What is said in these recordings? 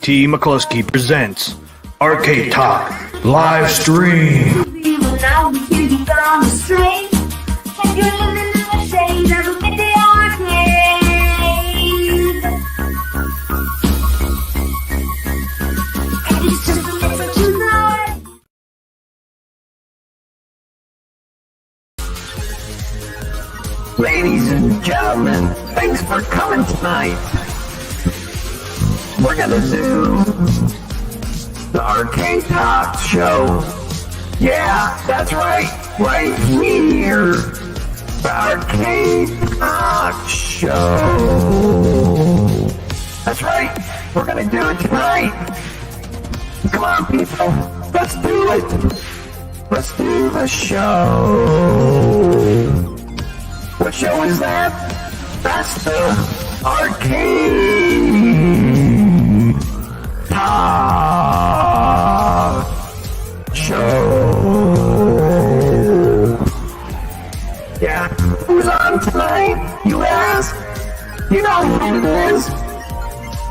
TMCLOSKY presents Arcade Talk live stream. Ladies and gentlemen, thanks for coming tonight. We're gonna do the Arcade Talk show. Yeah, that's right here. The Arcade Talk show. That's right, we're gonna do it tonight. Come on, people, let's do it. Let's do the show. What show is that? That's the Arcade Talk show. Yeah, who's on tonight, you ask? You know who it is.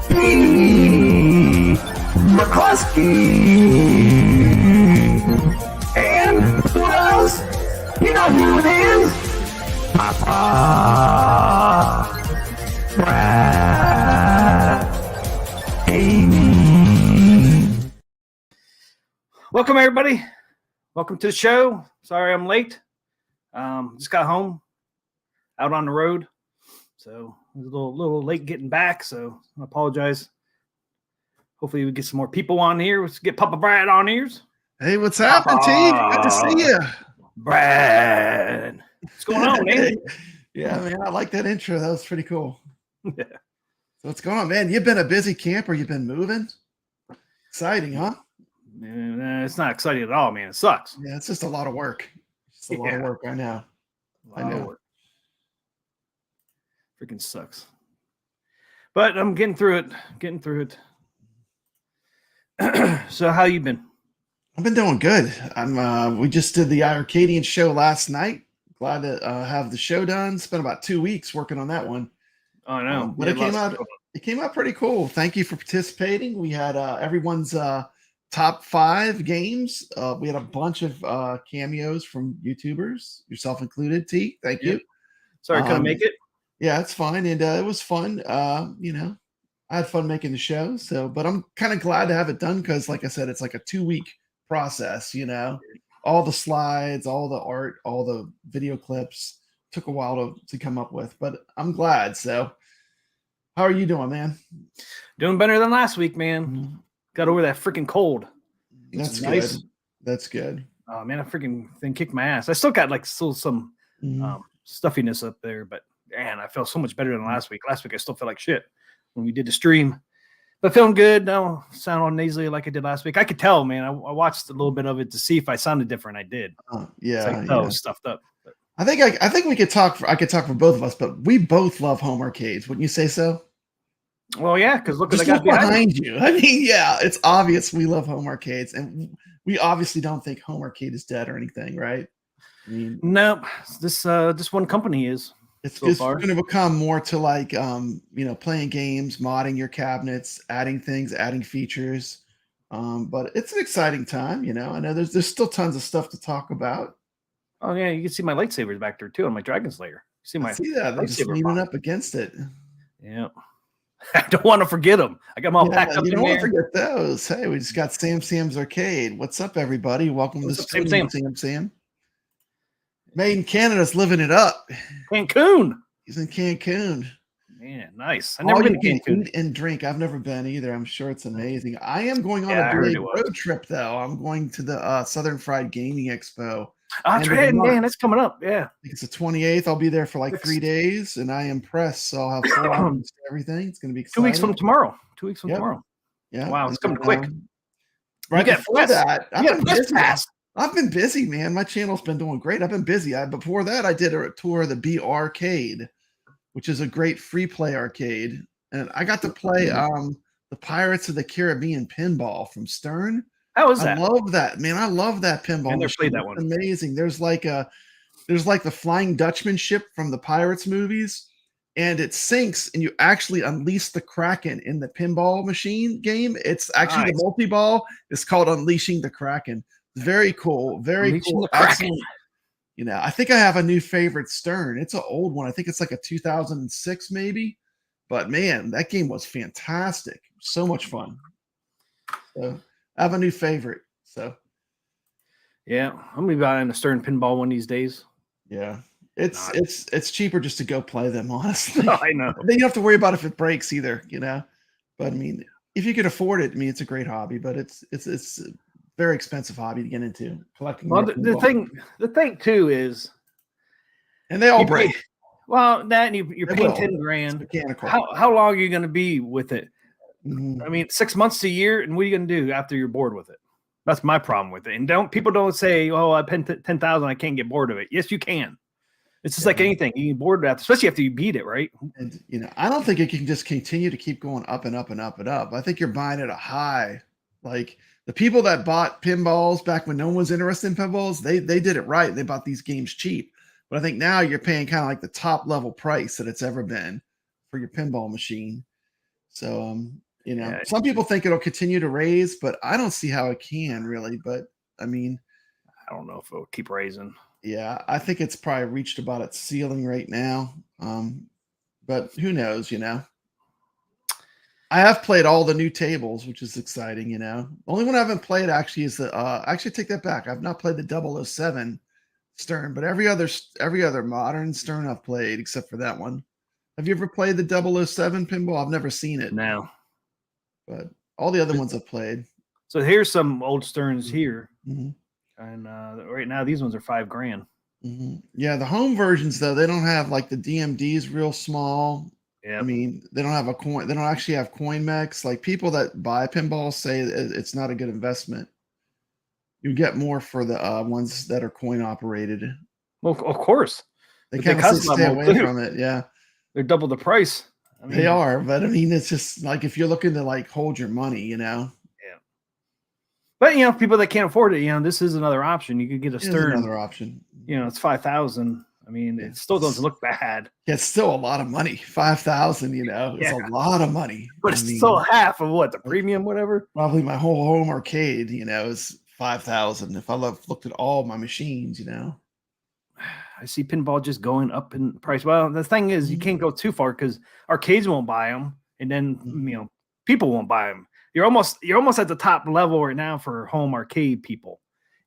TMCLOSKY. And who else? You know who it is. Papa Brad. Welcome, everybody. Welcome to the show. Sorry I'm late. Just got home, out on the road, so I was a little late getting back, so I apologize. Hopefully we get some more people on here. Let's get Papa Brad on ears. Hey, what's happening, T? Good to see you. Brad. What's going on, man? Yeah, man, I like that intro. That was pretty cool. Yeah. So what's going on, man? You've been a busy camper. You've been moving. Exciting, huh? It's not exciting at all, man. It sucks. Yeah, it's just a lot of work. It's a lot of work. I know. I know. Freaking sucks. But I'm getting through it. So how you been? I've been doing good. We just did the Arcadian show last night. Glad to have the show done. Spent about 2 weeks working on that one. Oh no, but it came out pretty cool. Thank you for participating. We had everyone's top 5 games. We had a bunch of cameos from YouTubers, yourself included. T, thank you. Sorry, couldn't make it. Yeah, it's fine, and it was fun. I had fun making the show. So, but I'm kind of glad to have it done because, like I said, it's like a 2-week process. All the slides, all the art, all the video clips took a while to come up with, but I'm glad. So how are you doing, man? Doing better than last week, man. Got over that freaking cold. That's nice. Good. That's good. Oh man, I freaking thing kicked my ass. I still got some stuffiness up there, but man, I felt so much better than last week. Last week I still felt like shit when we did the stream. But feeling good. No, sound all nasally like I did last week. I could tell, man. I watched a little bit of it to see if I sounded different. I did. Stuffed up. But I think we could talk. I could talk for both of us, but we both love home arcades. Wouldn't you say so? Well, yeah, because look what I got behind you. I mean, yeah, it's obvious we love home arcades, and we obviously don't think home arcade is dead or anything, right? I mean, no, this one company is. It's going to become more to like, playing games, modding your cabinets, adding things, adding features. But it's an exciting time, I know there's still tons of stuff to talk about. Oh yeah, you can see my lightsabers back there too on my Dragon Slayer. See that? They're just leaning up against it. Yeah. I don't want to forget them. I got them all packed up. You don't want to forget those. Hey, we just got Sam's Arcade. What's up, everybody? Welcome to Sam. Made in Canada's living it up. Cancun. He's in Cancun. Man, nice. I've never been to Cancun. Eat and drink. I've never been either. I'm sure it's amazing. I am going on a big road trip, though. I'm going to the Southern Fried Gaming Expo. That's right, man. That's coming up. Yeah. I think it's the 28th. I'll be there for like 3 days, and I am pressed. So I'll have 4 hours to everything. It's going to be exciting. 2 weeks from tomorrow. 2 weeks from tomorrow. Yeah. Wow, it's coming quick. Right before that, I've been busy, man. My channel's been doing great. I've been busy. Before that, I did a tour of the B Arcade, which is a great free play arcade. And I got to play the Pirates of the Caribbean pinball from Stern. How was that? I love that, man. I love that pinball. I never played that one. It's amazing. There's like the Flying Dutchman ship from the Pirates movies. and it syncs, and you actually unleash the Kraken in the pinball machine game. It's actually Nice. the multi-ball is called Unleashing the Kraken. Very cool. Very Unleashing cool. the Kraken. Excellent. You know, I think I have a new favorite Stern. It's an old one. I think it's like a 2006 maybe. But man, that game was fantastic. So much fun. So I have a new favorite. So Yeah, I'm gonna be buying a Stern pinball one of these days. yeah. It's Not- it's cheaper just to go play them, honestly. I know. Then you don't have to worry about if it breaks either, you know. But I mean, if you could afford it, I mean, it's a great hobby, but it's a very expensive hobby to get into collecting. Well, more the pinball. thing too is And they all you pay- break. well, that and you're They paying will. 10 It's grand. mechanical. How long are you gonna be with it? Mhm. I mean, 6 months to a year, and what are you gonna do after you're bored with it? That's my problem with it. And people don't say, "Oh, I paid 10,000, I can't get bored of it." Yes, you can. It's just like Yeah. anything. You get bored after, especially after you beat it, right? And you know, I don't think it can just continue to keep going up and up and up and up. I think you're buying at a high. Like the people that bought pinballs back when no one was interested in pinballs, they did it right. They bought these games cheap. But I think now you're paying kind of like the top level price that it's ever been for your pinball machine. So you know, Yeah. some people think it'll continue to raise, but I don't see how it can really. But I mean, I don't know if it'll keep raising. yeah, I think it's probably reached about its ceiling right now. But who knows, you know? I have played all the new tables, which is exciting, you know. Only one I haven't played actually is the actually take that back. I've not played the 007 Stern, but every other modern Stern I've played except for that one. Have you ever played the 007 pinball? I've never seen it, Now, but all the other ones I've played. so here's some old Sterns here, Mhm. and right now these ones are $5 grand. Yeah, the home versions though, they don't have like the DMDs real small. Yeah, I mean, they don't have a coin. They don't actually have coin mechs. Like people that buy pinballs say it's not a good investment. You get more for the ones that are coin operated. well, of course They But they kind of say custom stay them away too. from it. Yeah, they're double the price. I mean, they are. But I mean, it's just like if you're looking to like hold your money, you know, but you know, people that can't afford it, you know, this is another option. You could get a it's Stern. another option. You know, it's 5,000. I mean, Yeah. it still doesn't look bad, Yeah, it's still a lot of money. 5,000, you know, it's Yeah. a lot of money. but I it's mean, still half of what the premium, whatever. probably my whole home arcade, you know, is 5,000. If I looked at all my machines, you know. I see pinball just going up in price. Well, the thing is, you can't go too far because arcades won't buy them, and then you know people won't buy them. You're almost at the top level right now for home arcade people.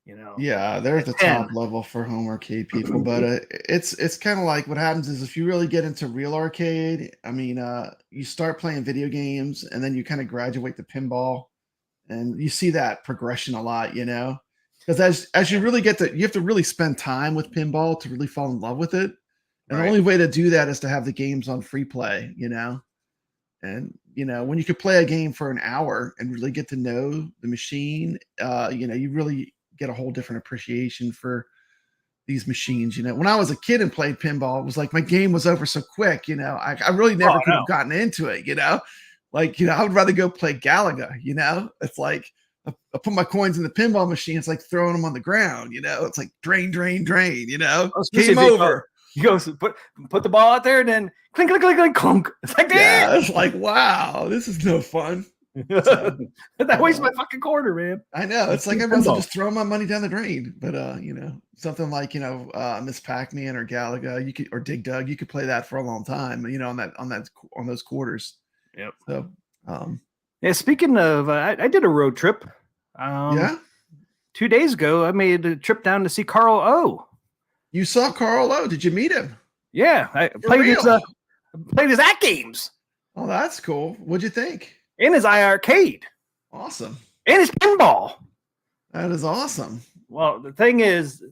You know, Yeah, they're at the 10. top level for home arcade people, but it's kind of like what happens is if you really get into real arcade, I mean, you start playing video games and then you kind of graduate to pinball, and you see that progression a lot, you know, because as you really you have to really spend time with pinball to really fall in love with it, and the Right. only way to do that is to have the games on free play, you know. And you know, when you could play a game for an hour and really get to know the machine, you know, you really get a whole different appreciation for these machines. You know, when I was a kid and played pinball, it was like my game was over so quick. You know, I really never Oh, could no. have gotten into it. You know, like I would rather go play Galaga. You know, it's like I put my coins in the pinball machine. It's like throwing them on the ground. You know, it's like drain, drain, drain. You know, Especially game if they over. You go put the ball out there, and then clink, clink, clink, clink, clunk. It's like, Yeah, damn. it's like wow, this is no fun. That wastes my fucking quarter, man. I know. It's like Pinball. I must have just thrown my money down the drain. But you know, something like, you know, Miss Pac-Man or Galaga, you could, or Dig Dug, you could play that for a long time, you know, on those quarters. Yep. So Yeah. Speaking of, I did a road trip. yeah. 2 days ago, I made a trip down to see Carl O. You saw Carl O. Did you meet him? Yeah, I For played real? his at games Oh, that's cool. What'd you think? and his iArcade Awesome. and his pinball. That is awesome. Well, the thing is,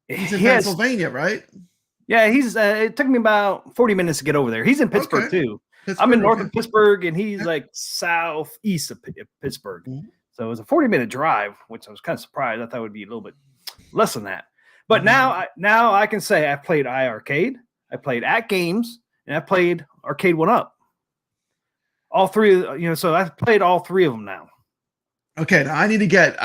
He's in he has- Pennsylvania, right? yeah, he's. It took me about 40 minutes to get over there. He's in Pittsburgh Okay. too. I'm in Pittsburgh, north okay. of Pittsburgh, and he's Yeah. like southeast of Pittsburgh. Mhm. So it was a 40-minute drive, which I was kind of surprised. I thought it would be a little bit less than that. But Mhm. now I can say I played iArcade, I played at games, and I played Arcade 1-Up. All three, you know. So I've played all three of them now. Okay, now I need to get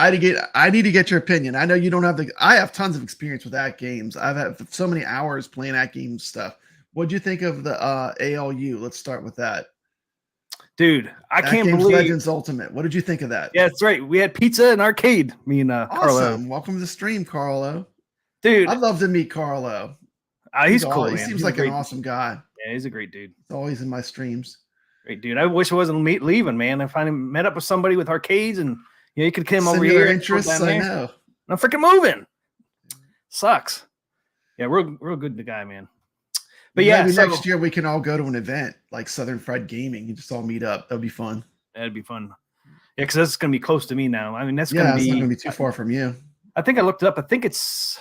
your opinion. I know you don't have I have tons of experience with at games. I've had so many hours playing at games stuff. What'd you think of the ALU? Let's start with that. Dude, I That can't Games believe. Legends Ultimate. What did you think of that? Yeah, that's right. We had pizza and arcade. Me and Carlo. Awesome. Welcome to the stream, Carlo. Dude, I'd love to meet Carlo. he's cool, He man. seems He's like a great, an awesome guy. Yeah, he's a great dude. He's always in my streams. Great dude. I wish I wasn't leaving, man. I finally met up with somebody with arcades, and you could come over Similar here. interests, I know. I'm freaking moving. Sucks. Yeah, real good guy, man. But yeah, maybe next year we can all go to an event like Southern Fried Gaming and just all meet up. That'd be fun. That'd be fun. Yeah, because that's gonna be close to me now. I mean, that's it's not gonna be too far from you. I think I looked it up. I think it's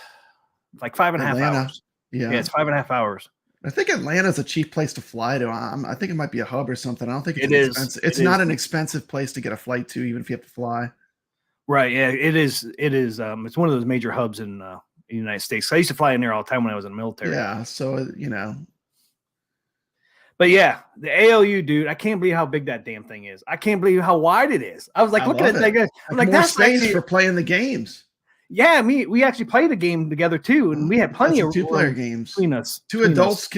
like 5.5 hours. Yeah, it's 5.5 hours. I think Atlanta's a cheap place to fly to. I think it might be a hub or something. I don't think it's It's not an expensive place to get a flight to, even if you have to fly. Right. Yeah, it is. It's one of those major hubs in the United States. I used to fly in there all the time when I was in the military. Yeah. So, But yeah, the ALU, dude, I can't believe how big that damn thing is. I can't believe how wide it is. I was like, looking at that. I'm like, that's space for playing the games. Yeah, we actually played a game together too, and we had plenty of 2-player games between us. Two adults.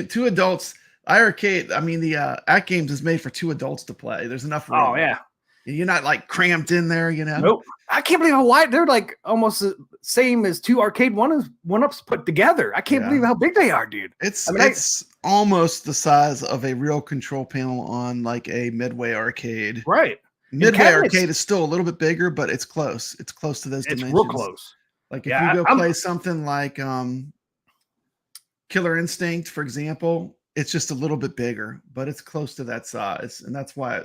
iArcade. I mean, the At Games is made for 2 adults to play. There's enough room. Oh yeah, you're not like cramped in there. Nope. I can't believe how wide they're like. Almost the same as 2 arcade one-ups put together. I can't believe how big they are, dude. It's almost the size of a real control panel on like a Midway arcade. Right. Midway arcade is still a little bit bigger, but it's close. It's close to those dimensions. It's real close. Like if you go play something like Killer Instinct, for example, it's just a little bit bigger, but it's close to that size, and that's why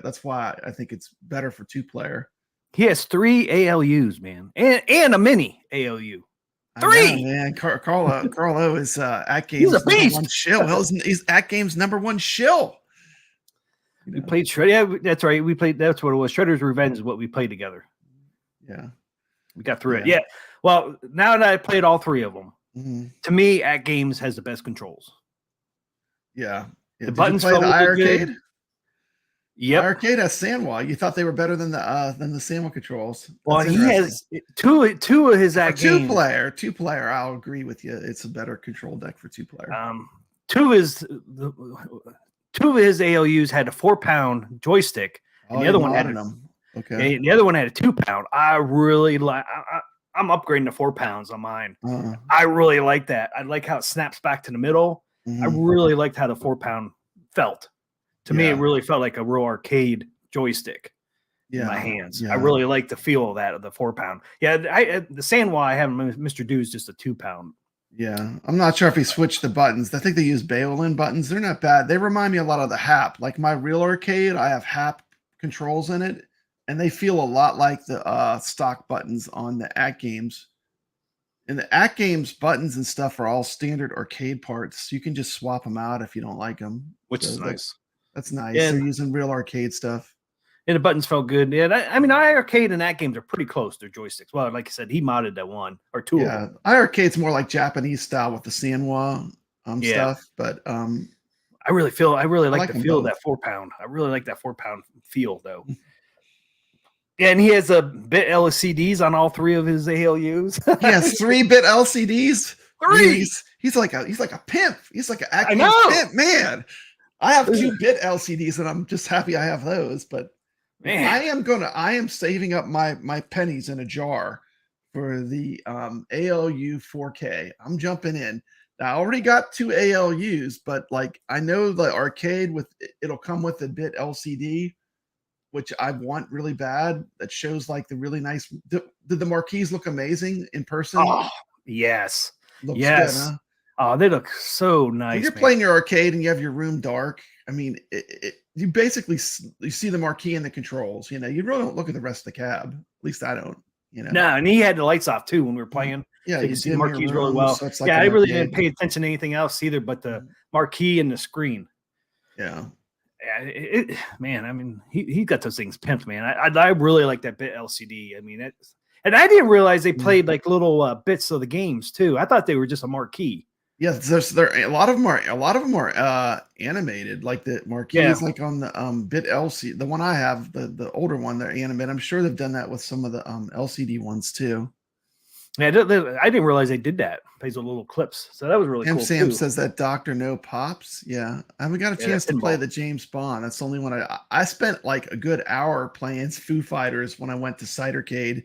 I think it's better for 2-player. He has 3 ALUs, man, and a mini ALU. 3, man. Carlo is At Games #1 shill. He's At Games #1 shill. We played Shredder. Yeah, that's right. We played. That's what it was. Shredder's Revenge is what we played together. Yeah, we got through it. Yeah. Well, now that I played all 3 of them, to me, At Games has the best controls. Yeah. The buttons play the iArcade. Yep. Arcade has Sandwa. You thought they were better than the Sandwa controls. Well, he has two of his At Games. 2-player. I'll agree with you. It's a better control deck for 2-player. 2 of his ALUs had a 4-pound joystick, and the other one had them. Okay. And the other one had a 2-pound. I really like. I'm upgrading to 4 pounds on mine. I really like that. I like how it snaps back to the middle. I really liked how the 4-pound felt. To me, it really felt like a real arcade joystick in my hands. I really like the feel of that, of the 4-pound. Yeah, the Sandwa I have, Mr. Do, is just a 2-pound. Yeah, I'm not sure if he switched the buttons. I think they use Baolin buttons. They're not bad. They remind me a lot of the HAP. Like my real arcade, I have HAP controls in it, and they feel a lot like the stock buttons on the At Games. And the At Games buttons and stuff are all standard arcade parts. You can just swap them out if you don't like them. Which is nice. That's nice. They're using real arcade stuff. And the buttons felt good. Yeah, I mean, iArcade and At Games are pretty close. Their joysticks. Well, like I said, he modded that 1 or 2 of them. iArcade's more like Japanese style with the Sandwa stuff. But I really like the feel of that 4-pound. I really like that 4-pound feel, though. Yeah, and he has a bit LCDs on all 3 of his ALUs. He has 3-bit LCDs. 3. He's like a pimp. He's like an At Games pimp, man. I have 2-bit LCDs, and I'm just happy I have those. But man, I am saving up my pennies in a jar for the ALU 4K. I'm jumping in. Now, I already got 2 ALUs, but like I know the arcade it'll come with a bit LCD, which I want really bad. That shows like the really nice. Did the marquees look amazing in person? Oh, yes. Looks good, huh? Oh, they look so nice. When you're playing your arcade and you have your room dark, I mean, you basically you see the marquee and the controls. You really don't look at the rest of the cab. At least I don't. No, and he had the lights off too when we were playing. Yeah, so you see the marquees really well. So like I really didn't pay attention to anything else either, but the marquee and the screen. Yeah. Man, I mean, he got those things pimped, man. I really like that bit LCD. I mean, and I didn't realize they played like little bits of the games too. I thought they were just a marquee. Yes, a lot of them are animated. Like the marquees, like on the bit LCD. The one I have, the older one, they're animated. I'm sure they've done that with some of the LCD ones too. Yeah, I didn't realize they did that. Plays with little clips, so that was really cool Sam too. says that Doctor No pops. Yeah, I haven't got a Yeah, that chance to play pinball. the James Bond. That's the only one I spent like a good hour playing Foo Fighters when I went to Cidercade,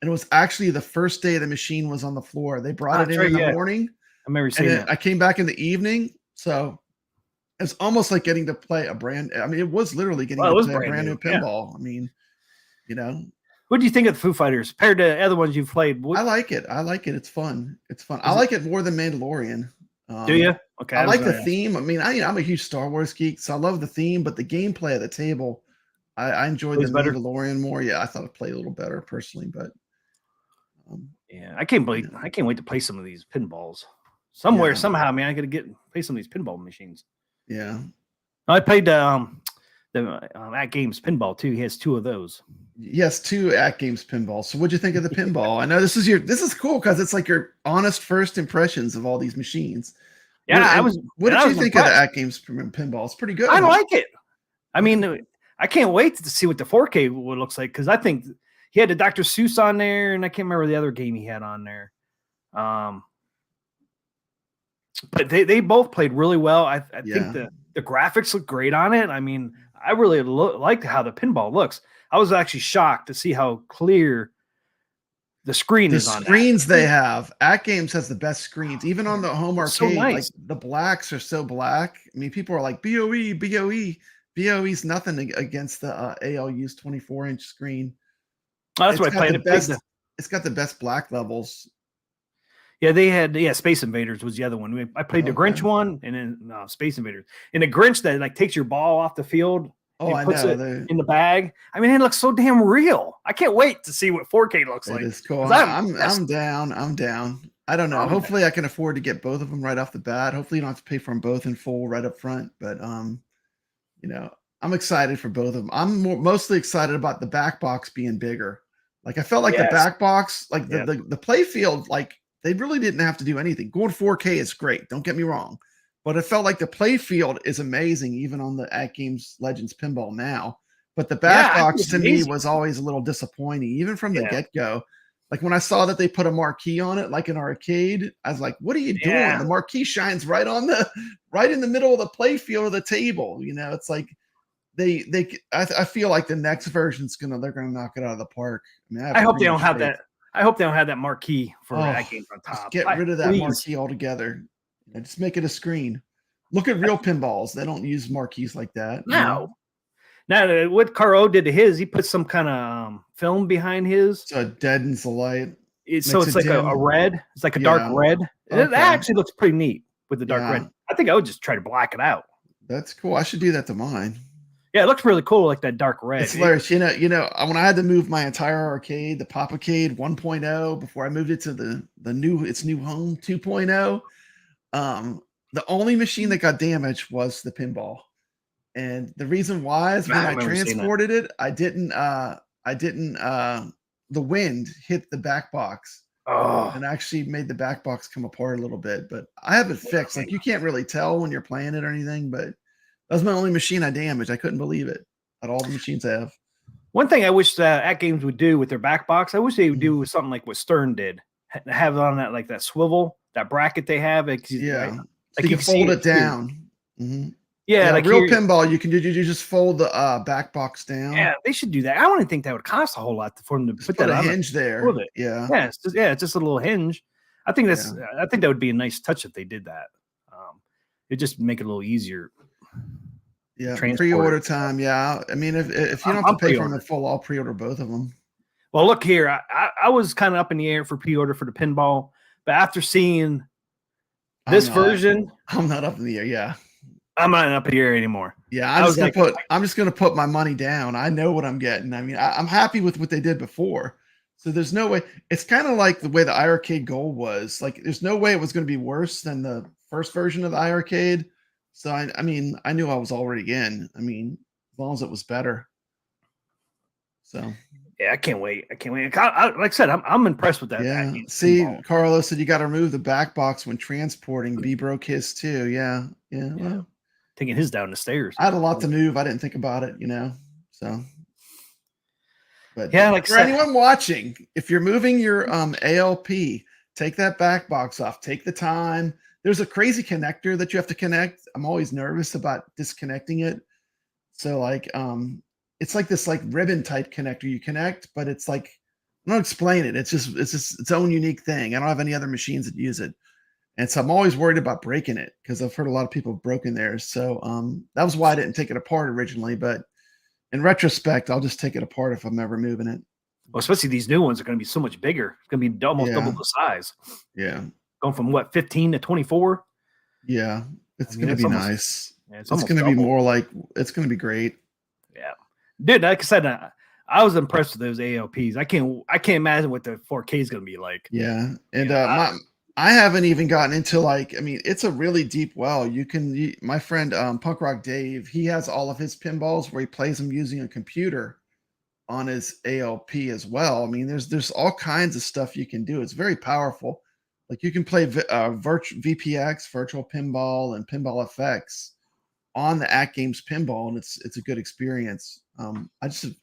and it was actually the first day the machine was on the floor. They brought Oh, it that's right. in the Yeah, morning, I remember and seeing then that. I came back in the evening. So it's almost like getting to play a brand. I mean, it was literally getting Well, it to was play a brand brand new new. Yeah. pinball. I mean, you know, What do you think of the Foo Fighters compared to other ones you've played? I What like it. I like it. It's fun. It's fun. I is it? like it more than Mandalorian. Do you? Um, Okay, I I was like the gonna ask. theme. I mean, I'm a huge Star Wars geek, so I love the theme, but the gameplay at the table, I enjoyed the Plays better. Mandalorian more. Yeah, I thought it played a little better personally, but um, Yeah, I can't believe. yeah, I can't wait to play some of these pinballs. Somewhere, yeah, somehow, man, I gotta play some of these pinball machines. yeah. I played at Games pinball too. He has two of those. Yes, two at Games pinball. So what'd you think of the pinball? I know this is cool because it's like your honest first impressions of all these machines. Yeah, What did I you was think of the impressed. at Games pinball? It's pretty good, I huh? like it. I mean, I can't wait to see what the 4K what looks like because I think he had the Dr. Seuss on there, and I can't remember the other game he had on there. But they both played really well. I think Yeah. the graphics look great on it. I mean, I really liked how the pinball looks. I was actually shocked to see how clear the screen The is on that. screens they have, At Games has the best screens, even on the home It's so arcade. Like nice. the blacks are so black. I mean, people are like BOE, BOE. BOE's nothing against the ALU's 24-inch screen. Oh, that's It's what I got played. the best. It's got the best black levels. Yeah, they had Space Invaders was the other one. I played the Okay. Grinch one, and then Space Invaders. And the Grinch that like takes your ball off the field Oh, and I puts know. it in the bag. I mean, it looks so damn real. I can't wait to see what 4K looks It like. is cool. 'Cause I'm down. I'm down. I don't know. I'm Hopefully, I can afford to get both of them right off the bat. Hopefully, you don't have to pay for them both in full right up front. But you know, I'm excited for both of them. I'm mostly excited about the back box being bigger. Like I felt like the yes, back box, like yeah, the play field, like they really didn't have to do anything. Going 4K is great. Don't get me wrong, but it felt like the play field is amazing, even on the At Games Legends pinball now. But the back yeah. I think box it's to me amazing. was always a little disappointing, even from the Yeah, get go. Like when I saw that they put a marquee on it, like an arcade, I was like, "What are you doing?" yeah, The marquee shines right on the right in the middle of the play field of the table. You know, it's like I feel like the next version's they're gonna knock it out of the park. I mean, I have I hope pretty they don't much have faith. that. I hope they don't have that marquee for Oh, that game on just top. get rid of that Please. marquee altogether. Just make it a screen. Look at real pinballs. They don't use marquees like that. You know, No. Now, what Caro did to his, he put some kind of film behind his. so it deadens the light, So makes it's it like a dim. red. It's like a dark Yeah. red. That Okay. actually looks pretty neat with the dark red. Yeah, I think I would just try to black it out. that's cool. I should do that to mine. Yeah, it looks really cool, like that dark red. It's hilarious. When I had to move my entire arcade, the Popacade 1.0, before I moved it to the new home 2.0, the only machine that got damaged was the pinball. And the reason why is when I I remember seeing that. transported it, the wind hit the back box Oh, and actually made the back box come apart a little bit. But I have it fixed. Like you can't really tell when you're playing it or anything, but that was my only machine I damaged. I couldn't believe it. Out of all the machines I have. one thing I wish At Games would do with their back box, I wish they would Mhm. do something like what Stern did. Have it on that like that swivel, that bracket they have. Yeah. So Like you you can fold it too. down. Mhm. Yeah, Yeah, like real here, pinball, you just fold the back box down. yeah, they should do that. I wouldn't think that would cost a whole lot for them to Just put put that a on it. hinge there. With it. Yeah. Yeah, it's just a little hinge. I think Yeah. I think that would be a nice touch if they did that. It just make it a little easier. Yeah. Transport Pre-order it. time. Yeah. I mean, if you don't I'm have to pay for them pre-order. in full, I'll pre-order both of them. Well, look here, I was kind of up in the air for pre-order for the pinball, but after seeing this I'm not. version, I'm not up in the air. Yeah. I'm not up in the air anymore. Yeah. I'm just gonna put my money down. I know what I'm getting. I mean, I'm happy with what they did before. So there's no way. It's kind of like the way the iArcade Gold was. Like, there's no way it was going to be worse than the first version of the iArcade. So I mean, I knew I was already in. I mean, as long as it was better. So Yeah, I can't wait. Like I said, I'm impressed with that. yeah. Games See, pinball. Carlos said you got to remove the back box when transporting. B broke his too. Yeah. Yeah. Yeah. Well, Taking his down the stairs. I had a lot to move. I didn't think about it. So But Yeah, like I for said, anyone watching, if you're moving your ALP, take that back box off. Take the time. There's a crazy connector that you have to connect. I'm always nervous about disconnecting it. So like it's like this like ribbon type connector you connect, but it's like I don't explain it. It's just its own unique thing. I don't have any other machines that use it. And so I'm always worried about breaking it because I've heard a lot of people have broken theirs. So that was why I didn't take it apart originally. But in retrospect, I'll just take it apart if I'm ever moving it. well, especially these new ones are going to be so much bigger. It's going to be almost double Yeah. the size. Yeah. Going from what, 15 to 24? Yeah. It's I mean, gonna it's be almost, nice. yeah, it's It's almost gonna be double. more like it's gonna be great. Yeah, dude. Like I said, I was impressed with those ALPs. I can't imagine what the 4K is going to be like. Yeah. And Yeah, I haven't even gotten into like, I mean, it's a really deep well. My friend Punk Rock Dave, he has all of his pinballs where he plays them using a computer on his ALP as well. I mean, there's all kinds of stuff you can do. It's very powerful. Like you can play VPX, virtual pinball, and pinball effects on the At Games pinball, and it's a good experience. I just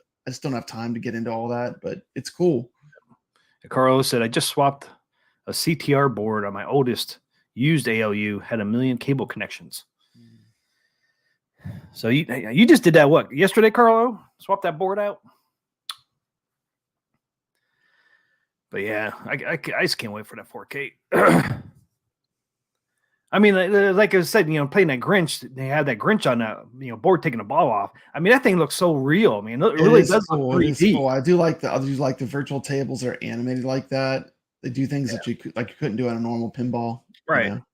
don't have time to get into all that, but it's cool. Carlos said I just swapped a CTR board on my oldest used ALU. Had 1 million cable connections. So you just did that what yesterday, Carlo? Swap that board out. But yeah, I just can't wait for that 4K. I mean, like I said, playing that Grinch, they had that Grinch on that board taking the ball off. I mean, that thing looks so real. I mean, it really does cool. look 3D. It is cool. I do like the virtual tables are animated like that. They do things that you couldn't do on a normal pinball. Right. You know?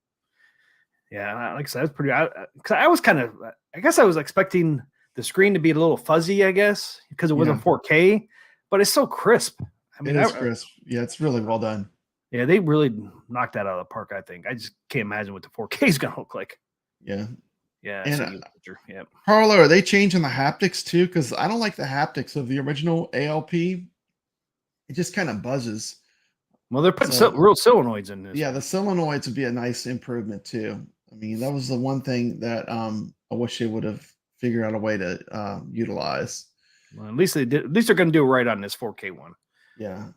Yeah, like I said, that's pretty. Because I was kind of, I guess I was expecting the screen to be a little fuzzy, I guess, because it wasn't 4K, but it's so crisp. I mean, it is crisp. Yeah, it's really well done. Yeah, they really knocked that out of the park, I think. I just can't imagine what the 4K is going to look like. Yeah. Yeah. And yeah. Carlo, are they changing the haptics too? Because I don't like the haptics of the original ALP. It just kind of buzzes. Well, they're putting real solenoids in this. Yeah, the solenoids would be a nice improvement too. I mean, that was the one thing that I wish they would have figured out a way to utilize. Well, at least they did. At least they're going to do it right on this 4K one. Yeah,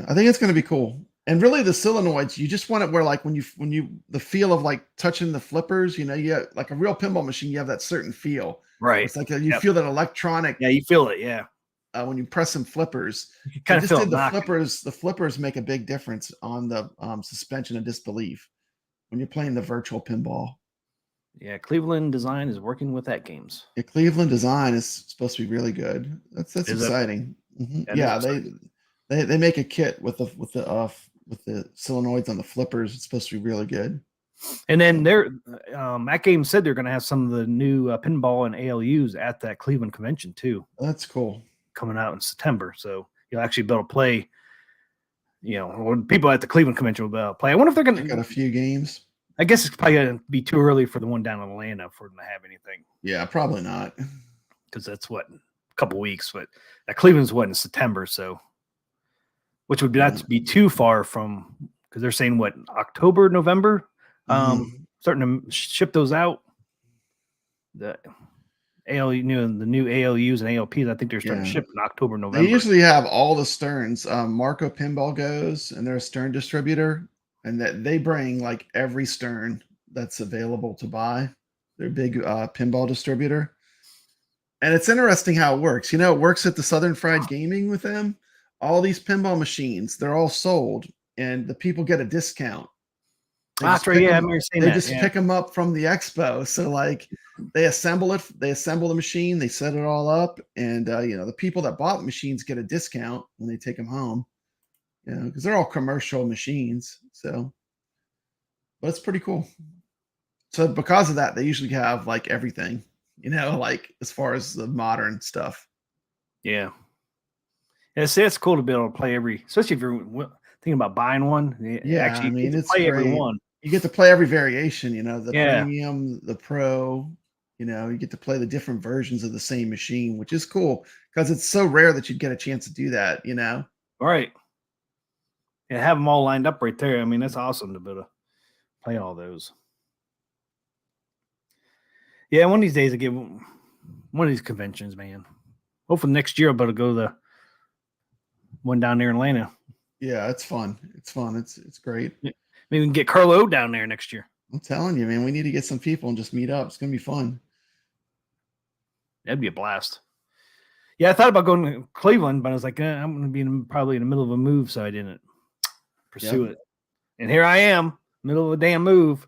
I think it's going to be cool. And really, the solenoids, you just want it where, like, when you the feel of like touching the flippers, you have like a real pinball machine, you have that certain feel. Right. It's like you feel that electronic. Yeah, you feel it. Yeah. When you press some flippers, you kind of feel the flippers. The flippers make a big difference on the suspension of disbelief when you're playing the virtual pinball. Yeah, Cleveland Design is working with At Games. Yeah, Cleveland Design is supposed to be really good. That's exciting. Yeah, they make a kit with the solenoids on the flippers. It's supposed to be really good. And then At Games said they're going to have some of the new pinball and ALUs at that Cleveland convention too. That's cool. Coming out in September, so you'll actually be able to play. When people at the Cleveland convention will be able to play. I wonder if they're going to got a few games. I guess it's probably going to be too early for the one down in Atlanta for them to have anything. Yeah, probably not. Because that's a couple weeks, but that Cleveland's in September, so which would not be too far from because they're saying October, November, starting to ship those out. The ALU, the new ALUs and ALPs, I think they're starting to ship in October, November. They usually have all the Sterns. Marco Pinball goes, and they're a Stern distributor, and that they bring like every Stern that's available to buy. They're a big pinball distributor. And it's interesting how it works. It works at the Southern Fried Gaming with them. All these pinball machines, they're all sold, and the people get a discount. That's right. Yeah, I remember seeing that. They just pick them up from the expo. So like they assemble the machine, they set it all up, and the people that bought the machines get a discount when they take them home. Because they're all commercial machines. So, but it's pretty cool. So because of that, they usually have like everything, like as far as the modern stuff. Yeah. It's cool to be able to play especially if you're thinking about buying one. Yeah, actually, I mean, it's play great. every one. You get to play every variation, the premium, the pro, you get to play the different versions of the same machine, which is cool because it's so rare that you'd get a chance to do that, All right. Yeah, have them all lined up right there. I mean, that's awesome to be able to play all those. Yeah, one of these days I get one of these conventions, man. Hopefully next year I'll be able to go to one down there in Atlanta. Yeah, it's fun. It's fun. It's great. Maybe we can get Carlo down there next year. I'm telling you, man, we need to get some people and just meet up. It's gonna be fun. That'd be a blast. Yeah, I thought about going to Cleveland, but I was like, I'm going to be probably in the middle of a move, so I didn't pursue it. And here I am, middle of a damn move.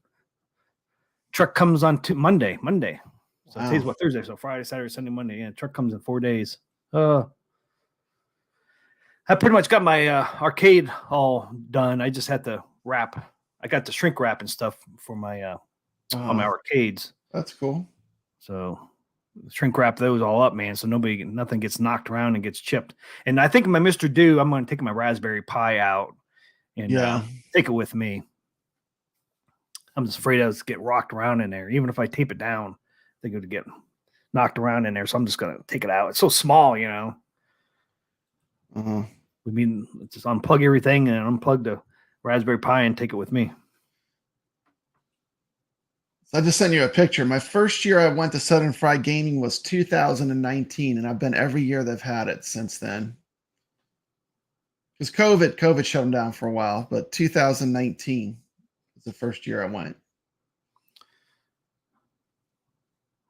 Truck comes on Monday. So today's what, Thursday? So Friday, Saturday, Sunday, Monday. Yeah, truck comes in 4 days. I pretty much got my arcade all done. I just had to wrap. I got the shrink wrap and stuff for my on my arcades. That's cool. So shrink wrap those all up, man. So nothing gets knocked around and gets chipped. And I think my Mr. Do, I'm going to take my Raspberry Pi out and take it with me. I'm just afraid I'll get rocked around in there. Even if I tape it down, I think it would get knocked around in there. So I'm just going to take it out. It's so small, you know. I mean, just unplug everything and unplug the Raspberry Pi and take it with me. So I just sent you a picture. My first year I went to Southern Fried Gaming was 2019, and I've been every year they've had it since then. Because COVID shut them down for a while, but 2019 was the first year I went.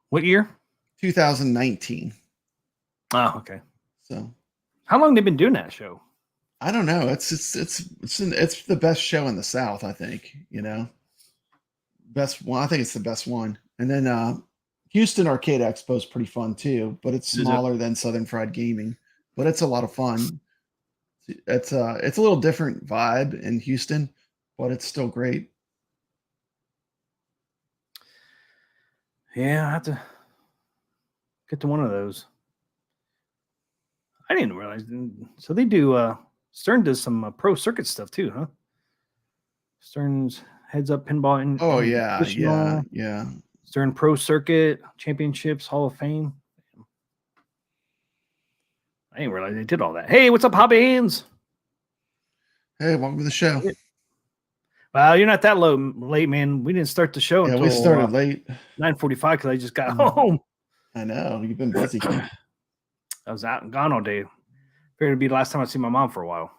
What year? 2019. Oh, okay. So, how long have they been doing that show? I don't know. It's the best show in the South, I think. You know, best one. I think it's the best one. And then Houston Arcade Expo is pretty fun too, but it's smaller than Southern Fried Gaming. But it's a lot of fun. It's a little different vibe in Houston, but it's still great. Yeah, I have to get to one of those. I didn't realize. So they do. Stern does some pro circuit stuff too, huh? Stern's heads up pinball. Yeah. Stern Pro Circuit Championships Hall of Fame. I didn't realize they did all that. Hey, what's up, Hobby Hands? Hey, welcome to the show. Well, you're not that late, man. We didn't start the show until we started late. 9:45 because I just got home. I know you've been busy. I was out and gone all day. Figured it'd be the last time I see my mom for a while.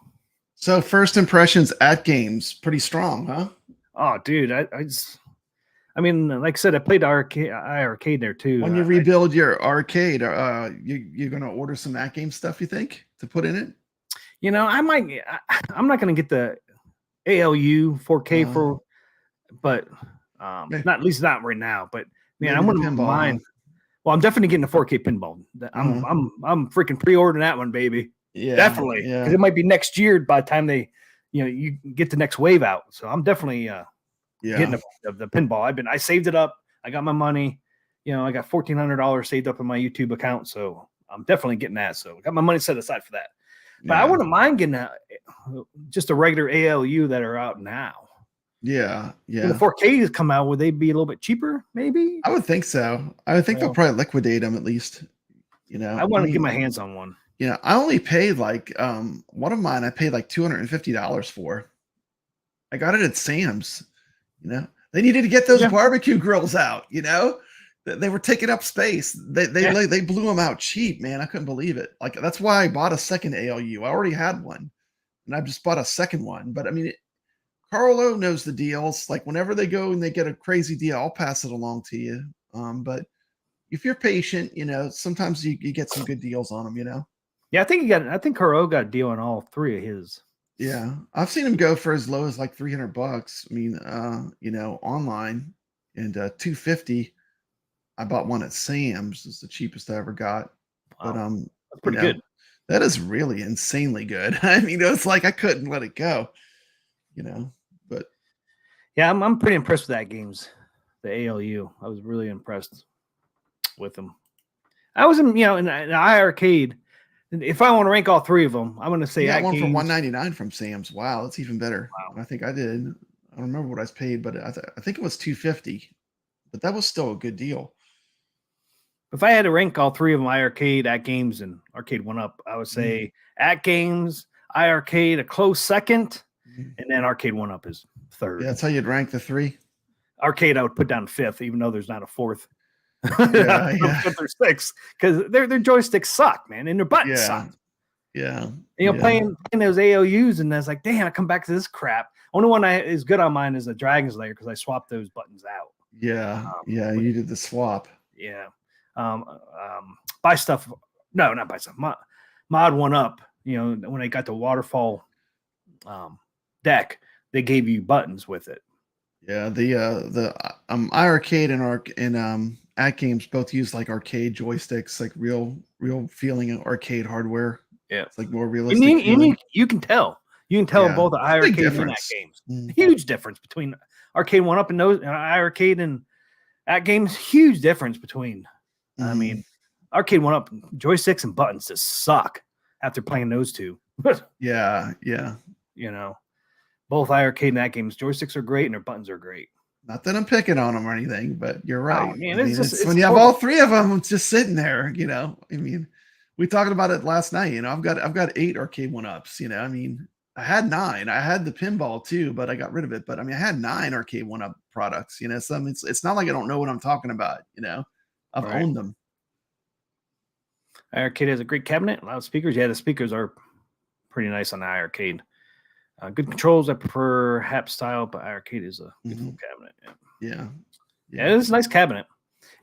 So first impressions at games, pretty strong, huh? Oh, dude, I mean, like I said, I played arcade there too. When you rebuild your arcade, you're gonna order some at game stuff, you think, to put in it? You know, I'm not gonna get the ALU 4K but not at least not right now. But man, I wouldn't mind. Well, I'm definitely getting a 4K pinball. I'm freaking pre-ordering that one, baby. Yeah, definitely. Because it might be next year by the time you get the next wave out. So I'm definitely getting the pinball. I saved it up. I got my money. You know, I got $1,400 saved up in my YouTube account. So I'm definitely getting that. So I got my money set aside for that. But I wouldn't mind getting just a regular ALU that are out now. Yeah. When the 4Ks come out, would they be a little bit cheaper? Maybe. I would think so. I would think they'll probably liquidate them at least. You know, I want to get my hands on one. Yeah, I only paid like one of mine. I paid like $250 for. I got it at Sam's. You know, they needed to get those barbecue grills out. You know, they were taking up space. They blew them out cheap, man. I couldn't believe it. Like that's why I bought a second ALU. I already had one, and I just bought a second one. But I mean, Carlo knows the deals. Like whenever they go and they get a crazy deal, I'll pass it along to you. But if you're patient, you know, sometimes you get some good deals on them. You know. Yeah, I think Carlo got a deal on all three of his. Yeah, I've seen him go for as low as like $300. I mean, you know, online, and $250. I bought one at Sam's. It's the cheapest I ever got. Wow. But that's pretty good. That is really insanely good. I mean, it's like I couldn't let it go. You know, but yeah, I'm pretty impressed with that games. The ALU, I was really impressed with them. I was in the iArcade. If I want to rank all three of them, I'm going to say I got one for $199 from Sam's. Wow, that's even better. Wow. I think I did. I don't remember what I paid, but I think it was $250. But that was still a good deal. If I had to rank all three of them, iArcade, At Games, and Arcade 1UP, I would say At Games, iArcade a close second, and then Arcade 1UP is third. Yeah, that's how you'd rank the three. Arcade I would put down fifth, even though there's not a fourth. Yeah. Fifth or sixth, because their joysticks suck, man, and their buttons suck. Yeah. You know, playing those AOUs, and I was like, damn, I come back to this crap. Only one is good on mine is the Dragon's Lair because I swapped those buttons out. Yeah. Yeah. You did the swap. Yeah. Buy stuff. No, not buy stuff. Mod one up. You know, when I got the waterfall deck, they gave you buttons with it. Yeah. The iArcade and At Games both use like arcade joysticks, like real feeling arcade hardware. Yeah. It's like more realistic. And you can tell. You can tell both the iArcade and At Games. Huge difference between Arcade 1-Up and those iArcade and At Games. Huge difference between. I mean, Arcade 1-Up joysticks and buttons just suck after playing those two. Yeah. You know, both iArcade and At Games joysticks are great and their buttons are great. Not that I'm picking on them or anything, but you're right. Oh, man, it's when you have all three of them, it's just sitting there. You know, I mean, we talked about it last night. You know, I've got 8 Arcade 1-Ups. You know, I mean, I had 9. I had the pinball too, but I got rid of it. But I mean, I had 9 Arcade 1-Up products. You know, so I mean, it's not like I don't know what I'm talking about. You know, I've owned them. iArcade has a great cabinet, a lot of speakers. Yeah, the speakers are pretty nice on the iArcade. Good controls. I prefer Hap style, but iArcade is a good full cabinet. Yeah, it's a nice cabinet.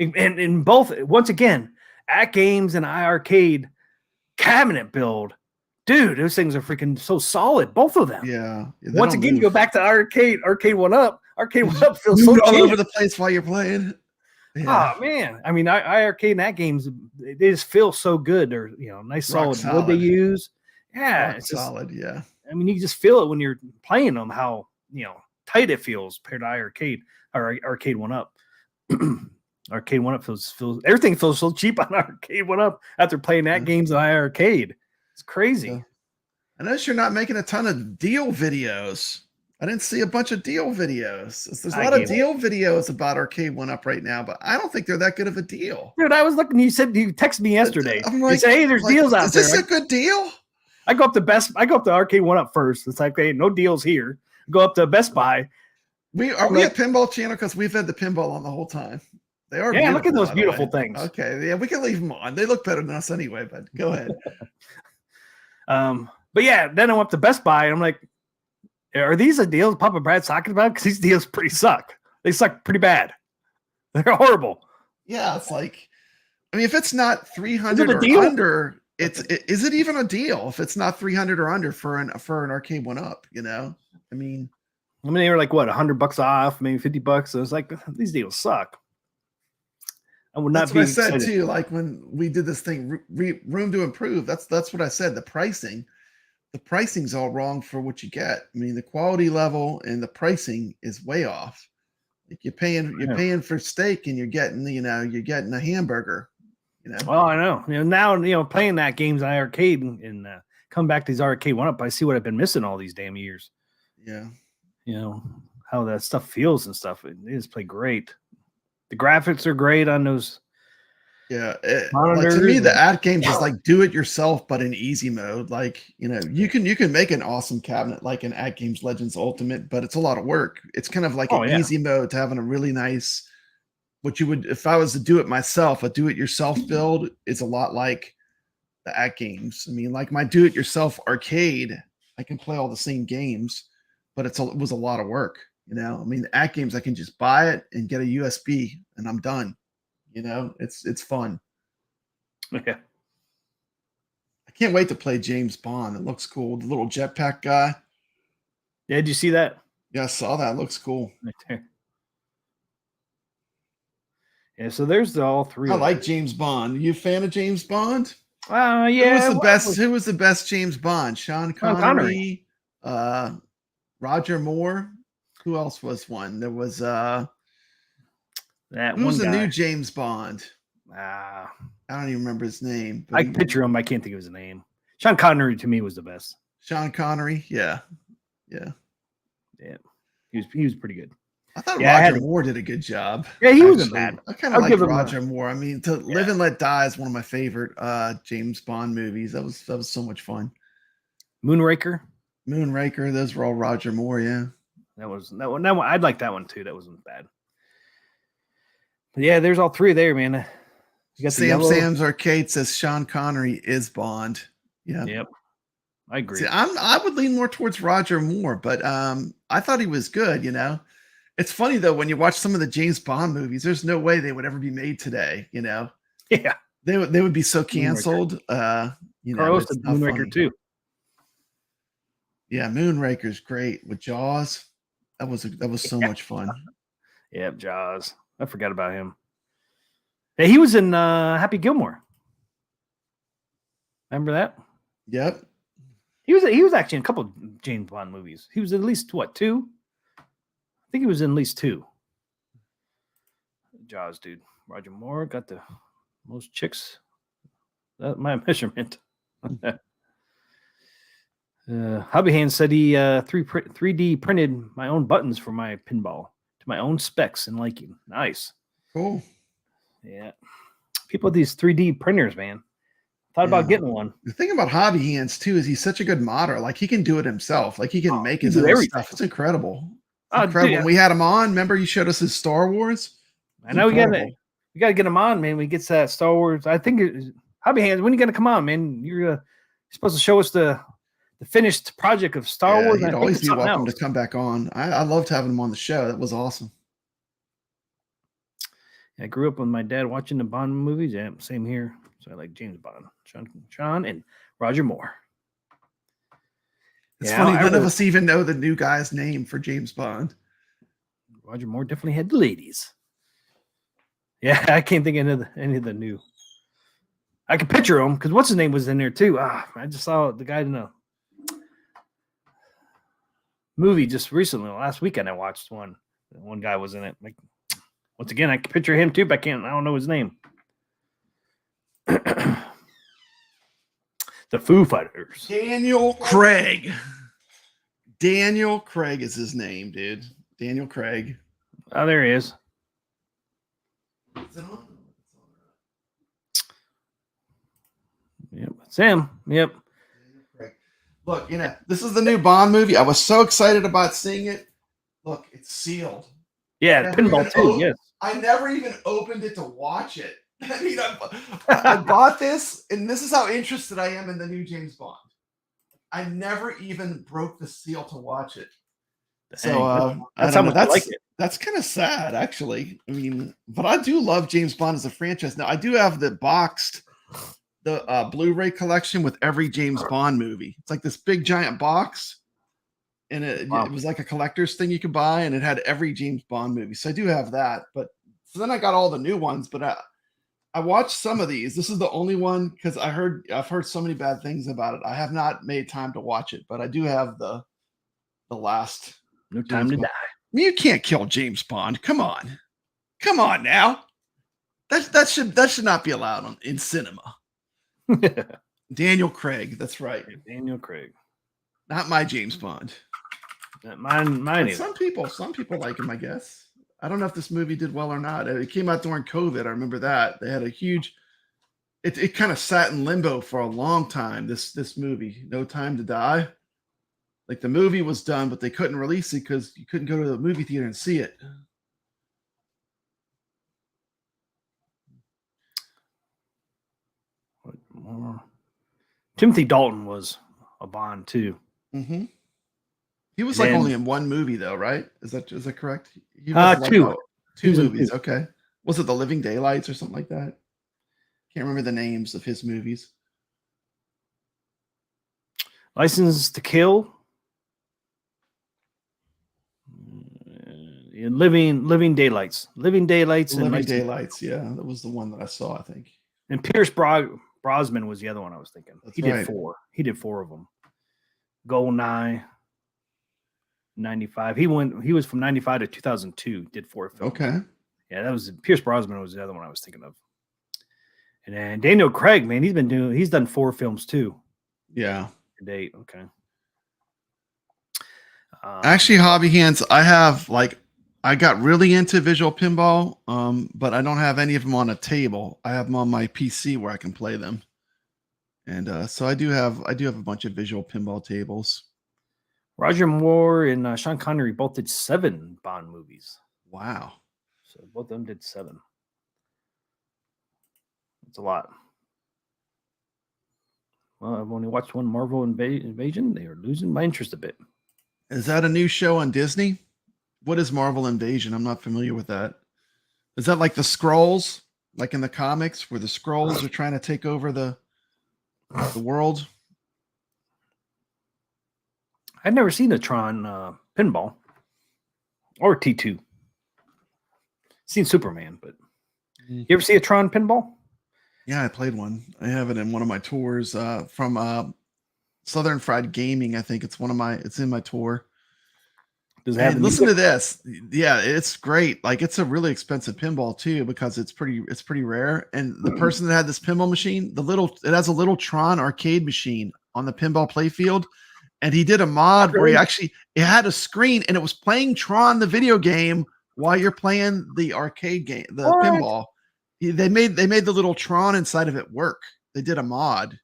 And in both, once again, At Games and iArcade cabinet build, dude, those things are freaking so solid. Both of them. Yeah. Once again, you go back to Arcade 1-Up. Arcade 1-Up feels so all over the place while you're playing. Yeah. Oh man, I mean, iArcade and At Games, they just feel so good. They're nice solid wood they use. Yeah, it's solid. Yeah. I mean, you just feel it when you're playing them, how tight it feels compared to iArcade or Arcade 1-Up. Arcade 1-Up feels everything feels so cheap on Arcade 1-Up after playing At Games and iArcade. It's crazy. Yeah. I notice you're not making a ton of deal videos. I didn't see a bunch of deal videos. There's a lot of deal videos about Arcade 1-Up right now, but I don't think they're that good of a deal. Dude, I was looking. You texted me yesterday. I'm like, you said, hey, there's deals out there. Is this a good deal? I go up to Arcade 1-Up first. It's like, hey, no deals here. Go up to Best Buy. We a Pinball Channel because we've had the pinball on the whole time. They are. Yeah, look at those beautiful things. Okay, yeah, we can leave them on. They look better than us anyway. But go ahead. But yeah, then I went up to Best Buy and I'm like, are these a deal Papa Brad's talking about? Because these deals pretty suck. They suck pretty bad. They're horrible. Yeah, it's like, I mean, if it's not 300 or under, is it even a deal if it's not 300 or under for an Arcade 1-Up? You know, I mean, they were like what, $100 off, maybe $50. So it's like these deals suck. I would not that's be. What I said too. Like when we did this thing, room to improve. That's what I said. The pricing's all wrong for what you get. I mean, the quality level and the pricing is way off. Like you're paying for steak and you're getting a hamburger. You know. Well, I know. Now playing that games on iArcade and come back to these Arcade 1-Up, I see what I've been missing all these damn years. Yeah. How that stuff feels and stuff. They just play great. The graphics are great on those. Yeah, like to me, the At Games is like do it yourself, but in easy mode. Like you can make an awesome cabinet like an At Games Legends Ultimate, but it's a lot of work. It's kind of like an easy mode to having a really nice. What you would if I was to do it myself, a do-it-yourself build is a lot like the At Games. I mean, like my do-it-yourself arcade, I can play all the same games, but it was a lot of work. I mean, the At Games, I can just buy it and get a USB, and I'm done. It's fun. Yeah. I can't wait to play James Bond. It looks cool. The little jetpack guy. Yeah, did you see that? Yeah, I saw that. It looks cool. Right there. Yeah, so there's all three. I like James Bond. Are you a fan of James Bond? Yeah. Who was the best James Bond? Sean Connery, Roger Moore. Who else was one? There was who's the new James Bond? I don't even remember his name. I can picture him. I can't think of his name. Sean Connery to me was the best. Sean Connery, yeah. He was pretty good. I thought Roger Moore did a good job. Yeah, he wasn't bad. I kind of like Roger Moore. I mean, To Live and Let Die is one of my favorite James Bond movies. That was so much fun. Moonraker. Those were all Roger Moore. Yeah. That one. I'd like that one too. That wasn't bad. But yeah, there's all three there, man. You got Sam's Arcade says Sean Connery is Bond. Yeah. Yep. I agree. See, I would lean more towards Roger Moore, but I thought he was good. You know, it's funny though when you watch some of the James Bond movies. There's no way they would ever be made today. You know, Yeah. they would be so Moonraker. canceled. You know, Carlos it's did not Moonraker funny. too. Yeah, Moonraker's great with Jaws. That was so much fun. Yep, Jaws. I forgot about him. Yeah, he was in Happy Gilmore. Remember that? Yep. He was actually in a couple of James Bond movies. He was at least what, 2? I think he was in at least 2. Jaws, dude. Roger Moore got the most chicks. That's my measurement. Hobby Hand said he 3D printed my own buttons for my pinball to my own specs and liking. Nice. Cool. Yeah. People with these 3D printers, man. Thought about getting one. The thing about Hobby Hands too is he's such a good modder. Like he can do it himself. Like he can make his do own everything. stuff. It's incredible. Oh, Incredible. dude. When we had him on, remember you showed us his Star Wars? I know we got to get him on, man. When he gets that Star Wars, I think Hobby Hands. When are you gonna come on, man? You're supposed to show us the finished project of Star Wars. He'd always be welcome to come back on. I loved having him on the show. That was awesome. I grew up with my dad watching the Bond movies. Yeah, same here. So I like James Bond, Sean, and Roger Moore. It's funny. None of us even know the new guy's name for James Bond. Roger Moore definitely had the ladies. Yeah, I can't think of any of the new. I can picture him because what's his name was in there too. I just saw the guy in the movie just recently. Last weekend I watched one. One guy was in it. Like, once again, I can picture him too, but I don't know his name. The Foo Fighters. Daniel Craig. Daniel Craig is his name, dude. Daniel Craig. Oh, there he is. Is it on? Yep, it's him. Yep. Look, you know, this is the new Bond movie. I was so excited about seeing it. Look, it's sealed. Yeah, pinball too. Yes. I never even opened it to watch it. I mean, I bought this, and this is how interested I am in the new James Bond. I never even broke the seal to watch it. So that's how much I like it. That's kind of sad, actually. I mean, but I do love James Bond as a franchise. Now, I do have the Blu-ray collection with every James Bond movie. It's like this big giant box, and it was like a collector's thing you could buy, and it had every James Bond movie. So I do have that. But so then I got all the new ones, but I watched some of these. This is the only one because I've heard so many bad things about it. I have not made time to watch it, but I do have the last. No Time to Die. I mean, you can't kill James Bond. Come on now. That should not be allowed in cinema. Daniel Craig. That's right. Daniel Craig. Not my James Bond. Mine. Some people like him, I guess. I don't know if this movie did well or not. It came out during COVID. I remember that. They had a huge. It kind of sat in limbo for a long time. This movie, No Time to Die. Like the movie was done, but they couldn't release it because you couldn't go to the movie theater and see it. What more? Timothy Dalton was a Bond too. Mm-hmm. He was only in one movie though, right? Is that correct? He two. Two movies. Okay. Was it The Living Daylights or something like that? Can't remember the names of his movies. License to Kill. Living Daylights. Living Daylights. Living Daylights. Yeah, that was the one that I saw, I think. And Pierce Brosnan was the other one I was thinking. He did 4. He did 4 of them. Goldeneye. 95. He was from 95 to 2002. Did 4 films. Okay. Yeah, that was Pierce Brosnan was the other one I was thinking of. And then Daniel Craig, man, he's done 4 films too. Yeah. To date. Okay. Actually, Hobby Hands, I got really into visual pinball, but I don't have any of them on a table. I have them on my PC where I can play them. And so I do have a bunch of visual pinball tables. Roger Moore and Sean Connery both did 7 Bond movies. Wow. So both of them did 7. That's a lot. Well, I've only watched one Marvel Invasion. They are losing my interest a bit. Is that a new show on Disney? What is Marvel Invasion? I'm not familiar with that. Is that like the Skrulls, like in the comics, where the Skrulls are trying to take over the world? I've never seen a Tron pinball or T2. Seen Superman, but you ever see a Tron pinball? Yeah, I played one. I have it in one of my tours from Southern Fried Gaming. I think it's in my tour. Does it have And the listen to music? this. Yeah, it's great. Like it's a really expensive pinball too because it's pretty rare. And the person that had this pinball machine, it has a little Tron arcade machine on the pinball playfield. And he did a mod where it had a screen and it was playing Tron the video game while you're playing the arcade game, the pinball. They made the little Tron inside of it work. They did a mod.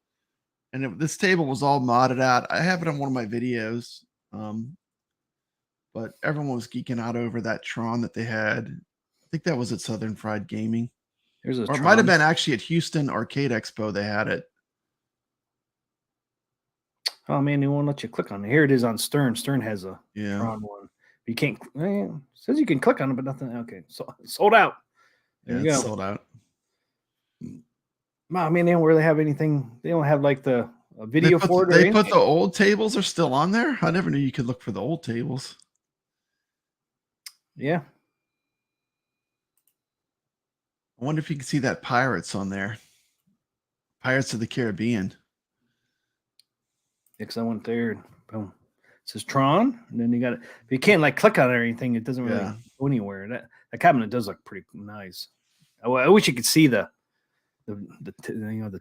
And this table was all modded out. I have it on one of my videos. But everyone was geeking out over that Tron that they had. I think that was at Southern Fried Gaming. Or it might have been actually at Houston Arcade Expo. They had it. Oh man, they won't let you click on it. Here it is on Stern. Stern has a Tron one. You can't. It says you can click on it, but nothing. Okay, so sold out. There you go. Sold out. I mean, they don't really have anything. They don't have like the video for it. They put the old tables are still on there. I never knew you could look for the old tables. Yeah. I wonder if you can see that Pirates on there. Pirates of the Caribbean. Because I went there and boom. It says Tron. And then you got it. If you can't like click on it or anything, it doesn't really go anywhere. That cabinet does look pretty nice. I wish you could see the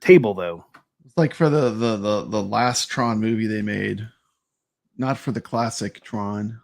table though. It's like for the last Tron movie they made. Not for the classic Tron.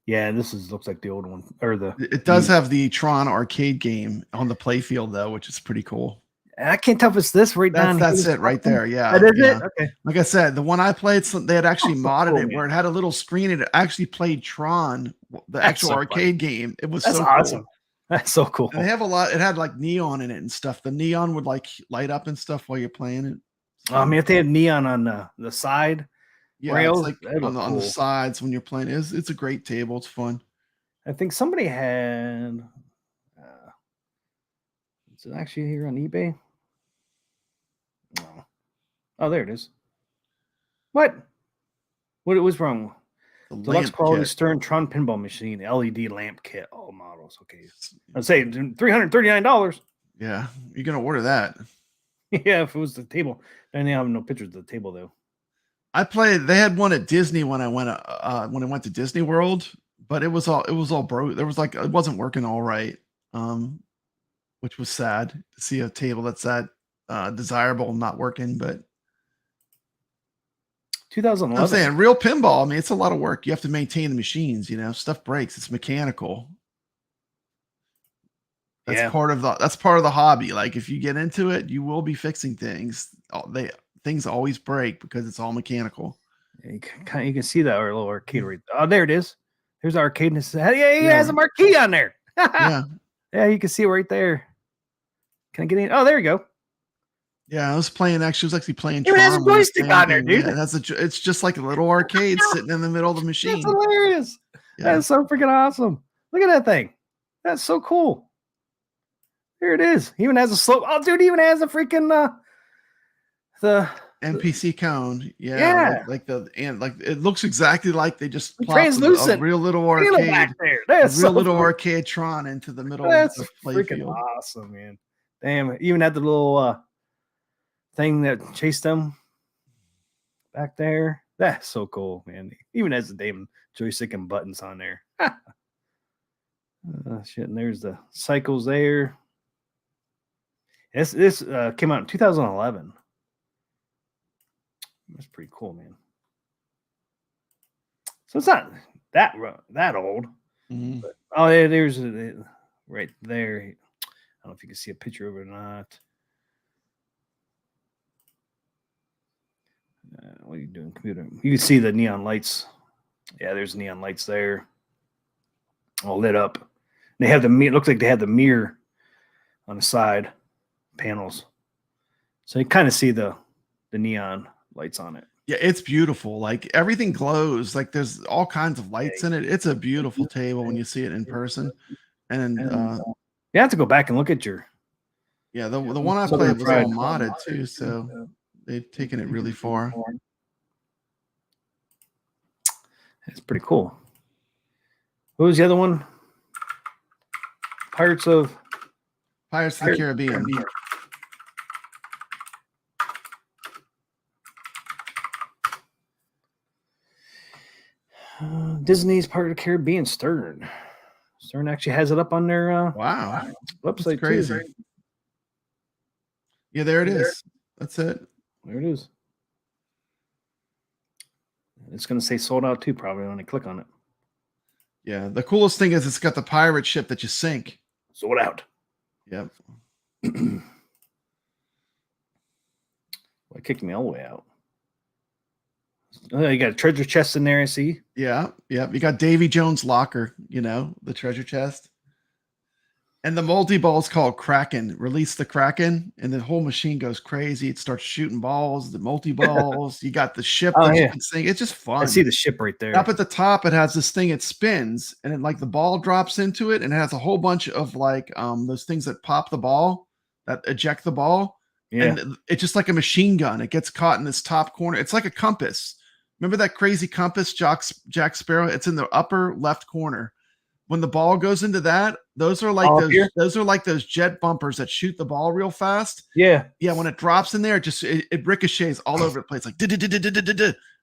Yeah, looks like the old one. It does have the Tron arcade game on the playfield though, which is pretty cool. I can't tell if it's this right down here. That's it right there. Yeah. That is it? Okay. Like I said, the one I played, they had actually modded it where it had a little screen and it actually played Tron, the actual arcade game. It was so awesome. Cool. That's so cool. And they have it had like neon in it and stuff. The neon would like light up and stuff while you're playing it. So, I mean, if they had neon on the side rails, it's like on the sides when you're playing. It's a great table. It's fun. I think somebody had. Is it actually here on eBay? No. Oh, there it is. What was wrong? Deluxe quality Stern Tron pinball machine, LED lamp kit, all models. Okay, I'd say $339. Yeah, you're gonna order that. Yeah, if it was the table. And they have no pictures of the table though. They had one at Disney when I went to Disney World, but it was all broke. There was like it wasn't working all right, which was sad to see a table that's that desirable not working. But 2011. I'm saying real pinball. I mean, it's a lot of work. You have to maintain the machines. Stuff breaks. It's mechanical. That's part of the hobby. Like if you get into it, you will be fixing things. Things always break because it's all mechanical. Yeah, you can see that little arcade right there. Oh, there it is. There's arcade. And it has a marquee on there. Yeah. Yeah, you can see it right there. Can I get in? Oh, there you go. Yeah, I was actually playing. It has a joystick on there, dude. Yeah, it's just like a little arcade sitting in the middle of the machine. That's hilarious. Yeah. That's so freaking awesome. Look at that thing. That's so cool. There it is. He even has a slope. Oh, dude, he even has a freaking the NPC cone. Yeah. Like it looks exactly like they just translucent a real little arcade back there. That's a real little arcade Tron into the middle of the freaking playfield. Awesome, man. Damn, even had the little thing that chased them back there. That's so cool, man. Even has the damn joystick and buttons on there. Shit, and there's the cycles there. This came out in 2011. That's pretty cool, man. So it's not that old. Mm-hmm. But, oh, yeah, there's right there. I don't know if you can see a picture of it or not. What are you doing, computer? You can see the neon lights. Yeah, there's neon lights there, all lit up. They have the mirror. It looks like they have the mirror on the side panels, so you kind of see the the neon lights on it. Yeah, it's beautiful. Like everything glows. Like there's all kinds of lights in it. It's a beautiful table when you see it in person. And you have to go back and look at your. yeah, the one I played was all modded too, so they've taken it really far. It's pretty cool. What was the other one? Pirates of the Caribbean. Disney's Pirates of the Caribbean Stern. Stern actually has it up on their wow website. That's crazy. Too. Yeah, there it is. That's it. There it is. It's going to say sold out too, probably when I click on it. Yeah, the coolest thing is it's got the pirate ship that you sink. Sold out. Yep. Well, it kicked me all the way out. Oh, you got a treasure chest in there, I see. Yeah, yeah. You got Davy Jones' locker, you know, the treasure chest. And the multi-ball is called Kraken. Release the Kraken, and the whole machine goes crazy. It starts shooting balls, the multi-balls. You got the ship that you can sing. It's just fun. I see the ship right there. Up at the top, it has this thing, it spins, and then like the ball drops into it, and it has a whole bunch of like those things that pop the ball, that eject the ball. Yeah. And it's just like a machine gun. It gets caught in this top corner. It's like a compass. Remember that crazy compass, Jack Sparrow? It's in the upper left corner. When the ball goes into that, those are like those jet bumpers that shoot the ball real fast. Yeah. Yeah. When it drops in there, it ricochets all over the place, like and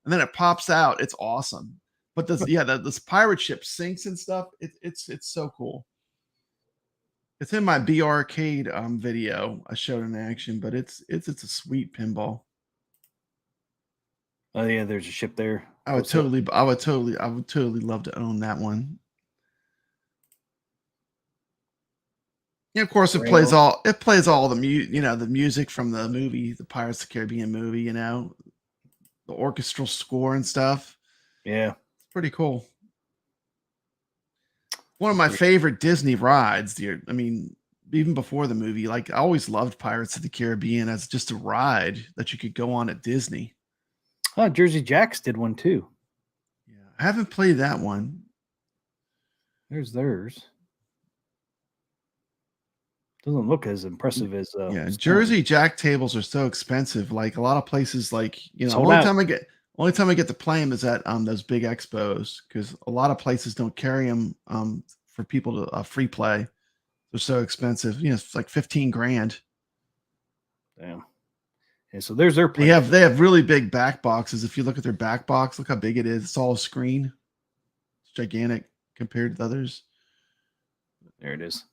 then it pops out. It's awesome. But this pirate ship sinks and stuff. It's so cool. It's in my B Arcade video I showed in action, but it's a sweet pinball. Oh yeah, there's a ship there. I would totally love to own that one. Yeah, of course it plays all the the music from the movie, the Pirates of the Caribbean movie, you know, the orchestral score and stuff. Yeah. It's pretty cool. One of my favorite Disney rides, I mean, even before the movie, like I always loved Pirates of the Caribbean as just a ride that you could go on at Disney. Oh, Jersey Jacks did one too. Yeah, I haven't played that one. There's theirs. Doesn't look as impressive as Jersey Jack tables are so expensive. Like a lot of places, like only time I get to play them is at those big expos, because a lot of places don't carry them for people to free play. They're so expensive. It's like 15 grand. Damn. And so there's their play. They have really big back boxes. If you look at their back box, look how big it is. It's all a screen. It's gigantic compared to others. There it is.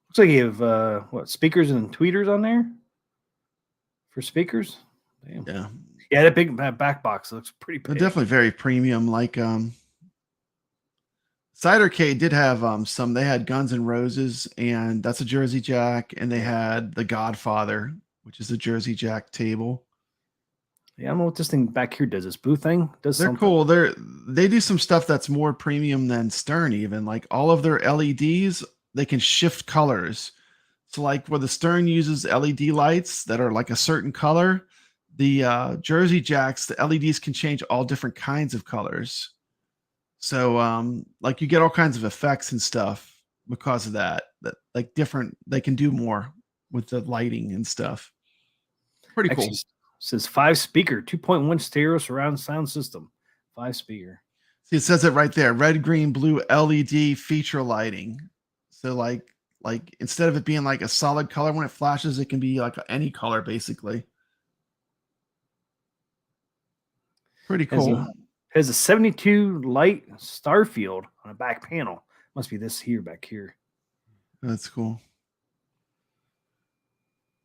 Looks like you have speakers and tweeters on there for speakers. Damn. Yeah, that big back box looks pretty big. They're definitely very premium. Like Cidercade did have some. They had Guns N' Roses, and that's a Jersey Jack, and they had The Godfather, which is a Jersey Jack table. Yeah, I don't know what this thing back here does. This blue thing does. They're cool. They do some stuff that's more premium than Stern. Even like all of their LEDs, they can shift colors. So like where the Stern uses LED lights that are like a certain color, the Jersey Jacks, the LEDs can change all different kinds of colors. So like you get all kinds of effects and stuff because of that like different, they can do more with the lighting and stuff. Pretty cool. Actually, says 5-speaker, 2.1 stereo surround sound system, 5-speaker. See, it says it right there. Red, green, blue LED feature lighting. So like instead of it being like a solid color when it flashes, it can be like any color basically. Pretty cool. Has a 72 light star field on a back panel. Must be this here back here. That's cool.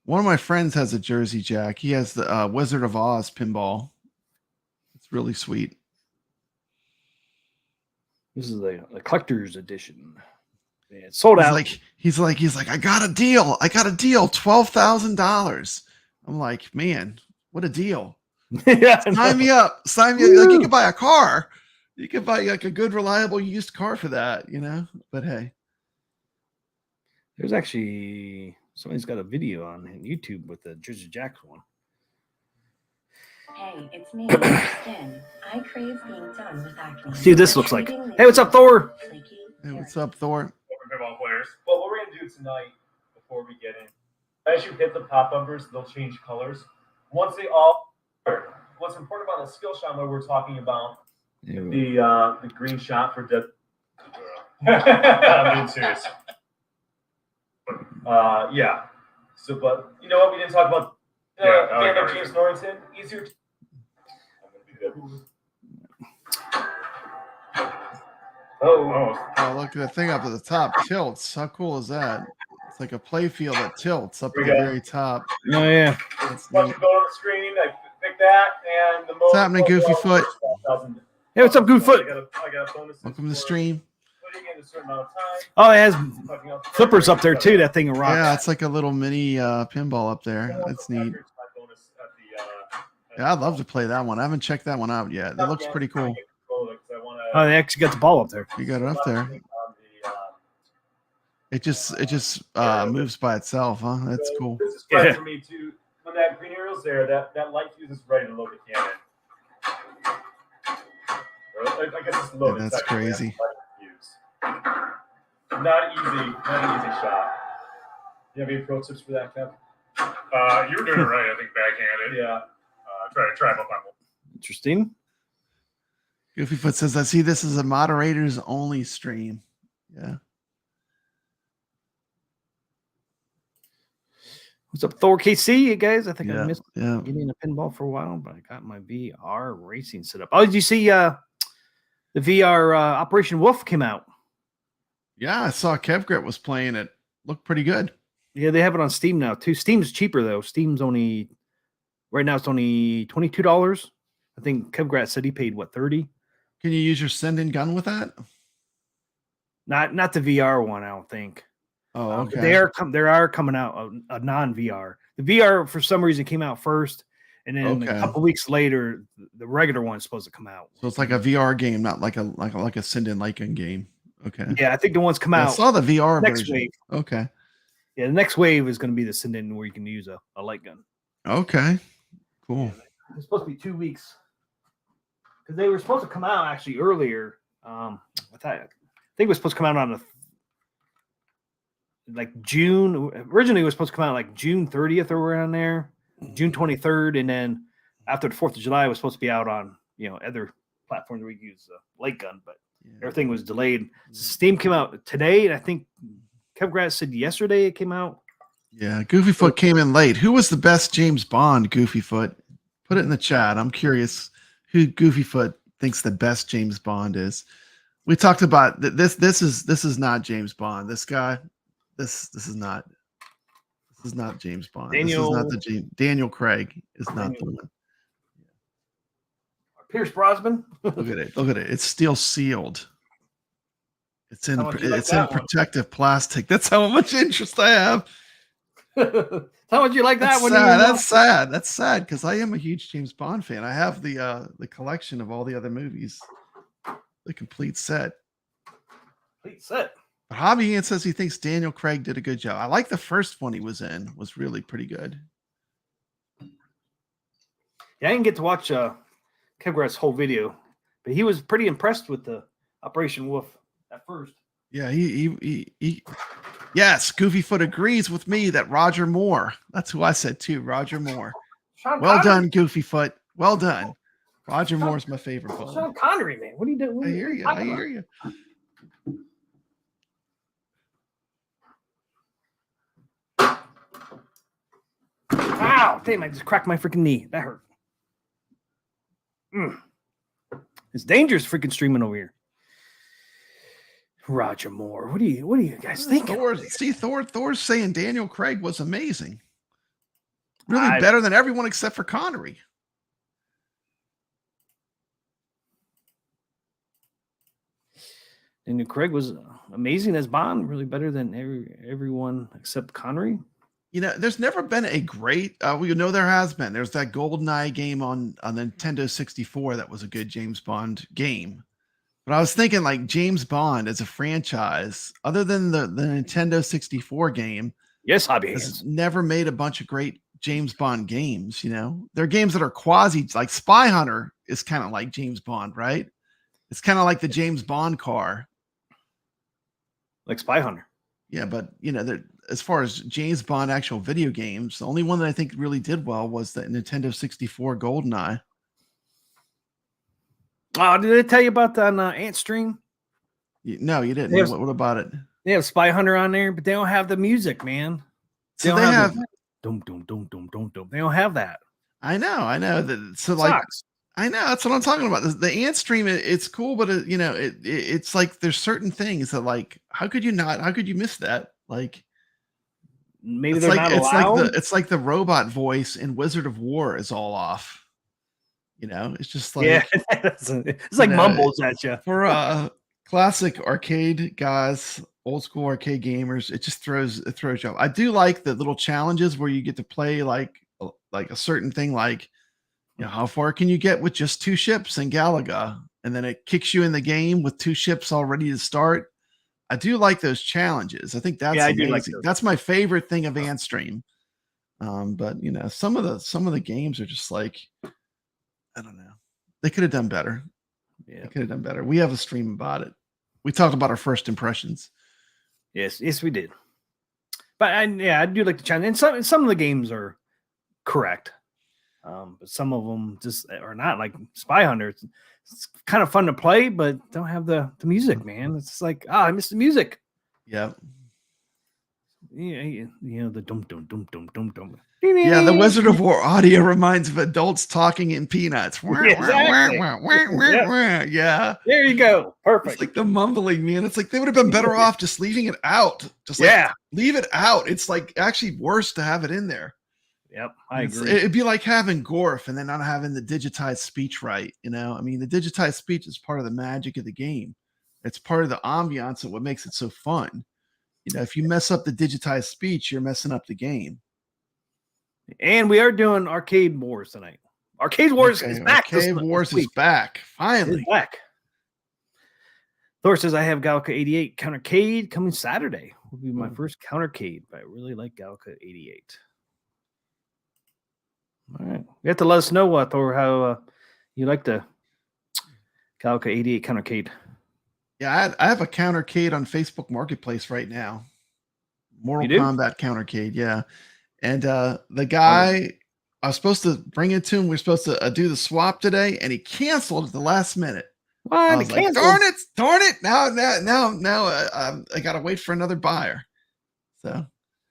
One of my friends has a Jersey Jack. He has the Wizard of Oz pinball. It's really sweet. This is the collector's edition. Yeah, it's sold out. He's like, I got a deal. $12,000. I'm like, man, what a deal. Yeah, Sign me up. Like you can buy a car. You can buy like a good, reliable used car for that, But hey. There's actually Somebody's got a video on YouTube with the Jersey Jacks one. Hey, it's me, Skin. I crave being done with acne. See what this looks like. Hey, what's up, Thor? Hey, what's up, Thor? Pinball players. Well, what we're gonna do tonight, before we get in, as you hit the pop bumpers, they'll change colors. Once they all, what's important about the skill shot where we're talking about the green shot for dead. I'm being serious. Yeah. So, but you know what? We didn't talk about James Norrington. Easier. Oh, look at that thing up at the top. Tilts. How cool is that? It's like a play field that tilts up at the very top. Oh, yeah. That's neat. Go on the screen. I pick that and the What's happening, Goofy Foot? Hey, what's up, Goofy Foot? Welcome to the stream. Oh, it has flippers up there, too, that thing of rocks. Yeah, it's like a little mini pinball up there. That's neat. Yeah, I'd love to play that one. I haven't checked that one out yet. It looks pretty cool. Oh, they actually got the ball up there. You got it up there. It just moves by itself, huh? That's cool. This is fun for me too. When that green arrow's there, that light fuse is ready to load the cannon. I guess it's loaded. Yeah, that's crazy. Not easy shot. You have any pro tips for that, Kev? You were doing it right, I think, backhanded. Yeah. Try to trap up on. Interesting. Goofy Foot says, I see this is a moderators only stream. Yeah. What's up, Thor KC, you guys? I think I missed getting a pinball for a while, but I got my VR racing set up. Oh, did you see the VR Operation Wolf came out? Yeah, I saw KevGrit was playing it. Looked pretty good. Yeah, they have it on Steam now, too. Steam's cheaper, though. Steam's only, right now, it's only $22. I think KevGrat said he paid, what, $30? Can you use your send-in gun with that? Not the VR one, I don't think. Oh, okay. They are coming out a non-VR. The VR for some reason came out first, and then a couple weeks later, the regular one's supposed to come out. So it's like a VR game, not like a send-in Lycan game. Okay. Yeah, I think the ones come out. I saw the VR next version. Wave. Okay. Yeah, the next wave is going to be the send-in where you can use a light gun. Okay. Cool. It's supposed to be 2 weeks because they were supposed to come out actually earlier. I think it was supposed to come out on June. Originally, it was supposed to come out like June 30th or around there, June 23rd, and then after the 4th of July, it was supposed to be out on other platforms where you use a light gun, but everything was delayed. Steam came out today, and I think KevGrat said yesterday it came out. Yeah, Goofy Foot came in late. Who was the best James Bond, Goofy Foot? Put it in the chat. I'm curious who Goofy Foot thinks the best James Bond is. We talked about this. This is not James Bond. This guy, this is not James Bond. Daniel, this is not Daniel Craig is not the one. Pierce Brosnan. Look at it. Look at it. It's still sealed. It's in protective plastic. That's how much interest I have. How would you like that one? That's sad. That's sad because I am a huge James Bond fan. I have the collection of all the other movies, the complete set. Complete set. But Hobby Ian says he thinks Daniel Craig did a good job. I like the first one he was in; was really pretty good. Yeah, I didn't get to watch KevGrat's whole video, but he was pretty impressed with the Operation Wolf at first. Yeah, he yes, Goofy Foot agrees with me that Roger Moore. That's who I said too, Roger Moore. Well done, Goofy Foot. Well done. Roger Moore's my favorite bowler. Sean Connery, man. What are you doing? I hear you. I hear you. Wow, damn, I just cracked my freaking knee. That hurt. It's dangerous freaking streaming over here. Roger Moore. What do you guys think? Thor's saying Daniel Craig was amazing. Really better than everyone except for Connery. Daniel Craig was amazing as Bond, really better than everyone except Connery. There's never been a great. We know there has been. There's that GoldenEye game on Nintendo 64 that was a good James Bond game. But I was thinking, like, James Bond as a franchise, other than the Nintendo 64 game, Yes, hobby has hands. never made a bunch of great James Bond games. You know, they're games that are quasi, like Spy Hunter is kind of like James Bond, right? It's kind of like the James Bond car. Like Spy Hunter. Yeah, but you know, as far as James Bond actual video games, the only one that I think really did well was the Nintendo 64 GoldenEye. Oh, did I tell you about that on Ant Stream? No, you didn't. Yes. What about it? They have Spy Hunter on there, but they don't have the music, man. So they have dum dum dum dum dum dum. They don't have that. I know that. So It like, sucks. I know that's what I'm talking about. The Ant Stream, it's cool, but you know, it's like there's certain things that like, how could you miss that? Like, Maybe it's they're like not allowed. it's like the robot voice in Wizard of War is all off. You know, it's just like, Yeah, it's like mumbles at you. For classic arcade guys, old school arcade gamers, it throws you off. I do like the little challenges where you get to play like a certain thing, like, you know, how far can you get with just 2 ships in Galaga, and then it kicks you in the game with 2 ships all ready to start. I do like those challenges. I think that's I amazing. do like those. That's my favorite thing of Ant Stream. But you know, some of the games are just like, I don't know. They could have done better. Yeah, They could have done better. We have a stream about it. We talked about our first impressions. yes, we did. But I do like the challenge, and some of the games are correct, but some of them just are not. Like Spy Hunter, it's kind of fun to play, but don't have the music, man. It's like, I miss the music. Yeah. Yeah, you know, the dum dum dum dum dum dum. Yeah, the Wizard of War audio reminds of adults talking in Peanuts. Exactly. Yeah. There you go. Perfect. It's like the mumbling, man. It's like they would have been better off just leaving it out. Just like, leave it out. It's like actually worse to have it in there. Yep, I agree. It'd be like having Gorf and then not having the digitized speech right. You know, I mean, the digitized speech is part of the magic of the game. It's part of the ambiance of what makes it so fun. You know, if you mess up the digitized speech, you're messing up the game. And we are doing Arcade Wars tonight. Arcade Wars is back. Arcade Wars is back. Finally. It's back. Thor says, I have Galca 88 Countercade coming Saturday. Will be my first Countercade, but I really like Galca 88. All right. You have to let us know, Thor, how you like the Galca 88 Countercade. Yeah, I have a Countercade on Facebook Marketplace right now. Mortal Kombat Countercade, yeah. And the guy, I was supposed to bring it to him. We are supposed to do the swap today, and he canceled at the last minute. I was like, darn it! Now, I gotta wait for another buyer. So,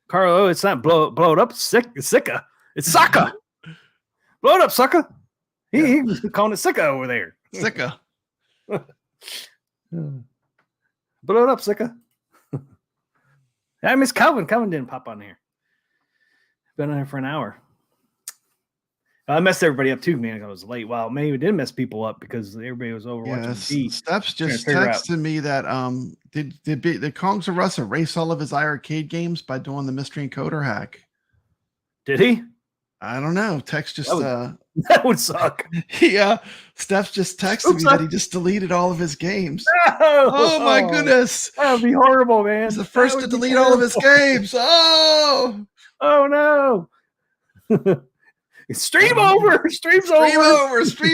Carlo, it's not blow it up. It's Sicka. It's Saka. Blow it up, sucker. He was calling it Sicka over there. Sicka. Blow it up, Sicka. I miss Calvin. Calvin didn't pop on here. Been on here for an hour. I messed everybody up too, man. I was late. Well, maybe it did mess people up because everybody was over watching TV. Steps just texted me that did Kongs of Russ erase all of his arcade games by doing the mystery encoder hack? Did he? I don't know. Text just that would suck. Yeah, Steph's just texted me that he just deleted all of his games. Oh my goodness, that would be horrible, man. He's the first to delete all of his games. Oh no. Stream over. Stream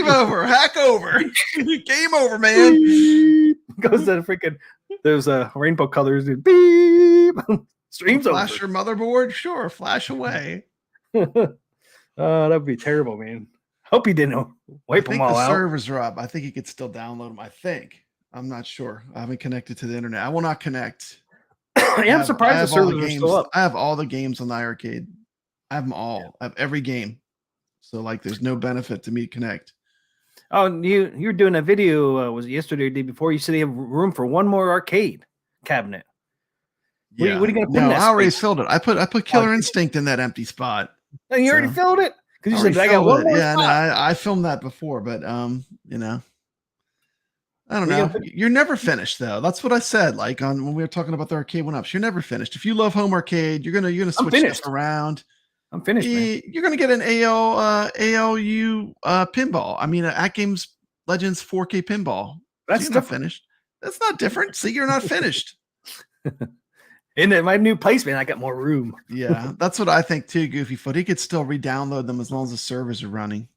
over. Hack over. Game over, man. Goes to freaking. There's rainbow colors. Beep. Streams over. Flash your motherboard. Sure, flash away. That would be terrible, man. Hope he didn't wipe them all out. The servers are up. I think you could still download them. I think. I'm not sure. I haven't connected to the internet. I will not connect. I'm surprised the servers are still up. I have all the games on the arcade. I have them all. Yeah. I have every game. So like, there's no benefit to me to connect. Oh, you're doing a video. Was it yesterday or the day before? You said they have room for one more arcade cabinet. Yeah. What are you going to put in that? I already filled it. I put Killer Instinct in that empty spot. And you already filled it? Because you said I got one more spot. No, I filmed that before, but you know, I don't know. You're never finished though. That's what I said. Like when we were talking about the arcade 1-ups, you're never finished. If you love home arcade, you're gonna switch stuff around. I'm finished. You're gonna get an ALU pinball. I mean, At Games Legends 4K pinball. That's not finished. That's not different. See, you're not finished. And then my new placement, I got more room. Yeah, that's what I think too, Goofy Foot. He could still re-download them as long as the servers are running.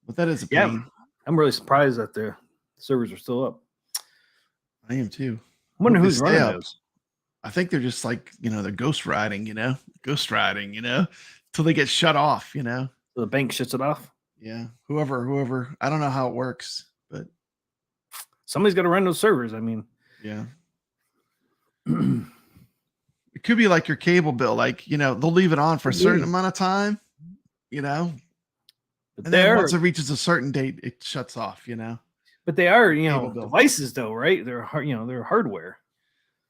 But that is a Yeah, pain. I'm really surprised that the servers are still up. I am too. I wonder Hope they who's stay running up. those. I think they're just like, they're ghost riding, till they get shut off, So the bank shuts it off. Yeah. Whoever. I don't know how it works, but Somebody's got to run those servers. I mean, yeah. It could be like your cable bill. Like, they'll leave it on for a certain amount of time, but and then once it reaches a certain date, it shuts off, But they are, Cable bill. devices though, right? They're they're hardware.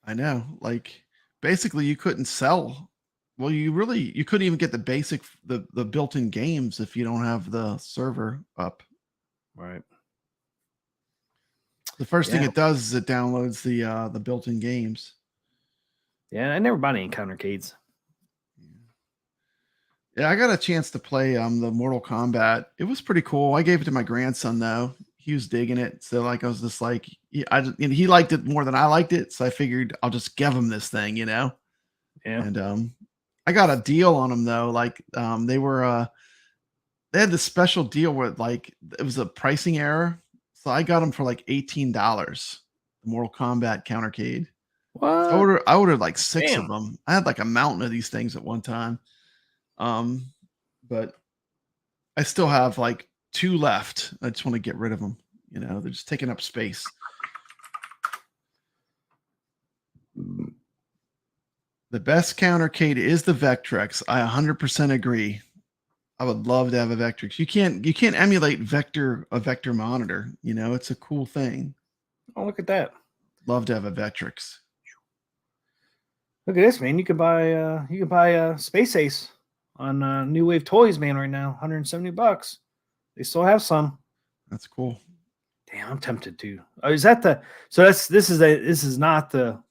I know. Like basically you couldn't sell. Well, you couldn't even get the basic the built-in games if you don't have the server up. Right. The first thing it does is it downloads the built-in games. Yeah, I never bought any countercades. Yeah, I got a chance to play the Mortal Kombat. It was pretty cool. I gave it to my grandson though. He was digging it. So like I was just like, he liked it more than I liked it. So I figured I'll just give him this thing, Yeah. And I got a deal on them though. Like they had this special deal where like it was a pricing error. So I got them for like $18. The Mortal Kombat countercade. What? I ordered like 6 Damn. of them. I had like a mountain of these things at one time. But I still have like 2 left. I just want to get rid of them. They're just taking up space. The best countercade is the Vectrex. I 100% agree. I would love to have a Vectrex. You can't emulate a vector monitor. It's a cool thing. Oh, look at that. Love to have a Vectrex. Look at this, man. You can buy Space Ace on New Wave Toys, man, right now. $170. They still have some. That's cool. Damn, I'm tempted to. Oh, is that this is not the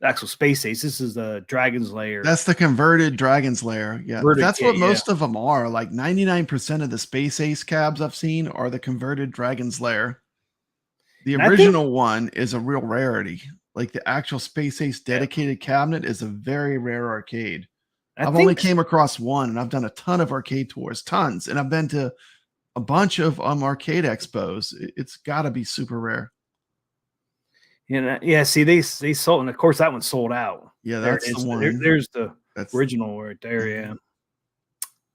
actual Space Ace. This is the Dragon's Lair. That's the converted Dragon's Lair. Yeah. That's what most of them are. Like 99% of the Space Ace cabs I've seen are the converted Dragon's Lair. The original one is a real rarity. Like the actual Space Ace dedicated cabinet is a very rare arcade. I've only came across one, and I've done a ton of arcade tours, tons, and I've been to a bunch of arcade expos. It's got to be super rare. Yeah. See, they sold, and of course that one sold out. Yeah, that's the one. There's the original right there. Yeah,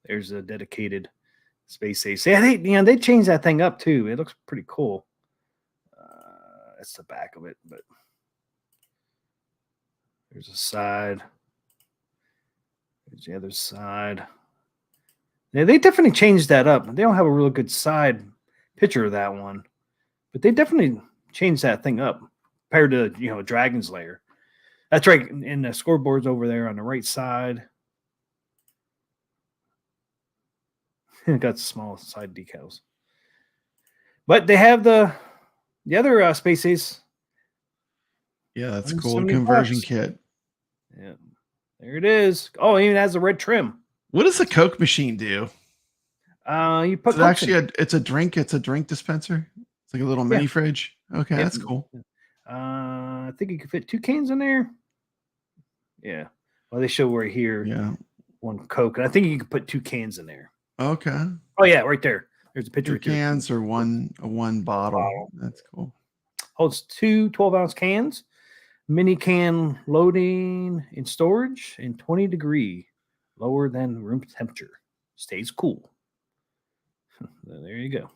there's a dedicated Space Ace. Yeah, they changed that thing up too. It looks pretty cool. That's the back of it, but there's a side. There's the other side. Yeah, they definitely changed that up. They don't have a real good side picture of that one, but they definitely changed that thing up compared to Dragon's Lair. That's right. And the scoreboard's over there on the right side. Got small side decals, but they have the other Space Ace. Yeah, that's a cool conversion kit. Yeah, there it is. Oh, it even has the red trim. What does the Coke machine do? You put it's a drink dispenser. It's like a little mini fridge. Okay, that's cool. I think you can fit 2 cans in there. Yeah. Well, they show right here. Yeah. 1 Coke, and I think you can put 2 cans in there. Okay. Oh yeah, right there. There's a picture. 2 cans or one bottle. That's cool. Holds 2 12-ounce cans. Mini can loading and storage in 20 degree, lower than room temperature. Stays cool. There you go.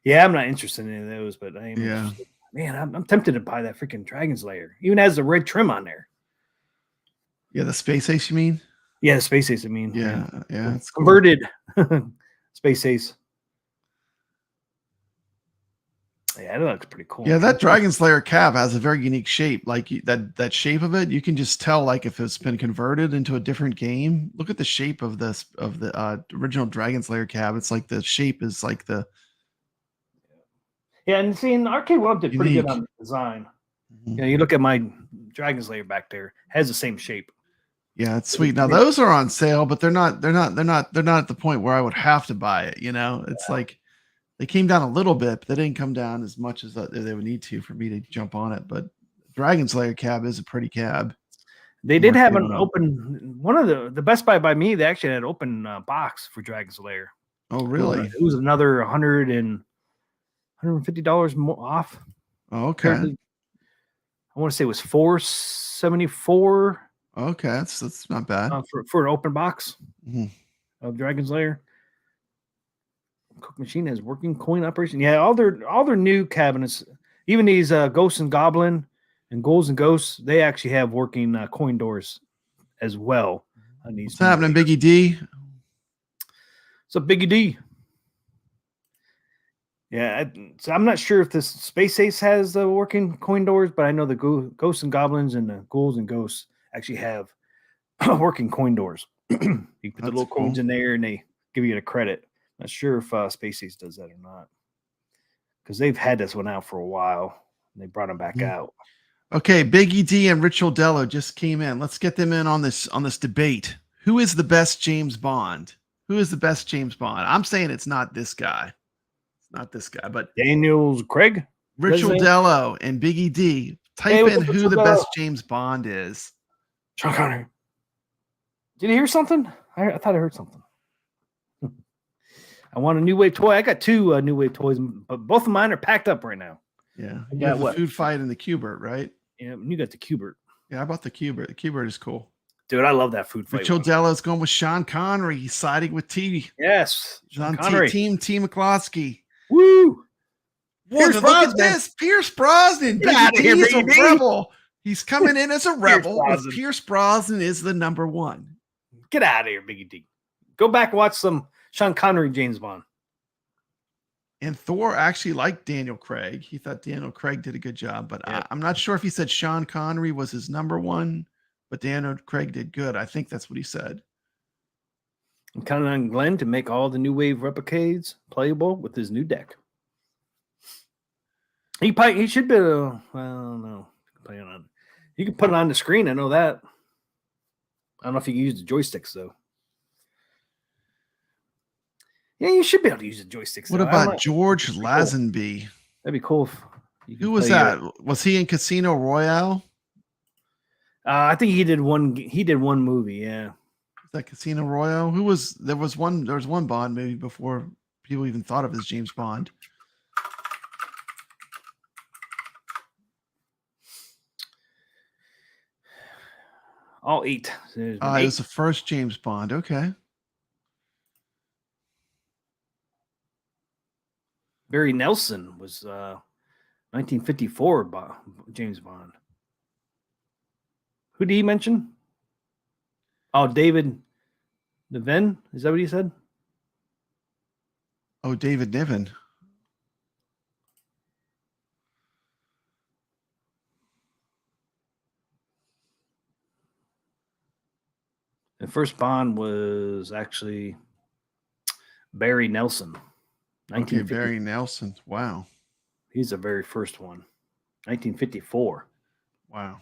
Yeah, I'm not interested in any of those, but I am. Yeah. Man, I'm tempted to buy that freaking Dragon's Lair. Even has the red trim on there. Yeah, the Space Ace, you mean? Yeah, the Space Ace, I mean. Yeah. It's cool. Converted Space Ace. Yeah, that looks pretty cool. Yeah, that Dragon's Lair cab has a very unique shape. Like that shape of it, you can just tell like if it's been converted into a different game. Look at the shape of the original Dragon's Lair cab. It's like the shape is like the. Yeah, and see, in Arcade World did pretty good on the design. Mm-hmm. You look at my Dragon's Lair back there; has the same shape. Yeah, it's sweet. Now those are on sale, but they're not at the point where I would have to buy it. It's like. They came down a little bit, but they didn't come down as much as they would need to for me to jump on it. But Dragon Slayer cab is a pretty cab. They did have an Mark, open one of the Best Buy by me. They actually had an open box for Dragon's Lair. Oh, really? It was another $150 more off. Oh, okay. Apparently, I want to say it was $474. Okay, that's not bad. For an open box Mm-hmm. of Dragon's Lair. Cook Machine has working coin operation. Yeah, all their new cabinets, even these Ghosts and Goblin and Ghouls and Ghosts, they actually have working coin doors as well. On these. What's happening, Biggie D? What's up, Biggie D? Yeah, so I'm not sure if this Space Ace has the working coin doors, but I know the Ghosts and Goblins and the Ghouls and Ghosts actually have working coin doors. You put the little coins in there and they give you a credit. Not sure if Space Ace does that or not, because they've had this one out for a while. And they brought them back out. Okay, Biggie D and Rich Dello just came in. Let's get them in on this debate. Who is the best James Bond? Who is the best James Bond? I'm saying it's not this guy. It's not this guy, but Daniel Craig, Rich Dello and Biggie D. Type in who the best James Bond is. Sean Connery. Did you hear something? I thought I heard something. I want a New Wave toy. I got two New Wave toys, but both of mine are packed up right now. Yeah, you got the food fight and the Q*bert, right? Yeah, you got the Q*bert. Yeah, I bought the Q*bert. The Q*bert is cool. Dude, I love that food fight. Rich Dello's going with Sean Connery. He's siding with T. Yes, Sean Connery. Team McCloskey. Woo! Look at this. Pierce Brosnan. He's a rebel. He's coming in as a rebel. Pierce Brosnan is the number one. Get out of here, Biggie D. Go back and watch some Sean Connery James Bond. And Thor actually liked Daniel Craig. He thought Daniel Craig did a good job, but I'm not sure if he said Sean Connery was his number one, but Daniel Craig did good. I think that's what he said. I'm counting on Glenn to make all the New Wave replicades playable with his new deck. He should be. Well, no, you can put it on the screen. I know that. I don't know if you can use the joysticks though. Yeah, you should be able to use the joysticks. What about George Lazenby? That'd be cool. Who was that? Was he in Casino Royale? I think he did one. He did one movie. Yeah. Was that Casino Royale? There was one Bond movie before people even thought of as James Bond. All 8. It was the first James Bond. Okay. Barry Nelson was 1954 James Bond. Who did he mention? Oh, David Niven. Is that what he said? Oh, David Niven. The first Bond was actually Barry Nelson. Okay, Barry Nelson. Wow. He's the very first one. 1954. Wow.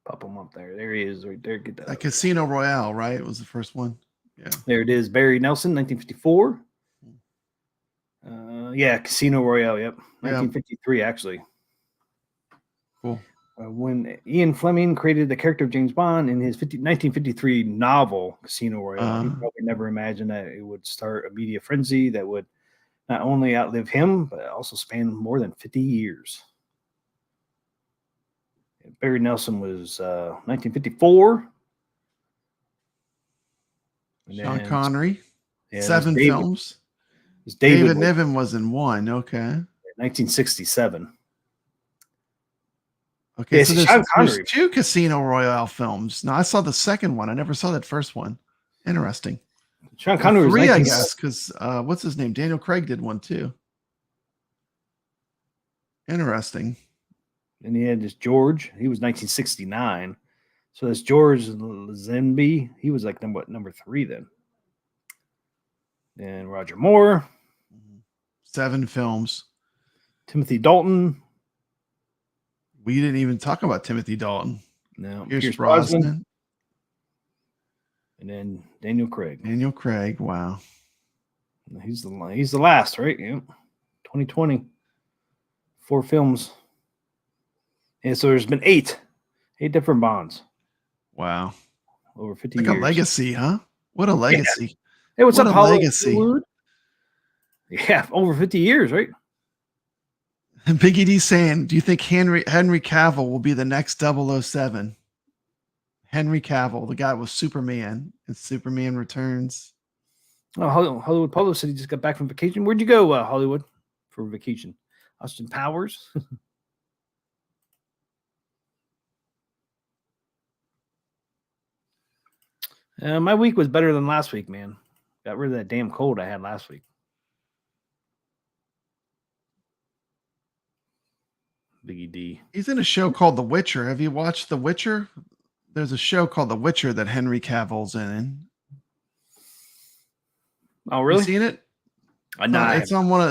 Pop him up there. There he is right there. Get that. Casino Royale, right? It was the first one. Yeah. There it is. Barry Nelson, 1954. Yeah, Casino Royale. Yep. 1953, actually. Cool. When Ian Fleming created the character of James Bond in his 1953 novel Casino Royale, he probably never imagined that it would start a media frenzy that would not only outlive him, but also span more than 50 years. Barry Nelson was 1954. Sean Connery. Yeah, 7 films. David Niven was in 1. Okay. 1967. Okay, so there's 2 Casino Royale films. Now, I saw the second one. I never saw that first one. Interesting. Sean Connery was 3, I guess, because what's his name? Daniel Craig did one too. Interesting. And he had this George. He was 1969. So that's George Lazenby. He was like number 3 then. And Roger Moore. 7 films. Timothy Dalton. We didn't even talk about Timothy Dalton. No. Pierce Brosnan. And then Daniel Craig. Daniel Craig. Wow. He's the last, right? Yeah. 2020. 4 films. And so there's been eight different bonds Wow. over 50 Like years. a legacy, huh? What a legacy. Hey, what's What up, a legacy. Hollywood? Yeah, over 50 years, right? And Biggie D saying, do you think Henry Cavill will be the next 007? Henry Cavill, the guy with Superman and Superman Returns. Oh, Hollywood Polo said he just got back from vacation. Where'd you go, Hollywood, for vacation? Austin Powers? My week was better than last week, man. Got rid of that damn cold I had last week. Biggie D. He's in a show called The Witcher. Have you watched The Witcher? There's a show called The Witcher that Henry Cavill's in. Oh, really? You seen it? No, It's on one of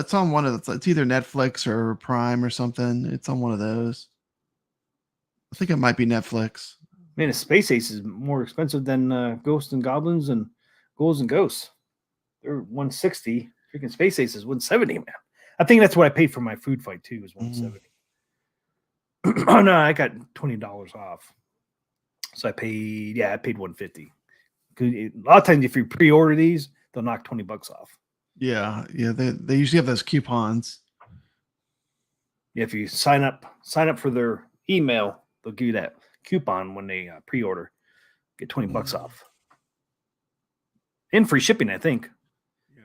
it's either Netflix or Prime or something. It's on one of those. I think it might be Netflix. Man, a Space Ace is more expensive than Ghosts and Goblins and Ghouls and Ghosts. They're 160. Freaking Space Ace is 170, man. I think that's what I paid for my food fight too, is 170. Oh no, I got $20 off. So I paid 150. A lot of times if you pre-order these, they'll knock $20 off. Yeah. They usually have those coupons. If you sign up for their email, they'll give you that coupon when they pre-order. Get $20 off. And free shipping, I think. Yeah.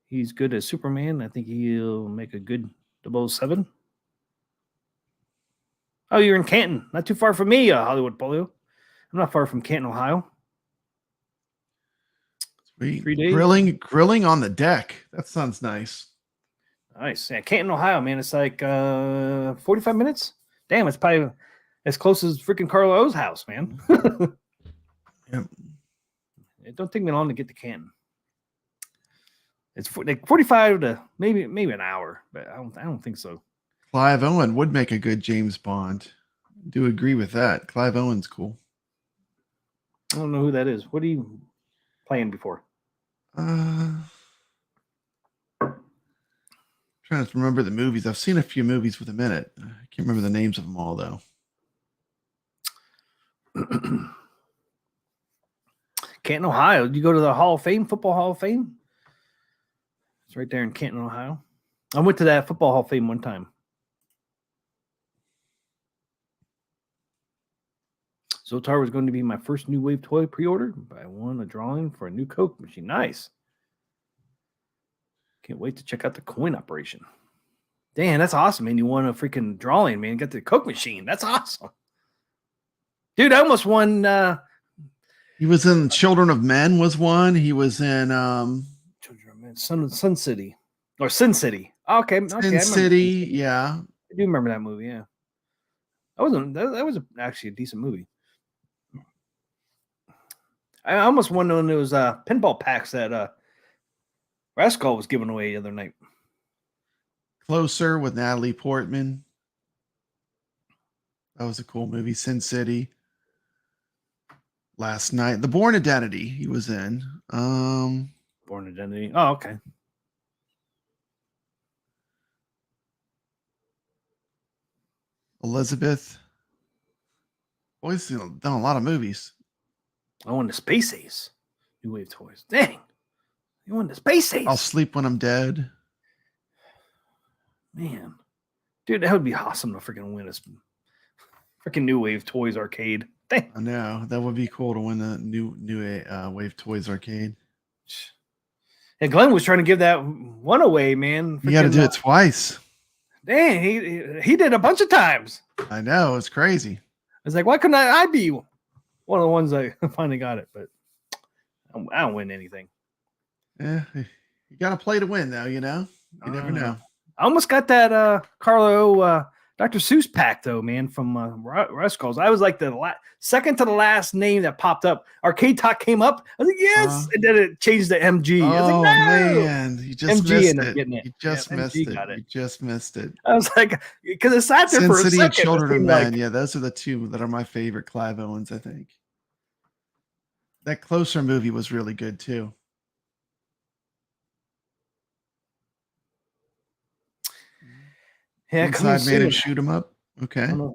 He's good as Superman. I think he'll make a good 007. Oh, you're in Canton. Not too far from me, Hollywood Polio. I'm not far from Canton, Ohio. Sweet. 3 days. Grilling on the deck. That sounds nice. Nice. Yeah, Canton, Ohio, man. It's like 45 minutes. Damn, it's probably as close as freaking Carl O's house, man. Yep. It don't take me long to get to Canton. It's like 45 to maybe an hour, but I don't think so. Clive Owen would make a good James Bond. Do agree with that. Clive Owen's cool. I don't know who that is. What are you playing before? Trying to remember the movies. I've seen a few movies with him in it. I can't remember the names of them all though. Canton, Ohio. Did you go to the Hall of Fame, Football Hall of Fame? It's right there in Canton, Ohio. I went to that Football Hall of Fame one time. Zotar was going to be my first New Wave toy pre-order, but I won a drawing for a new Coke machine. Nice. Can't wait to check out the coin operation. Damn, that's awesome, man. You won a freaking drawing, man. You got the Coke machine. That's awesome. Dude, I almost won. He was in Children of Men was one. He was in Children of Men, Sun City. Or Sin City. Okay. Sin City. Yeah. I do remember that movie, yeah. That was actually a decent movie. I almost won one of those pinball packs that Rascal was giving away the other night. Closer with Natalie Portman. That was a cool movie. Sin City. Last Night. The Bourne Identity he was in. Bourne Identity. Oh, okay. Elizabeth. Boy's done a lot of movies. I won the Space Ace. New Wave toys. Dang. You won the Space Ace. I'll Sleep When I'm Dead. Man. Dude, that would be awesome to freaking win a freaking New Wave Toys arcade. Dang. I know. That would be cool to win a new Wave Toys arcade. And Glenn was trying to give that one away, man. You got to do it twice. Dang, he did a bunch of times. I know. It's crazy. I was like, why couldn't I be one of the ones that finally got it? But I don't win anything. Yeah, you got to play to win, though. You know, you never know. I almost got that Carlo Dr. Seuss pack though, man, from Rascals. I was like the second to the last name that popped up. Arcade Talk came up. I was like, yes, and then it changed to MG. I was like, no! Man, you just MG missed ended up it. getting it. You just missed MG it. got it. You just missed it. I was like, because it sat there Sin for a City second. and Children of Men. Like, Yeah, those are the two that are my favorite Clive Owens, I think. That Closer movie was really good too. yeah, Inside Man and Shoot 'em Up. Okay. I don't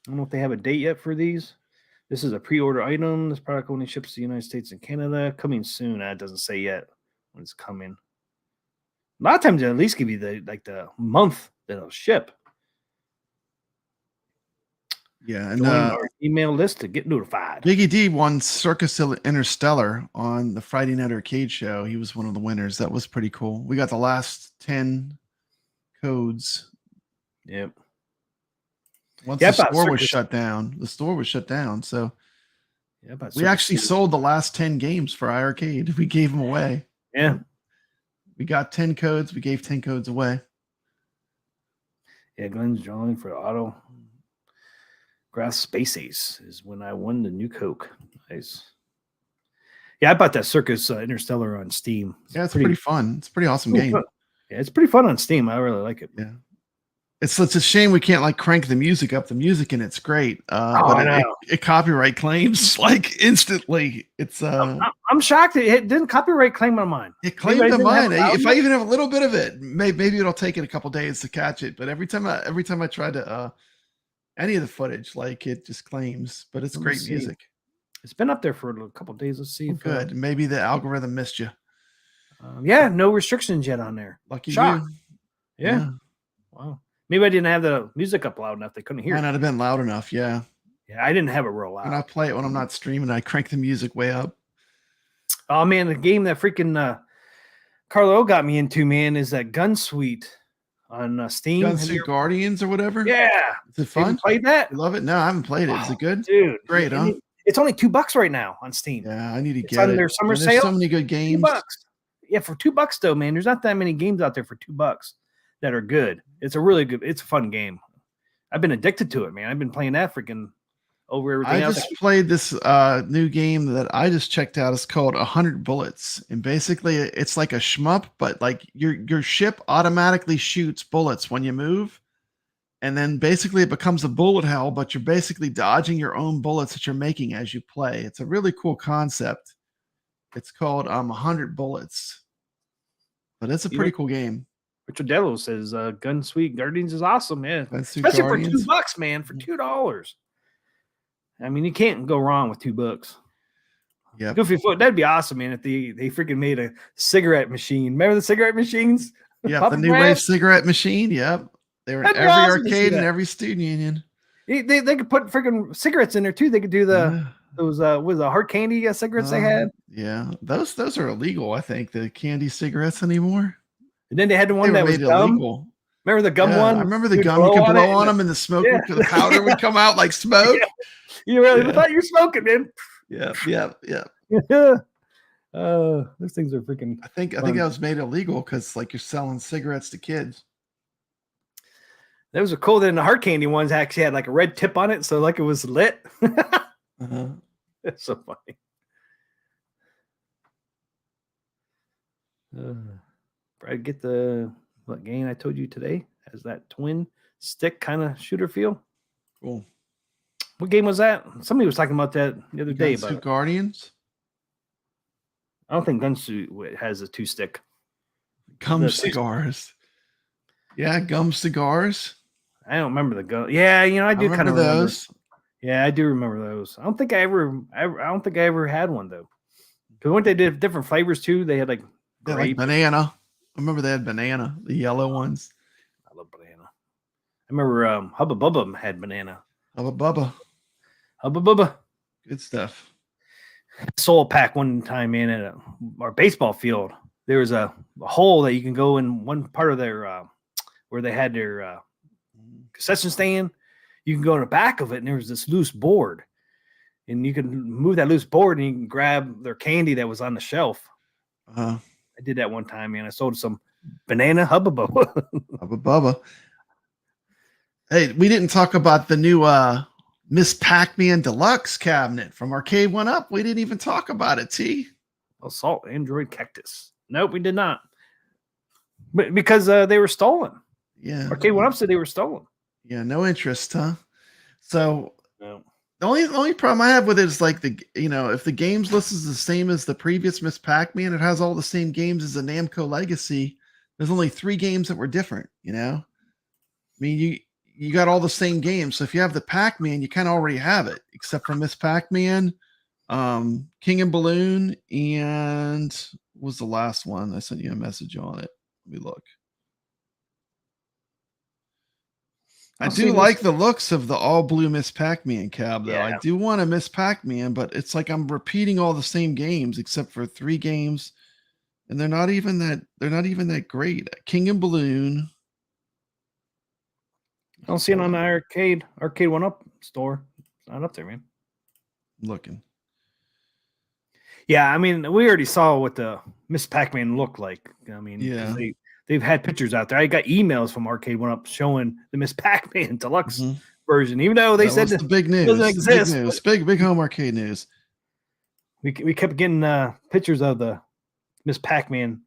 know if they have a date yet for these. This is a pre-order item. This product only ships to the United States and Canada. Coming soon. It doesn't say yet when it's coming. A lot of times they at least give you the month that it'll ship. Yeah, and Join our email list to get notified. Biggie D won Circus Interstellar on the Friday Night Arcade show. He was one of the winners. That was pretty cool. We got the last 10 codes. Yep. Once the store was shut down. So we actually sold the last 10 games for iArcade. We gave them away. Yeah. We got 10 codes. We gave 10 codes away. Yeah, Glenn's drawing for auto. Grass Space Ace is when I won the new Coke. Nice. Yeah, I bought that Circus Interstellar on Steam. Yeah, it's pretty fun. It's a pretty awesome game. Fun. Yeah, it's pretty fun on Steam. I really like it. Yeah. It's a shame we can't like crank the music up. The music in it's great. But it copyright claims like instantly. It's I'm shocked it didn't copyright claim on mine. It claimed on mine. If I even have a little bit of it, maybe it'll take it a couple days to catch it. But every time I try to any of the footage, like it just claims. But it's great music. It's been up there for a couple days. Let's see. Good. Maybe the algorithm missed you. Yeah, no restrictions yet on there. Lucky you. Yeah. Wow. Maybe I didn't have the music up loud enough. They couldn't hear. Might not have been loud enough. Yeah. Yeah, I didn't have it real loud. When I play it when I'm not streaming, I crank the music way up. Oh man, the game that freaking Carlo got me into, man, is that Gun Suite on Steam. Gunsuit Guardians or whatever. Yeah. Is it fun? You played that? You love it? No, I haven't played it. Is it good? Dude. Great, huh? It's only $2 right now on Steam. Yeah, I need to get on it. their summer There's sale. so many good games. $2. Yeah, for $2 though, man. There's not that many games out there for $2 that are good. It's a fun game. I've been addicted to it, man. I've been playing that freaking over everything else. I just played this new game that I just checked out. It's called 100 Bullets. And basically it's like a shmup, but like your ship automatically shoots bullets when you move. And then basically it becomes a bullet hell, but you're basically dodging your own bullets that you're making as you play. It's a really cool concept. It's called 100 Bullets. But it's a pretty cool game. Richard Dello says Gun Suite Guardians is awesome, man. Especially for $2, man, for $2. I mean, you can't go wrong with $2. Yeah. Goofy Foot, that'd be awesome, man, if they freaking made a cigarette machine. Remember the cigarette machines? Yeah, the New Wave cigarette machine. Yep. They were in every arcade and every student union. They could put freaking cigarettes in there too. They could do those was the hard candy cigarettes they had. Yeah, those are illegal. I think the candy cigarettes anymore. And then they had the one that was gum. Illegal. Remember the gum one? I remember the gum. You could blow on them, and the smoke, the powder would come out like smoke. Yeah. You really thought you were smoking, man. Yeah. Those things are freaking. I think that was made illegal because like you're selling cigarettes to kids. Those are cool. Then the hard candy ones actually had like a red tip on it, so like it was lit. That's so funny. Brad, get what game I told you today has that twin stick kind of shooter feel. Cool. What game was that? Somebody was talking about that the other day. Gunsuit Guardians. I don't think Gunsuit has a 2-stick. Gum cigars. Yeah, gum cigars. I don't remember the gun. Yeah, I do kind of remember those. Yeah, I do remember those. I don't think I ever had one though. Because when they did different flavors too, they had like banana. I remember they had banana, the yellow ones. I love banana. I remember Hubba Bubba had banana. Hubba Bubba. Hubba Bubba. Good stuff. Soul Pack one time, man, at our baseball field. There was a hole that you can go in one part of their where they had their concession stand. You can go in the back of it, and there was this loose board, and you can move that loose board, and you can grab their candy that was on the shelf. I did that one time, man. I sold some banana Hubba Bubba. Hubba Bubba. Hey, we didn't talk about the new Miss Pac-Man Deluxe cabinet from Arcade 1-Up. We didn't even talk about it, T. Assault Android Cactus. Nope, we did not. But because they were stolen. Yeah. Arcade 1-Up said they were stolen. Yeah, no interest, huh? So no. The only problem I have with it is like if the games list is the same as the previous Miss Pac-Man, it has all the same games as the Namco Legacy. There's only 3 games that were different, I mean, you got all the same games. So if you have the Pac-Man, you kind of already have it, except for Miss Pac-Man, King and Balloon, and what was the last one? I sent you a message on it. Let me look. I do like the looks of the all blue Miss Pac-Man cab, though. I do want a Miss Pac-Man, but it's like I'm repeating all the same games except for 3 games, and they're not even that great. King and Balloon. I don't see it on the arcade 1-Up store. It's not up there, man. I'm looking. Yeah, I mean, we already saw what the Miss Pac-Man looked like. I mean, Yeah. they've had pictures out there. I got emails from Arcade 1-Up showing the Miss Pac-Man Deluxe version, even though they said the big news. Doesn't exist. Big news. Big home arcade news. We kept getting pictures of the Miss Pac-Man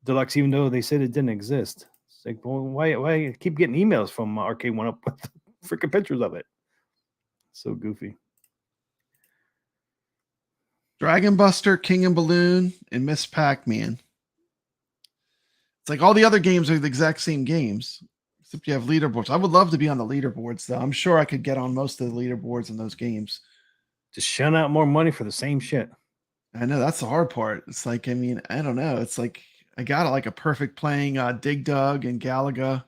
Deluxe, even though they said it didn't exist. It's like, well, why keep getting emails from Arcade 1-Up with freaking pictures of it? So goofy. Dragon Buster, King and Balloon, and Miss Pac-Man. It's like all the other games are the exact same games, except you have leaderboards. I would love to be on the leaderboards, though. I'm sure I could get on most of the leaderboards in those games. Just shell out more money for the same shit. I know that's the hard part. It's like, I mean, I don't know. It's like I got like a perfect playing Dig Dug and Galaga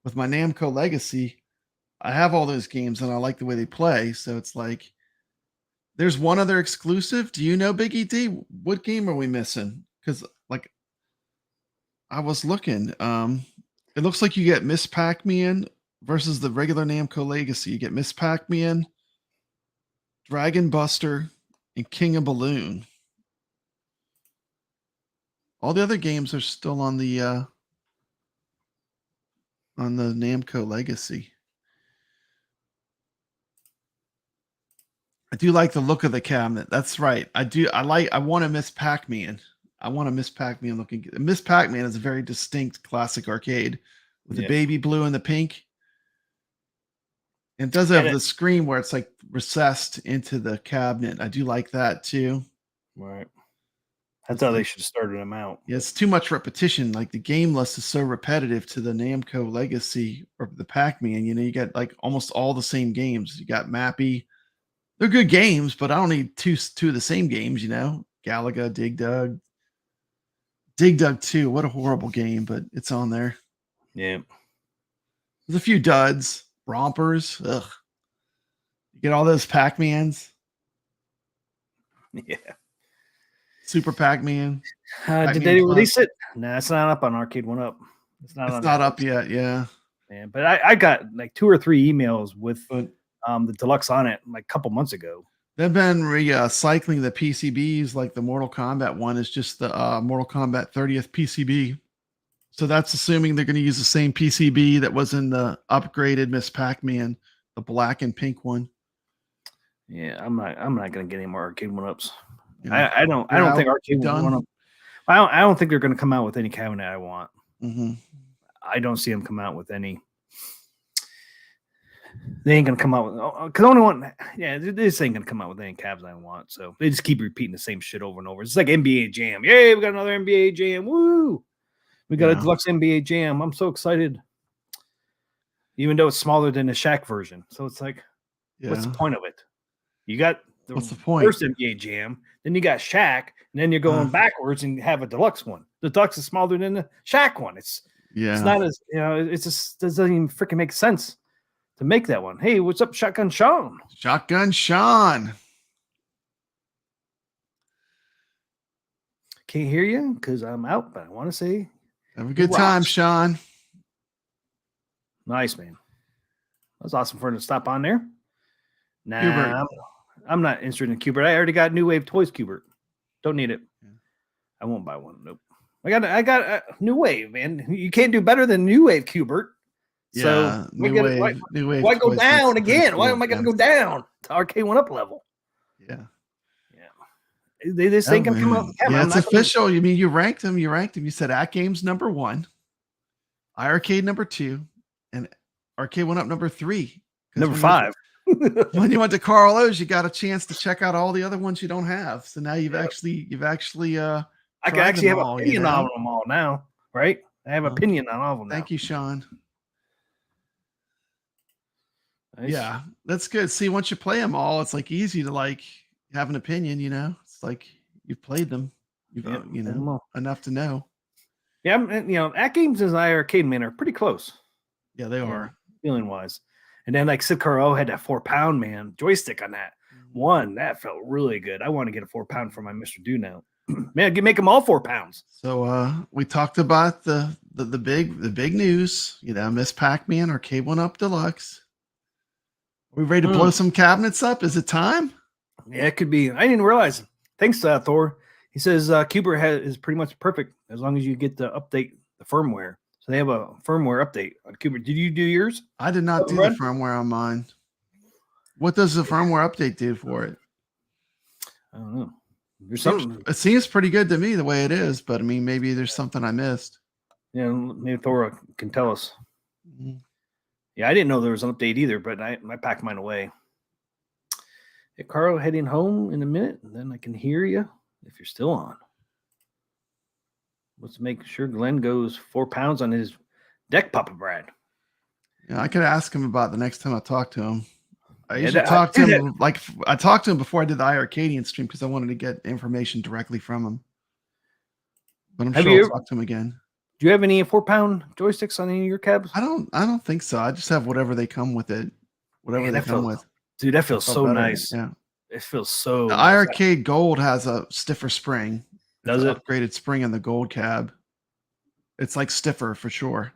with my Namco Legacy. I have all those games and I like the way they play. So it's like, there's one other exclusive. Do you know, Biggie D? What game are we missing? Because like I was looking. It looks like you get Miss Pac-Man versus the regular Namco Legacy. You get Miss Pac-Man, Dragon Buster, and King of Balloon. All the other games are still on the Namco Legacy. I do like the look of the cabinet. That's right. I want a Miss Pac-Man. I want a Miss Pac-Man looking. Miss Pac-Man is a very distinct classic arcade with the baby blue and the pink. And it does have the screen where it's like recessed into the cabinet. I do like that too. Right. That's how they should have started them out. Yeah, it's too much repetition. Like the game list is so repetitive to the Namco Legacy or the Pac-Man. You know, you got like almost all the same games. You got Mappy. They're good games, but I don't need two of the same games, you know. Galaga, Dig Dug. Dig Dug 2. What a horrible game, but it's on there. Yeah. There's a few duds. Rompers. Ugh. You get all those Pac-Mans. Yeah. Super Pac-Man. Did they release it? No, it's not up on Arcade 1-Up. It's not up yet, yeah. Yeah, but I got like 2 or 3 emails with the deluxe on it like a couple months ago. They've been recycling the PCBs, like the Mortal Kombat one is just the Mortal Kombat 30th PCB. So that's assuming they're going to use the same PCB that was in the upgraded Miss Pac-Man, the black and pink one. Yeah, I'm not going to get any more Arcade 1-Ups. Yeah. I don't think Arcade 1-Up. I don't think they're going to come out with any cabinet I want. Mm-hmm. I don't see them come out with any. They ain't gonna come out with because only one. Yeah, this ain't gonna come out with any cabs I want. So they just keep repeating the same shit over and over. It's like NBA Jam. Yay, we got another NBA Jam. Woo! We got a deluxe NBA Jam. I'm so excited. Even though it's smaller than the Shaq version, so it's like, what's the point of it? You got what's the point? First NBA Jam, then you got Shaq, and then you're going backwards and have a deluxe one. The deluxe is smaller than the Shaq one. It's not as it just doesn't even freaking make sense to make that one. Hey, what's up, Shotgun Sean? Shotgun Sean. Can't hear you because I'm out, but I want to say have a good time, Sean. Nice, man. That was awesome for him to stop on there. Nah, I'm not interested in Cubert. I already got New Wave Toys Cubert. Don't need it. I won't buy one. Nope. I got a New Wave, man. You can't do better than New Wave Cubert. So New Wave. Why go down again? Cool. Why am I going to go down to Arcade 1-Up level? Yeah. They just ain't gonna come out. Yeah, it's official. You mean you ranked them? You said At Games number 1, iArcade number 2, and Arcade 1-Up number 3. Number 5. When you went to Carl O's, you got a chance to check out all the other ones you don't have. So now you've actually I can actually have an opinion on them all now, right? I have an opinion on all of them. Thank you, Sean. Nice. Yeah, that's good. See, once you play them all, it's like easy to like have an opinion. It's like you've played them. You've Yeah, you played 'em know all. enough to know. Yeah, At Games and I Arcade Man are pretty close. Yeah, they Yeah, are. feeling wise. And then like Sid Carl had that 4-pound man joystick on that one. That felt really good. I want to get a 4-pound for my Mr. Do now. Man, make them all 4 pounds. So we talked about the big news. Miss Pac-Man Arcade 1-Up Deluxe. Are we ready to blow some cabinets up? Is it time? Yeah, it could be. I didn't realize. Thanks, Thor. He says Cuber is pretty much perfect as long as you get the update the firmware. So they have a firmware update on Cuber. Did you do yours? I did not do the firmware on mine. What does the firmware update do for it? I don't know. There's something. It seems pretty good to me the way it is, but I mean, maybe there's something I missed. Yeah, maybe Thor can tell us. Mhm. Yeah, I didn't know there was an update either, but I packed mine away. Hey, Carl, heading home in a minute, and then I can hear you if you're still on. Let's make sure Glenn goes 4 pounds on his deck, Papa Brad. Yeah, I could ask him about the next time I talk to him. I usually talk to him like I talked to him before I did the iArcadian stream because I wanted to get information directly from him. But I'm sure I'll talk to him again. Do you have any 4-pound joysticks on any of your cabs? I don't think so. I just have whatever they come with it. Whatever they come with. Dude, that feels so nice. Yeah. It feels so The nice. iArcade Gold has a stiffer spring. Does it? Upgraded spring in the gold cab. It's like stiffer for sure.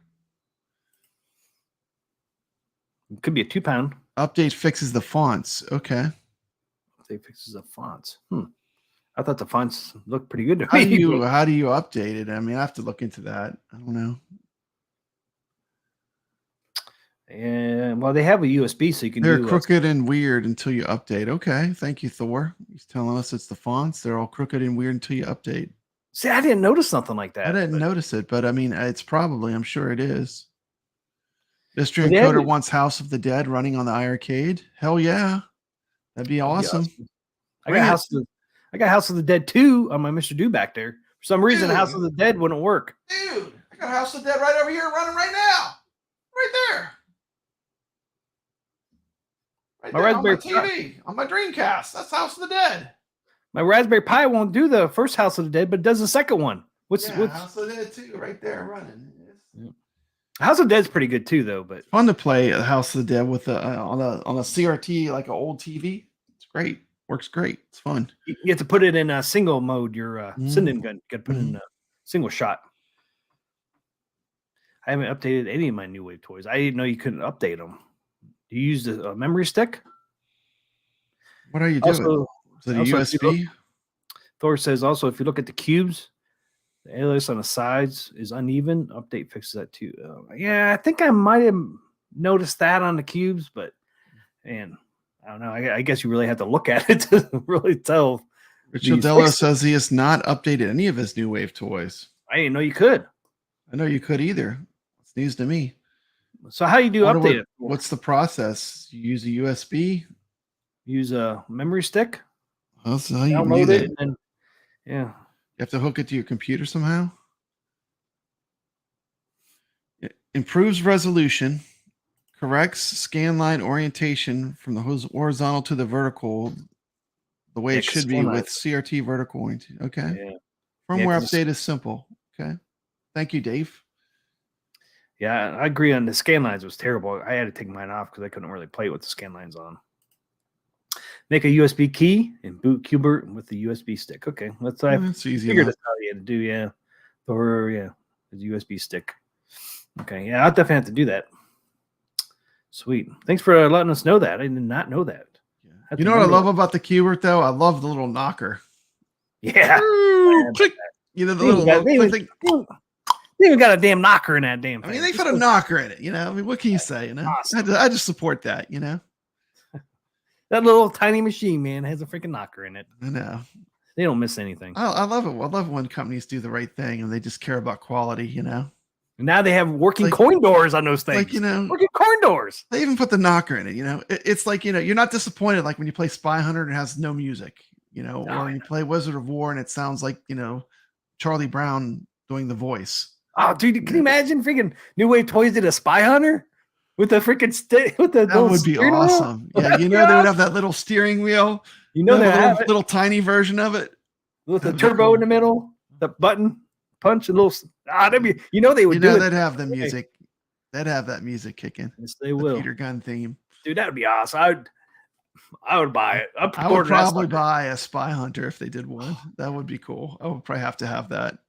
It could be a 2-pound. Update fixes the fonts. Okay. Update fixes the fonts. I thought the fonts looked pretty good to How me. do you update it? I mean, I have to look into that. I don't know. And well, they have a USB, so you can. They're crooked and weird until you update. Okay, thank you, Thor. He's telling us it's the fonts. They're all crooked and weird until you update. See, I didn't notice something like that. I didn't notice it, but I mean, it's probably. I'm sure it is. Mystery Encoder wants House of the Dead running on the iArcade. Hell yeah, that'd be awesome. I got House of the Dead 2 on my Mr. Do back there. For some reason, House of the Dead wouldn't work. Dude, I got House of the Dead right over here running right now. Right there. Right My there Raspberry on my TV, on my Dreamcast. That's House of the Dead. My Raspberry Pi won't do the first House of the Dead, but it does the second one. What's House of the Dead 2 right there running. House of the Dead's pretty good too, though. But fun to play House of the Dead with on a CRT, like an old TV. It's great. Works great. It's fun. You have to put it in a single mode. Your sending gun. You got to put it in a single shot. I haven't updated any of my New Wave toys. I didn't know you couldn't update them. Do you use a memory stick? What are you doing? Also, is it a USB? Thor says also, if you look at the cubes, the alias on the sides is uneven. Update fixes that too. Yeah, I think I might have noticed that on the cubes, but man, I don't know. I guess you really have to look at it to really tell. Richard Dello says he has not updated any of his New Wave toys. I didn't know you could. I know you could either. It's news to me. So how you do update it? What's the process? You use a USB? Use a memory stick? That's how you download it. And yeah. You have to hook it to your computer somehow? It improves resolution, corrects scan line orientation from the horizontal to the vertical the way it should be with CRT vertical orientation. Okay. Yeah. Firmware update is simple. Okay. Thank you, Dave. Yeah, I agree on the scan lines was terrible. I had to take mine off because I couldn't really play with the scan lines on. Make a USB key and boot Qbert with the USB stick. Okay, that's easy. Figured that's how you had to do. Yeah, or the USB stick. Okay, yeah, I'll definitely have to do that. Sweet. Thanks for letting us know that. I did not know that. Yeah. You know what I love about the Qbert though? I love the little knocker. Yeah. Click. You know the little thing. They even got a damn knocker in that damn thing. I mean, they put a knocker in it, you know. I mean, what can you say? You know, awesome. I just support that, you know. That little tiny machine, man, has a freaking knocker in it. I know. They don't miss anything. I love it. I love when companies do the right thing and they just care about quality, you know. And now they have working coin doors on those things. Like, you know, working coin doors. They even put the knocker in it, you know. It's like, you know, you're not disappointed like when you play Spy Hunter and it has no music, you know, or when you play Wizard of War and it sounds like, you know, Charlie Brown doing the voice. Oh, dude, can you imagine freaking New Wave Toys did a Spy Hunter with the freaking stick with the That little would be steering wheel? awesome. Yeah, That'd you be know they would awesome. have that little steering wheel. You know They they have a have little, it little tiny version of it. with the That'd be turbo cool. in the middle, the button punch, and little. That'd be. You know they would You do know it. they'd have the music. They'd have that music kicking. Yes, they The will. Peter Gunn theme. Dude, that would be awesome. I would buy it. I would pre-order that probably sucker. buy a Spy Hunter if they did one. That would be cool. I would probably have to have that.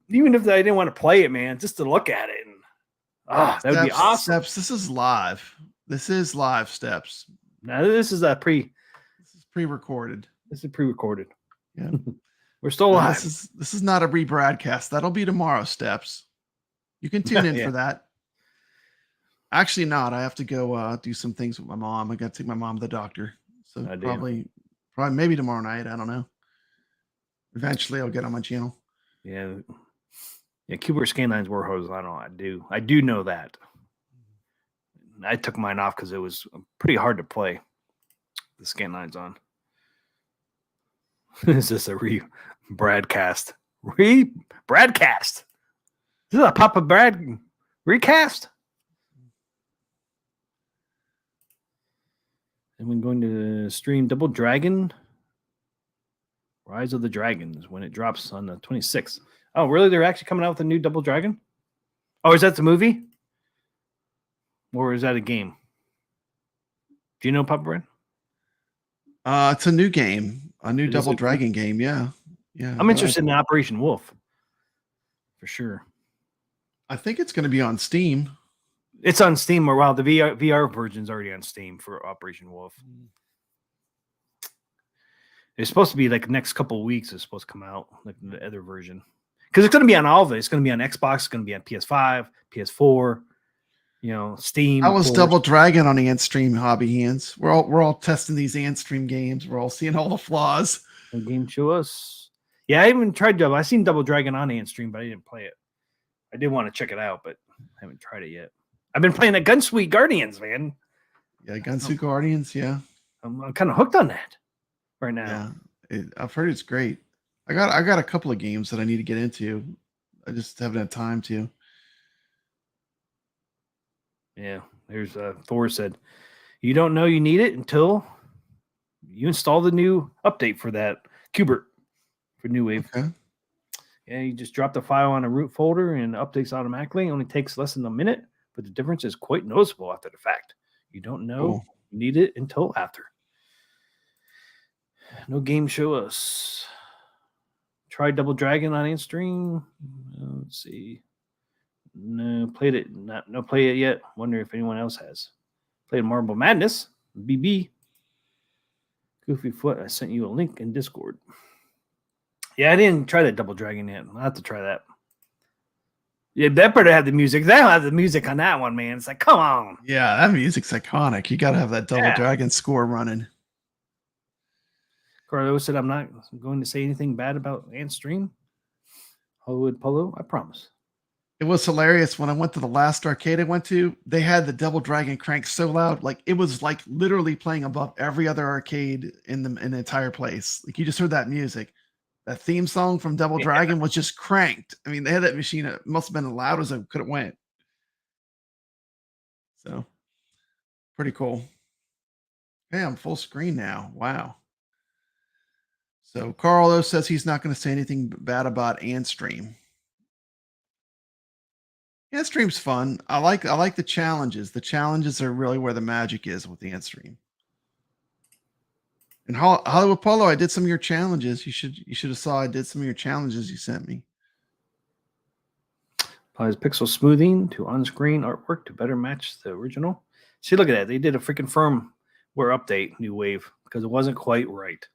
Even if I didn't want to play it, man, just to look at it. And that would be awesome. Steps, this is live. This is live, Steps. Now this is This is pre-recorded. This is pre-recorded. Yeah. We're still live. This is not a rebroadcast. That'll be tomorrow, Steps. You can tune in Yeah. for that. Actually not. I have to go do some things with my mom. I got to take my mom to the doctor. So probably maybe tomorrow night. I don't know. Eventually I'll get on my channel. Yeah. Yeah, keyboard scan lines were horizontal. I do know that. I took mine off because it was pretty hard to play the scan lines on. Is this a broadcast? Broadcast. Is this a Papa Brad recast? And we're going to stream Double Dragon Rise of the Dragons when it drops on the 26th. Oh, really? They're actually coming out with a new Double Dragon? Oh, is that the movie? Or is that a game? Do you know, Papa Brad? It's a new game, a new It is Double a- Dragon game. Yeah. Yeah. I'm interested in Operation Wolf. For sure. I think it's going to be on Steam. It's on Steam, or the VR version's already on Steam for Operation Wolf. It's supposed to be like next couple of weeks. It's supposed to come out, like the other version, because it's going to be on all of it. It's going to be on Xbox. It's going to be on PS5, PS4. Steam. I was Double Dragon on Antstream Hobby Hands. We're all testing these Antstream games. We're all seeing all the flaws. A game show us. Yeah, I haven't tried Double. I seen Double Dragon on Antstream, but I didn't play it. I did want to check it out, but I haven't tried it yet. I've been playing the Gunsweet Guardians, man. Yeah, Gunsu Guardians. Yeah, I'm kind of hooked on that right now. Yeah, I've heard it's great. I got a couple of games that I need to get into. I just haven't had time to. Yeah, there's Thor said, you don't know you need it until you install the new update for that Qbert for New Wave. Okay. Yeah, you just drop the file on a root folder and it updates automatically. It only takes less than a minute, but the difference is quite noticeable after the fact. You don't know you need it until after. No game show us. Try Double Dragon on Antstream. Let's see. No, played it. No, play it yet. Wonder if anyone else has played Marble Madness. BB. Goofy Foot. I sent you a link in Discord. Yeah, I didn't try that Double Dragon yet. I'll have to try that. Yeah, that better have the music. They don't have the music on that one, man. It's like, come on. Yeah, that music's iconic. You got to have that Double Dragon score running. Carlos said, I'm not going to say anything bad about Antstream. Hollywood Polo, I promise. It was hilarious when I went to the last arcade I went to. They had the Double Dragon crank so loud, like it was like literally playing above every other arcade in the entire place. Like you just heard that music. That theme song from Double Dragon was just cranked. I mean, they had that machine. It must have been as loud as it could have went. So, pretty cool. Hey, I'm full screen now. Wow. So Carlo says he's not going to say anything bad about Antstream. Antstream's fun. I like the challenges. The challenges are really where the magic is with the Antstream. And Hollywood Polo, I did some of your challenges. You should have saw I did some of your challenges you sent me. Applies pixel smoothing to on-screen artwork to better match the original. See, look at that. They did a freaking firmware update, New Wave, because it wasn't quite right.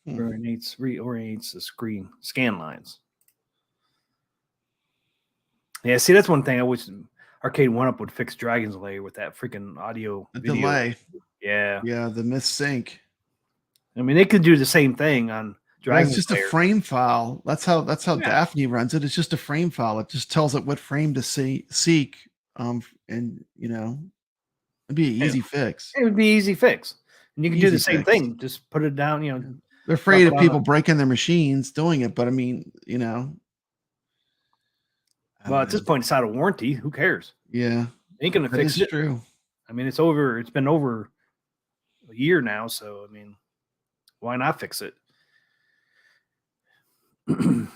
Reorientates the screen scan lines. Yeah, see, that's one thing I wish Arcade 1-Up would fix Dragon's Lair with that freaking audio video. Delay. Yeah. Yeah, the missync. I mean, they could do the same thing on Dragon's It's just Lair. a frame file. That's how Daphne runs it. It's just a frame file. It just tells it what frame to seek. And it'd be an easy fix. It would be easy fix. And you can do the Easy same fix. thing. Just put it down, They're afraid of people breaking their machines doing it, but I mean, Well, at this point, it's out of warranty. Who cares? Yeah. Ain't gonna That fix is it. true. I mean, it's over. It's been over a year now, so I mean, why not fix it? Because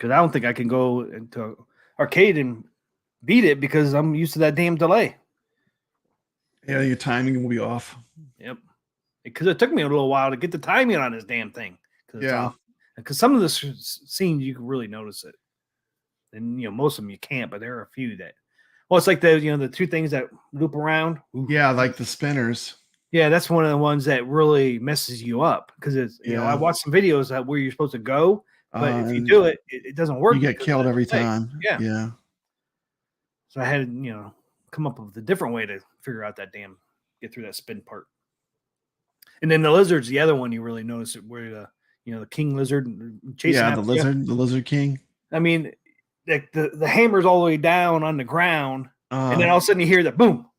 I don't think I can go into arcade and beat it because I'm used to that damn delay. Yeah, your timing will be off. Yep. Because it took me a little while to get the timing on this damn thing. Because it's Yeah. off. Because some of the scenes you can really notice it, and most of them you can't. But there are a few that. Well, it's like the two things that loop around. Ooh. Yeah, like the spinners. Yeah, that's one of the ones that really messes you up because it's I Yeah. watched some videos that where you're supposed to go, but if you And do it, it doesn't work. you get because of killed the every delay. time. Yeah. Yeah. So I had come up with a different way to figure out get through that spin part. And then the lizard's the other one you really notice it where the king lizard chasing Yeah, the after you. lizard king. I mean, like the hammer's all the way down on the ground, and then all of a sudden you hear that boom.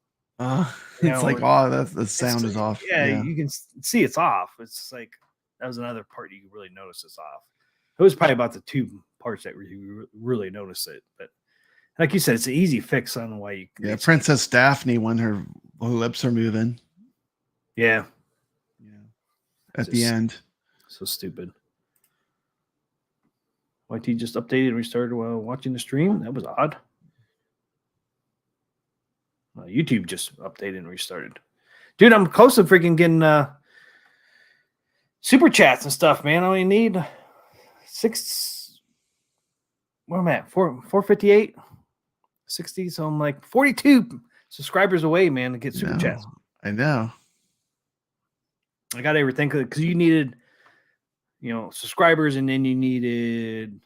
It's like, the sound is off. Yeah, Yeah. you can see it's off. It's like that was another part you really notice it's off. It was probably about the two parts that you really notice it. But like you said, it's an easy fix on why you. Yeah, Princess Daphne when her lips are moving. Yeah. Yeah. At the end. So stupid. YT just updated and restarted while watching the stream. That was odd. YouTube just updated and restarted. Dude, I'm close to freaking getting super chats and stuff, man. I only need 6. Where am I at? 458, 60. So I'm like 42 subscribers away, man, to get super chats. I know. I got everything because you needed, subscribers, and then you needed,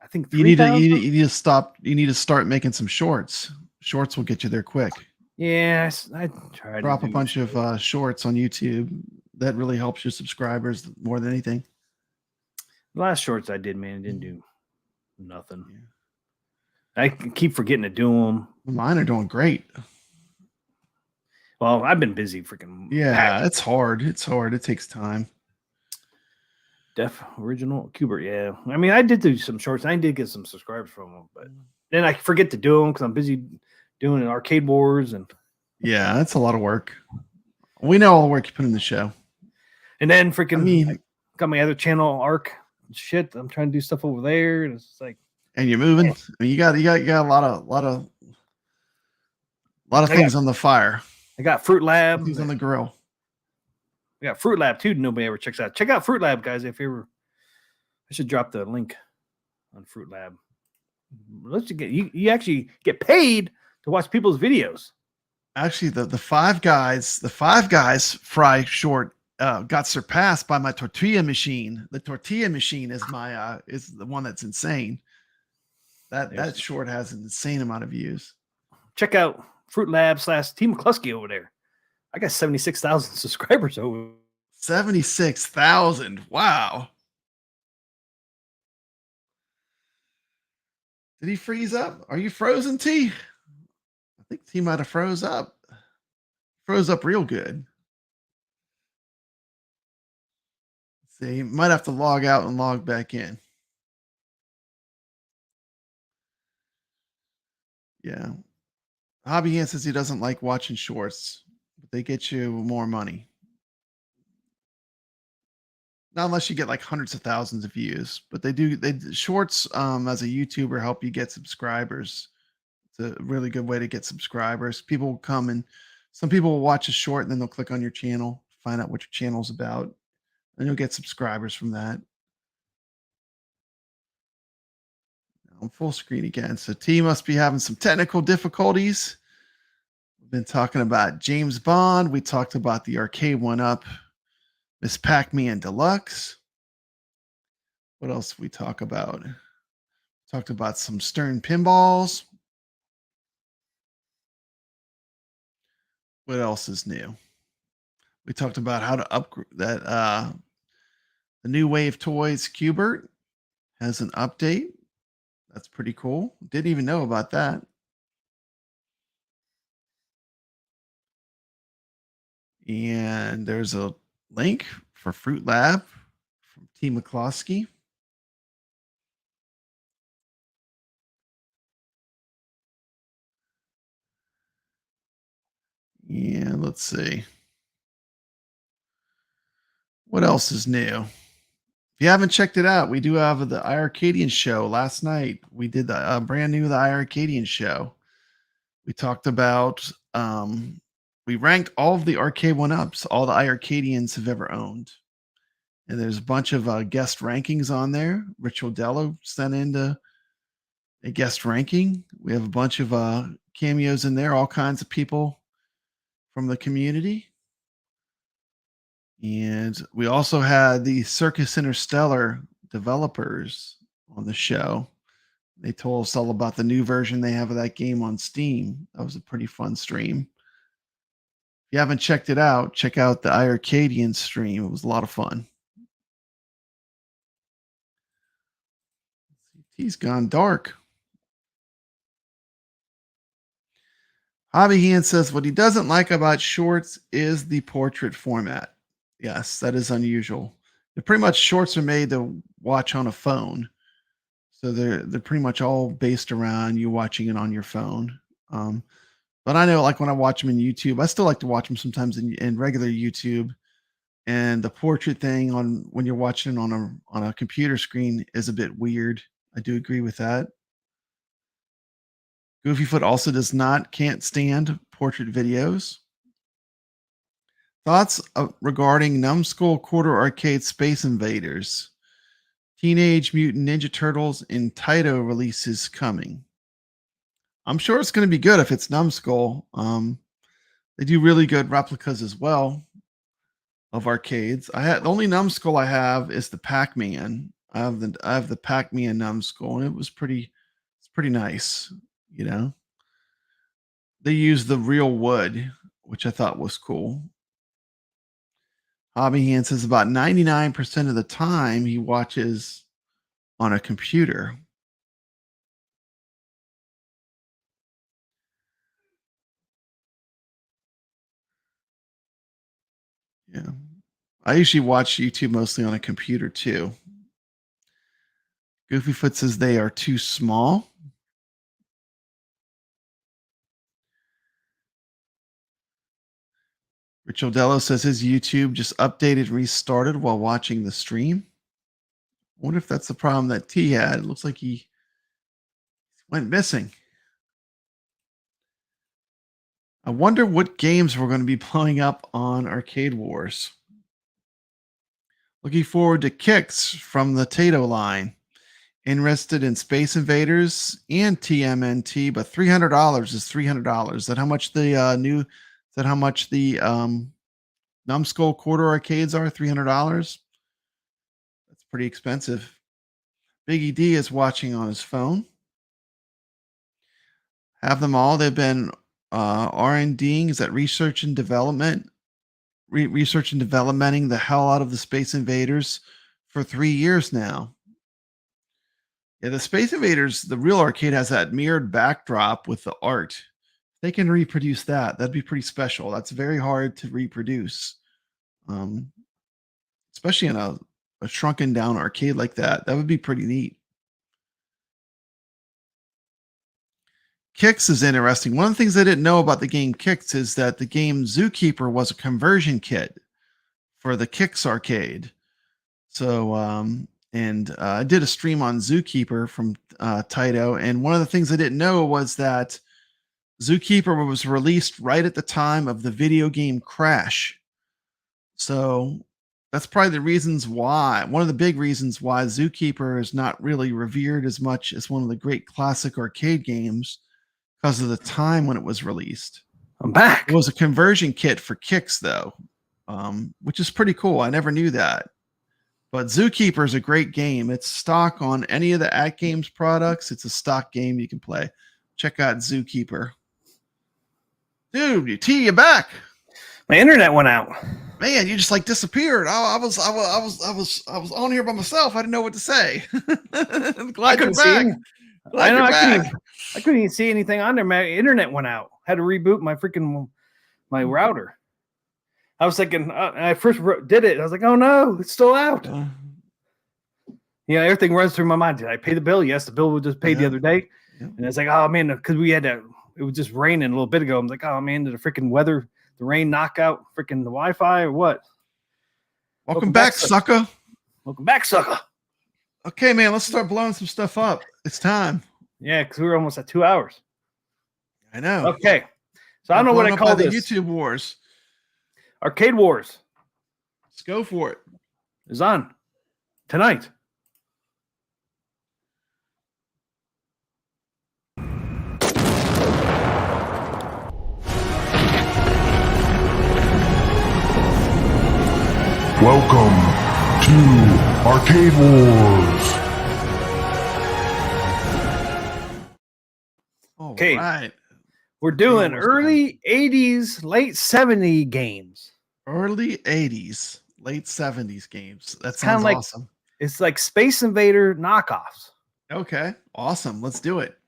I think, 3,000. You need to stop. You need to start making some shorts. Shorts will get you there quick. Yeah, I tried. Drop a bunch of shorts on YouTube. That really helps your subscribers more than anything. The last shorts I did, man, didn't do nothing. Yeah. I keep forgetting to do them. Mine are doing great. Well, I've been busy freaking. Yeah, it's hard. It's hard. It takes time. Def original Cubert, yeah. I mean, I did do some shorts. I did get some subscribers from them, but then I forget to do them because I'm busy doing arcade wars and. Yeah, that's a lot of work. We know all the work you put in the show. And then freaking, I got my other channel, Arc. Shit, I'm trying to do stuff over there, and it's like. And you're moving. Yeah. I mean, you got a lot of things on the fire. I got Fruit Lab. Things on the grill. We got Fruit Lab too. Nobody ever checks out. Check out Fruit Lab, guys. If you ever, I should drop the link on Fruit Lab. Let's get you actually get paid to watch people's videos. Actually, the Five Guys fry short got surpassed by my tortilla machine. The tortilla machine is my is the one that's insane. That short has an insane amount of views. Check out Fruit Lab / TMCLOSKY over there. I got 76,000 subscribers over. 76,000. Wow. Did he freeze up? Are you frozen, T? I think T might have froze up. Froze up real good. Let's see, might have to log out and log back in. Yeah. Hobby Hand says he doesn't like watching shorts, but they get you more money. Not unless you get like hundreds of thousands of views, but shorts as a YouTuber help you get subscribers. It's a really good way to get subscribers. People will come and some people will watch a short and then they'll click on your channel, find out what your channel's about, and you'll get subscribers from that. I'm full screen again. So T must be having some technical difficulties. We've been talking about James Bond. We talked about the arcade 1-up, Miss Pac-Man Deluxe. What else did we talk about? Talked about some Stern pinballs. What else is new? We talked about how to upgrade that. The new Wave Toys Cubert has an update. That's pretty cool. Didn't even know about that. And there's a link for Fruit Lab from TMCLOSKY. Yeah, let's see. What else is new? If you haven't checked it out, we do have the iArcadian show. Last night we did the brand new the iArcadian show. We talked about we ranked all of the arcade one-ups all the iArcadians have ever owned. And there's a bunch of guest rankings on there. Rich Odello sent in a guest ranking. We have a bunch of cameos in there, all kinds of people from the community. And we also had the Circus Interstellar developers on the show. They told us all about the new version they have of that game on Steam. That was a pretty fun stream. If you haven't checked it out, check out the iArcadian stream. It was a lot of fun. He's gone dark. Hobby Hand says what he doesn't like about shorts is the portrait format. Yes, that is unusual. They're pretty much shorts are made to watch on a phone. So they're pretty much all based around you watching it on your phone. But I know like when I watch them in YouTube, I still like to watch them sometimes in regular YouTube. And the portrait thing on when you're watching it on a computer screen is a bit weird. I do agree with that. Goofyfoot also can't stand portrait videos. Thoughts regarding Numbskull Quarter Arcade Space Invaders, Teenage Mutant Ninja Turtles, and Taito releases coming. I'm sure it's going to be good if it's Numbskull. They do really good replicas as well of arcades. The only Numbskull I have is the Pac-Man. I have the Pac-Man Numbskull, and it's pretty nice. You know, they use the real wood, which I thought was cool. Hobby Hand says about 99% of the time he watches on a computer. Yeah. I usually watch YouTube mostly on a computer too. Goofyfoot says they are too small. Rich Odello says his YouTube just updated and restarted while watching the stream. I wonder if that's the problem that T had. It looks like he went missing. I wonder what games we're going to be pulling up on Arcade Wars. Looking forward to kicks from the Tato line. Interested in Space Invaders and TMNT, but $300 is $300. Is that how much the Numbskull Quarter arcades are? $300. That's pretty expensive. Biggie D is watching on his phone. Have them all. They've been R&Ding, is that research and development, research and developmenting the hell out of the Space Invaders for 3 years now. Yeah, the Space Invaders, the real arcade has that mirrored backdrop with the art. If they can reproduce that, that'd be pretty special. That's very hard to reproduce, especially in a shrunken down arcade like that. That would be pretty neat. Kicks is interesting. One of the things I didn't know about the game Kicks is that the game Zookeeper was a conversion kit for the Kicks arcade. So, I did a stream on Zookeeper from Taito, and one of the things I didn't know was that Zookeeper was released right at the time of the video game Crash. So that's probably the reasons why, one of the big reasons why Zookeeper is not really revered as much as one of the great classic arcade games, because of the time when it was released. I'm back. It was a conversion kit for Kicks, though, which is pretty cool. I never knew that. But Zookeeper is a great game. It's stock on any of the At Games products. It's a stock game you can play. Check out Zookeeper. Dude, you back? My internet went out. Man, you just like disappeared. I was on here by myself. I didn't know what to say. I'm glad you're back. I couldn't even see anything on there. My internet went out. Had to reboot my router. I was thinking, I first did it. I was like, oh no, it's still out. Everything runs through my mind. Did I pay the bill? Yes, the bill was just paid the other day. Yeah. And it's like, oh man, because we had to, it was just raining a little bit ago. I'm like, oh man, did the freaking weather the rain knockout freaking the Wi-Fi or what? Welcome back, sucker. Welcome back, sucker. Okay, man, let's start blowing some stuff up. It's time. Yeah, because we were almost at 2 hours. I know. Okay. So I don't know what I call the this. YouTube Wars. Arcade Wars Let's go for it. is on tonight. Welcome to Arcade Wars. All Okay. right. We're doing Wars early 80s, late 70 games. Early 80s, late 70s games. That It's kinda sounds like- awesome. It's like Space Invader knockoffs. Okay. Awesome. Let's do it.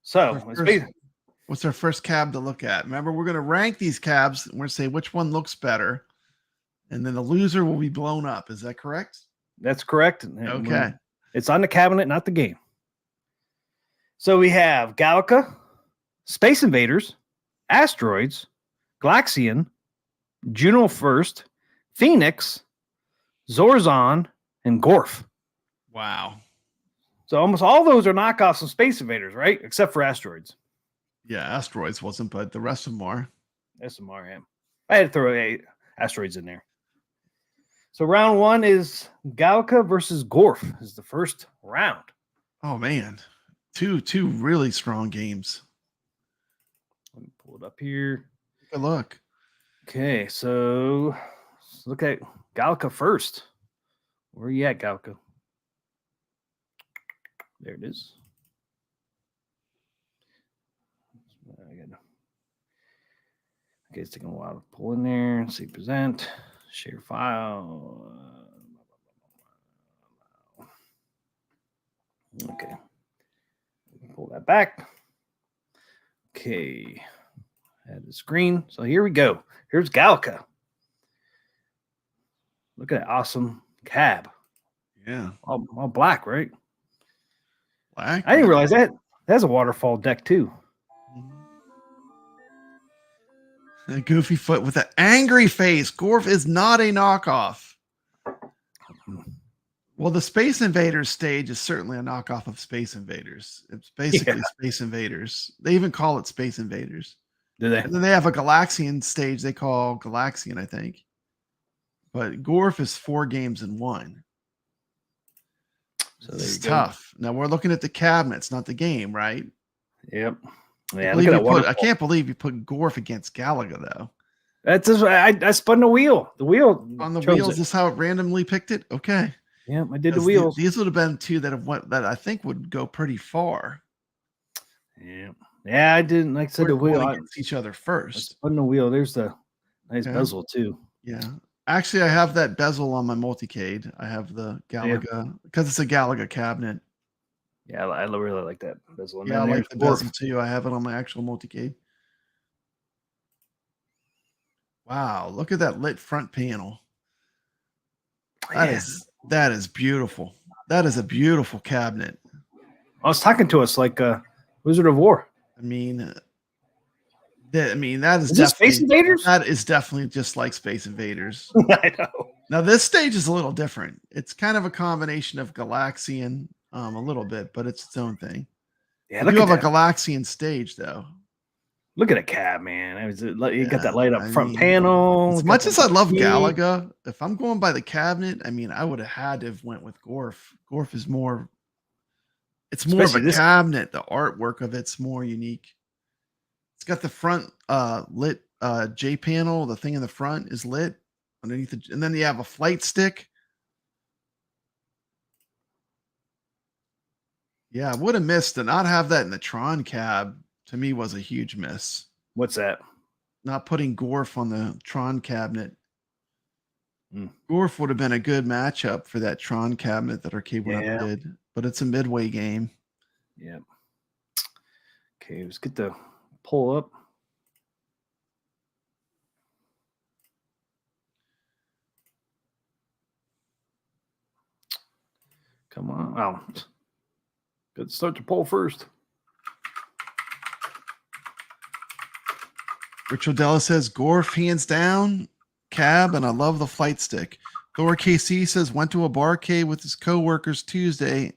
So, Our it's first- basically- What's our first cab to look at? Remember, we're going to rank these cabs and we're going to say which one looks better. And then the loser will be blown up. Is that correct? that's correct. And Okay. It's on the cabinet, not the game. So we have Galactica, Space Invaders, Asteroids, Galaxian, Juno First, Phoenix, Zorzon, and Gorf. Wow. So almost all those are knockoffs of Space Invaders, right? Except for Asteroids. Yeah, Asteroids wasn't, but the rest of them are. SMRM. I had to throw Asteroids in there. So round one is Galactica versus Gorf is the first round. Oh man. Two really strong games. Let me pull it up here. Take a look. Okay, so let's look at Galactica first. Where are you at, Galactica? There it is. Okay, it's taking a while to pull in there. See, present, share file. Okay, pull that back. Okay, add the screen. So here we go. Here's Galactica. Look at that awesome cab. Yeah. All black, right? Black. I didn't realize that. That's a waterfall deck too. A goofy foot with an angry face. Gorf is not a knockoff. Well, the Space Invaders stage is certainly a knockoff of Space Invaders. It's basically Space Invaders. They even call it Space Invaders. Do they? And then they have a Galaxian stage they call Galaxian, I think. But Gorf is 4 games in 1. So It's there you go. tough. Now we're looking at the cabinets, not the game, right? Yep. Yeah, I, look at that waterfall. I can't believe you put Gorf against Galaga, though. That's just I spun the wheel. The wheel On the chose wheels, it. is how it randomly picked it? Okay. Yeah, I did the 'Cause wheels. These would have been 2 that have went that I think would go pretty far. Yeah. Yeah, I didn't like I said the We're wheel. going I against each other first. spun the wheel. There's the nice Okay. bezel too. Yeah. Actually, I have that bezel on my multicade. I have the Galaga because it's a Galaga cabinet. Yeah, I really like that bezel. And Yeah, I then like the there's bezel too. I have it on my actual multicade. Wow, look at that lit front panel. Yeah. That is beautiful. That is a beautiful cabinet. I was talking to us like Wizard of War. I mean, that is Is this Space definitely Invaders? that is definitely just like Space Invaders. I know. Now this stage is a little different. It's kind of a combination of Galaxian, a little bit, but it's its own thing. Yeah, You look do at have a that. Galaxian stage though. Look at a cab, man. You got that light up I front mean, panel. As got much that as I love key. Galaga, if I'm going by the cabinet, I mean, I would have had to have went with Gorf. Gorf is more. It's more Especially of a this- cabinet. The artwork of it's more unique. It's got the front lit J panel. The thing in the front is lit underneath the, and then you have a flight stick. Yeah, I would have missed to not have that in the Tron cab. To me, was a huge miss. What's that? Not putting Gorf on the Tron cabinet. Mm. Gorf would have been a good matchup for that Tron cabinet that Arcade One Yeah. Up did, but it's a midway game. Yeah. Okay, let's get the pull up. Come on. Oh. Good start to pull first. Rich Odella says Gorf hands down, cab, and I love the flight stick. Thor KC says went to a barcade with his coworkers Tuesday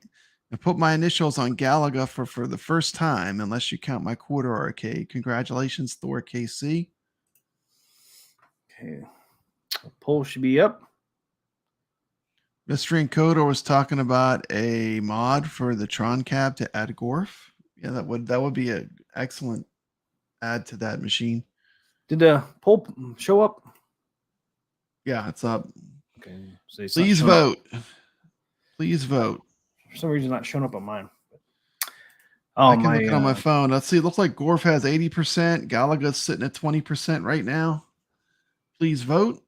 and put my initials on Galaga for the first time, unless you count my quarter arcade. Congratulations, Thor KC. Okay. Poll should be up. Mystery Encoder was talking about a mod for the Tron cab to add Gorf. Yeah, that would be an excellent add to that machine. Did the poll show up? Yeah, it's up. Okay. So it's Please vote. Please vote. For some reason, not showing up on mine. I can look it on my phone. Let's see. It looks like Gorf has 80%. Galaga's sitting at 20% right now. Please vote.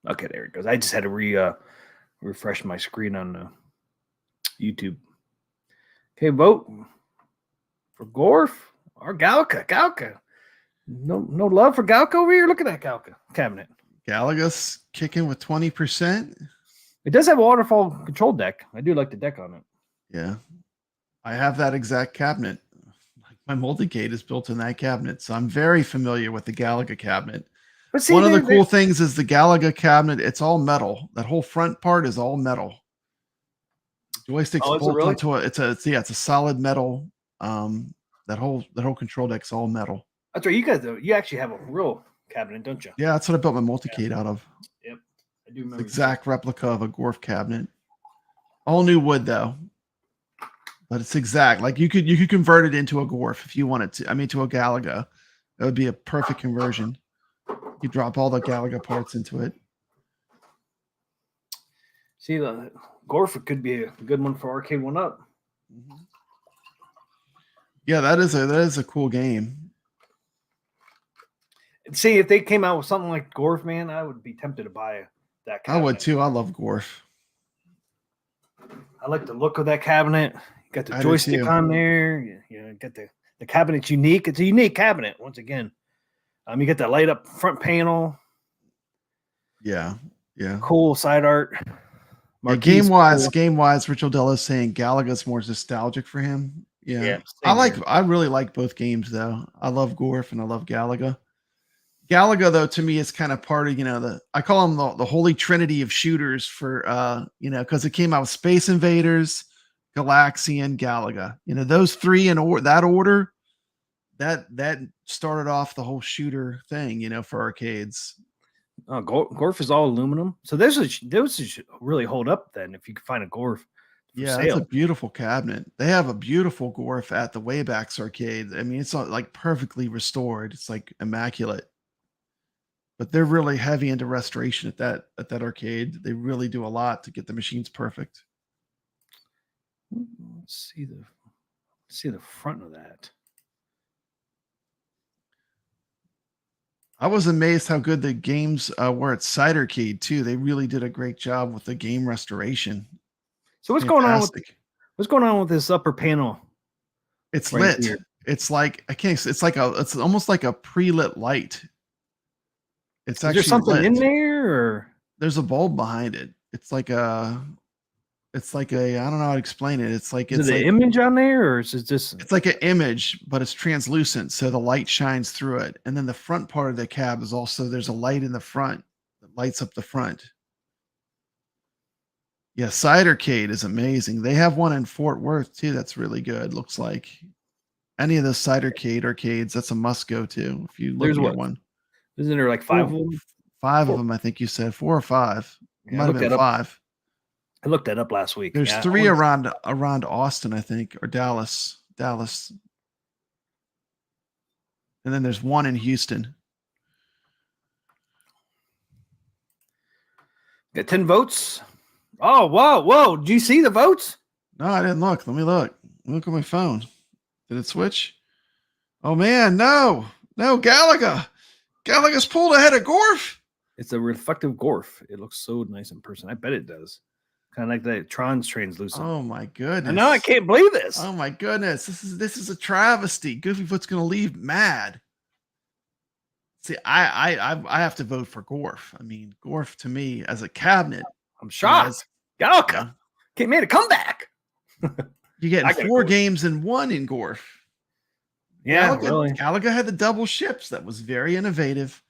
Okay, there it goes. I just had to refresh my screen on YouTube. Okay, vote for Gorf or Galka. Galka. No love for Galka over here. Look at that Galka cabinet. Galaga's kicking with 20%. It does have a waterfall control deck. I do like the deck on it. Yeah. I have that exact cabinet. My multicade is built in that cabinet, so I'm very familiar with the Galaga cabinet. But see, one of the cool things is the Galaga cabinet. It's all metal. That whole front part is all metal. Joysticks bolt onto it. It's a solid metal. That whole control deck's all metal. That's right. You guys, you actually have a real cabinet, don't you? Yeah, that's what I built my multicade out of. Yep, I do remember. Exact replica of a Gorf cabinet. All new wood though. But it's exact. Like you could convert it into a Gorf if you wanted to. I mean, to a Galaga. That would be a perfect conversion. You drop all the Galaga parts into it. See, the Gorf could be a good one for Arcade 1-Up. Yeah, that is a cool game. See, if they came out with something like Gorf, man, I would be tempted to buy that cabinet. I would too. I love Gorf. I like the look of that cabinet. You got the joystick on there. You got the cabinet's unique. It's a unique cabinet, once again. You get that light up front panel. Yeah. Cool side art. Yeah, game wise, Rich Odella is saying Galaga's more nostalgic for him. Yeah. I really like both games though. I love Gorf and I love Galaga. Galaga though, to me, is kind of part of, I call them the holy trinity of shooters for because it came out with Space Invaders, Galaxian, Galaga. Those three in that order. That started off the whole shooter thing, for arcades. Oh, Gorf is all aluminum, so those should really hold up. Then, if you can find a Gorf, yeah, it's a beautiful cabinet. They have a beautiful Gorf at the Waybacks arcade. I mean, it's not like perfectly restored; it's like immaculate. But they're really heavy into restoration at that arcade. They really do a lot to get the machines perfect. Let's see the front of that. I was amazed how good the games were at Cidercade too. They really did a great job with the game restoration. So what's going on with this upper panel? It's lit. Here? It's like it's almost like a pre-lit light. Is there something lit. In there, or there's a bulb behind it. It's like a I don't know how to explain it. Is it an image on there, or is it just? It's like an image, but it's translucent, so the light shines through it. And then the front part of the cab is also, there's a light in the front that lights up the front. Yeah, Cidercade is amazing. They have one in Fort Worth too. That's really good. Looks like any of those Cidercade arcades, that's a must go to. If you look at one, isn't there like five of them? Five of them, I think you said 4 or 5. It might have been 5. I looked that up last week. There's 3 around Austin, I think, or Dallas. And then there's 1 in Houston. Got 10 votes. Oh, whoa. Did you see the votes? No, I didn't look. Let me look. Look at my phone. Did it switch? Oh, man, no. No, Galaga. Galaga's pulled ahead of Gorf. It's a reflective Gorf. It looks so nice in person. I bet it does. Kind of like the Tron's translucent. Oh my goodness! No, I can't believe this. Oh my goodness! This is a travesty. Goofyfoot's going to leave mad. See, I have to vote for Gorf. I mean, Gorf to me as a cabinet. I'm shocked. Galaga made a comeback. You get 4 games in 1 in Gorf. Yeah, Galaga, really. Galaga had the double ships. That was very innovative.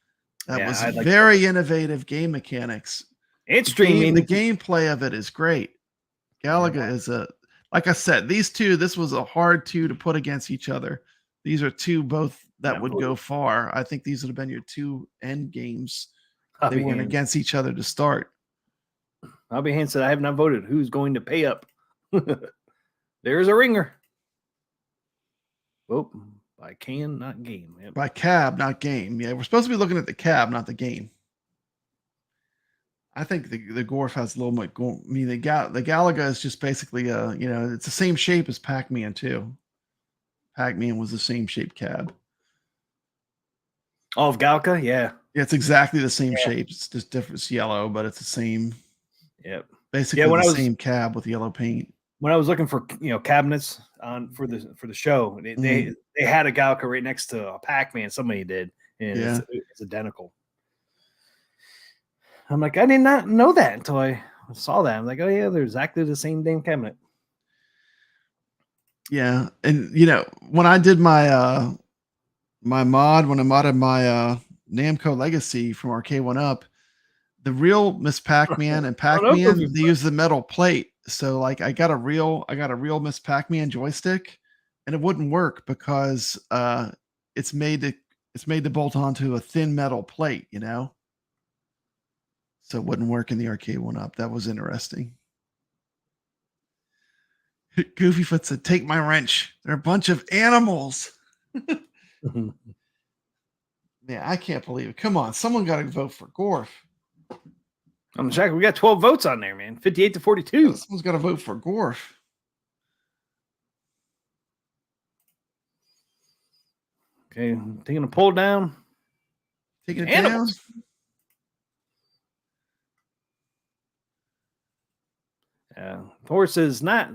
That Yeah, was I like very innovative game mechanics. It's The streaming. gameplay of it is great. Galaga is like I said, these two, this was a hard two to put against each other. These are two both that would go far. I think these would have been your two end games. They went against each other to start. Hobby Hand said, I have not voted. Who's going to pay up? There's a ringer. Oh, by can, not game. Yep. By cab, not game. Yeah, we're supposed to be looking at the cab, not the game. I think the Gorf has a little bit. I mean, the Galaga is just basically it's the same shape as Pac-Man too. Pac-Man was the same shape cab. Oh, of Galka, yeah. It's exactly the same shape. It's just different. It's yellow, but it's the same. Yep. Basically, the same cab with yellow paint. When I was looking for cabinets for the show, they had a Galka right next to a Pac-Man. Somebody did, and it's identical. I'm like, I did not know that until I saw that. I'm like, oh yeah, they're exactly the same damn cabinet. Yeah, and when I did my when I modded my Namco Legacy from Arcade 1-Up, the real Miss Pac-Man and Pac-Man they use the metal plate. So like I got a real Miss Pac-Man joystick, and it wouldn't work because it's made to bolt onto a thin metal plate, So it wouldn't work in the Arcade 1-Up. That was interesting. Goofyfoot said, "Take my wrench. They're a bunch of animals." Man, I can't believe it. Come on, someone got to vote for Gorf. I'm checking. We got 12 votes on there, man. 58-42. Someone's got to vote for Gorf. Okay, taking a poll down. Taking it down. Yeah, horse is not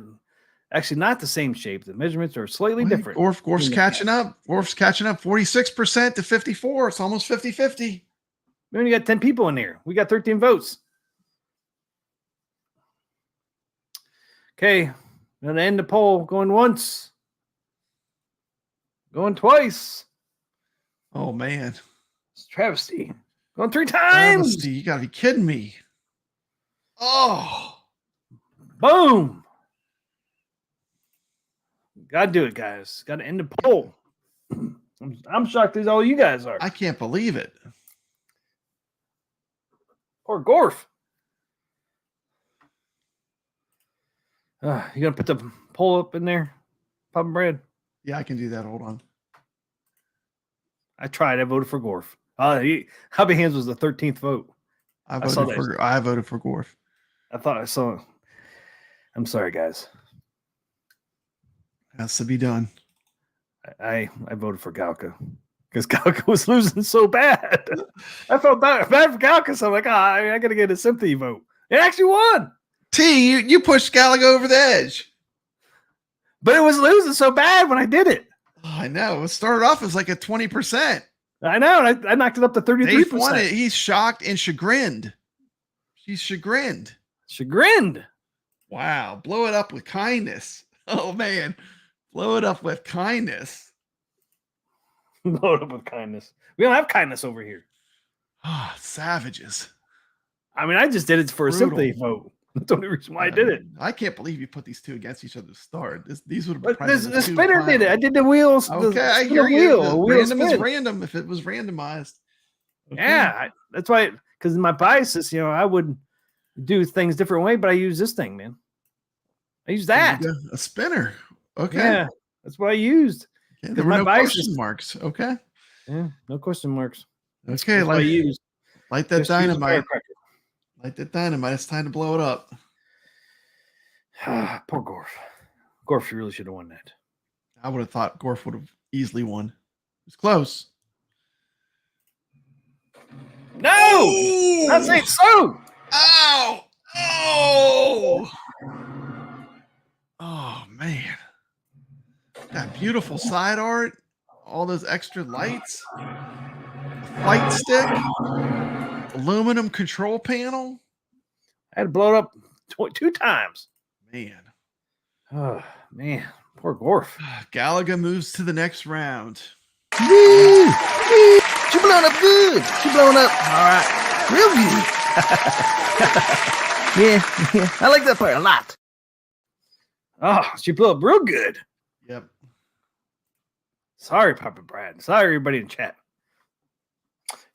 the same shape. The measurements are slightly different. Gorf's catching up. Gorf's catching up 46% to 54. It's almost 50-50. We only got 10 people in here. We got 13 votes. Okay, I'm gonna end the poll. Going once. Going twice. Oh man. It's travesty. Going 3 times. Travesty. You gotta be kidding me. Oh. Boom. Gotta do it, guys. Gotta end the poll. I'm shocked as all you guys are. I can't believe it. Poor Gorf. You gonna put the poll up in there, Papa Bread? Yeah, I can do that. Hold on. I tried. I voted for Gorf. Hubby Hands was the 13th vote. I voted for Gorf. I thought I saw. I'm sorry, guys. Has to be done. I voted for Galka because Galka was losing so bad. I felt bad for Galka, so I'm like, I got to get a sympathy vote. It actually won. You pushed Gallagher over the edge. But it was losing so bad when I did it. Oh, I know. It started off as like a 20%. I know. I knocked it up to 33%. Dave won it. He's shocked and chagrined. She's chagrined. Chagrined. Wow. Blow it up with kindness. Oh, man. Blow it up with kindness. Blow it up with kindness. We don't have kindness over here. Ah, savages. I mean, I just did it for a sympathy vote. That's the only reason why I did it. I can't believe you put these two against each other to start. These would have been the spinner did it. I did the wheels. Okay, I hear you. Random is random if it was randomized. Okay. Yeah, that's why. Because my biases, I would do things different way, but I use this thing, man. I use that. A spinner. Okay. Yeah, that's what I used. Okay, there were no question marks. Okay. Yeah, no question marks. Okay, light that dynamite. Light that dynamite. It's time to blow it up. Poor Gorf. Gorf really should have won that. I would have thought Gorf would have easily won. It's close. No! Not saying so. Ow! Oh! Oh, man. That beautiful side art. All those extra lights. A flight stick. Aluminum control panel. I had to blow it up 2 times. Man. Oh, man. Poor Gorf. Galaga moves to the next round. Woo! Woo! She blown up good. She blown up. All right. Real good. yeah. I like that part a lot. Oh, she blew up real good. Yep. Sorry, Papa Brad. Sorry, everybody in chat.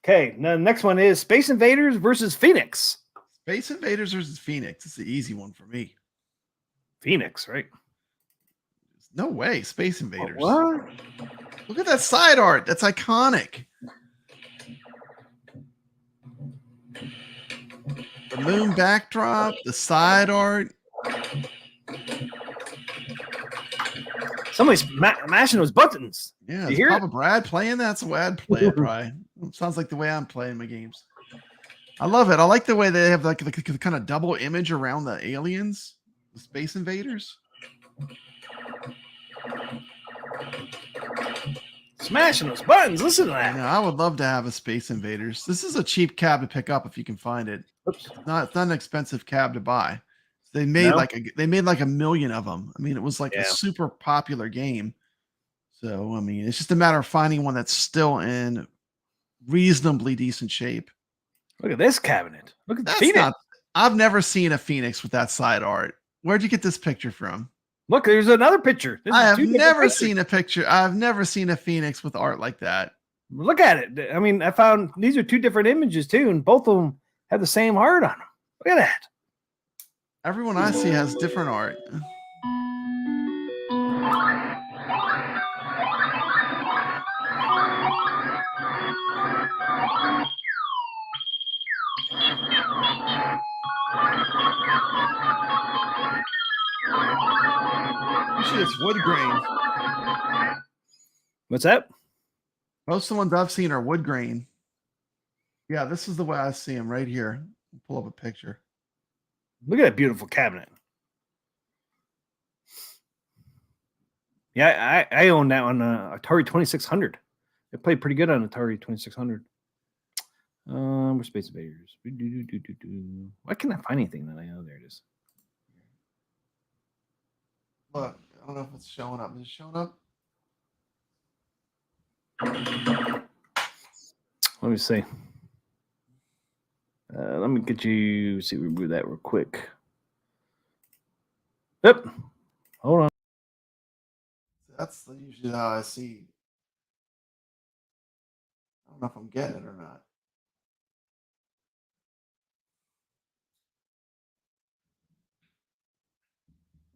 Okay, now the next one is Space Invaders versus Phoenix. Space Invaders versus Phoenix. It's the easy one for me. Phoenix, right? No way. Space Invaders. What? Look at that side art. That's iconic. The moon backdrop, the side art. Somebody's mashing those buttons. Yeah, You is hear Papa Brad playing that? That's the way I'd play it, probably. It sounds like the way I'm playing my games. I love it. I like the way they have like the kind of double image around the aliens, the Space Invaders. Smashing those buttons. Listen to I that. know. I would love to have a Space Invaders. This is a cheap cab to pick up if you can find it. Oops. It's not an expensive cab to buy. They made No? like a million of them. I mean, it was like Yeah. a super popular game. So I mean, it's just a matter of finding one that's still in reasonably decent shape. Look at this cabinet. Look at the That's Phoenix. not. I've never seen a Phoenix with that side art. Where'd you get this picture from? Look, there's another picture. This I is have two different never pictures. seen a picture. I've never seen a Phoenix with art like that. Look at it. I mean, I found these are two different images too, and both of them have the same heart on them. Look at that. Everyone I see has different art. Actually, it's wood grain. What's that? Most of the ones I've seen are wood grain. Yeah, this is the way I see them right here. Pull up a picture. Look at that beautiful cabinet. Yeah, I own that on Atari 2600. It played pretty good on Atari 2600. We're Space Invaders. Why can't I find anything that I know? There it is. Look, I don't know if it's showing up. Is it showing up? Let me see. Let me get you. See, remove that real quick. Yep. Hold on. That's usually how I see. I don't know if I'm getting it or not.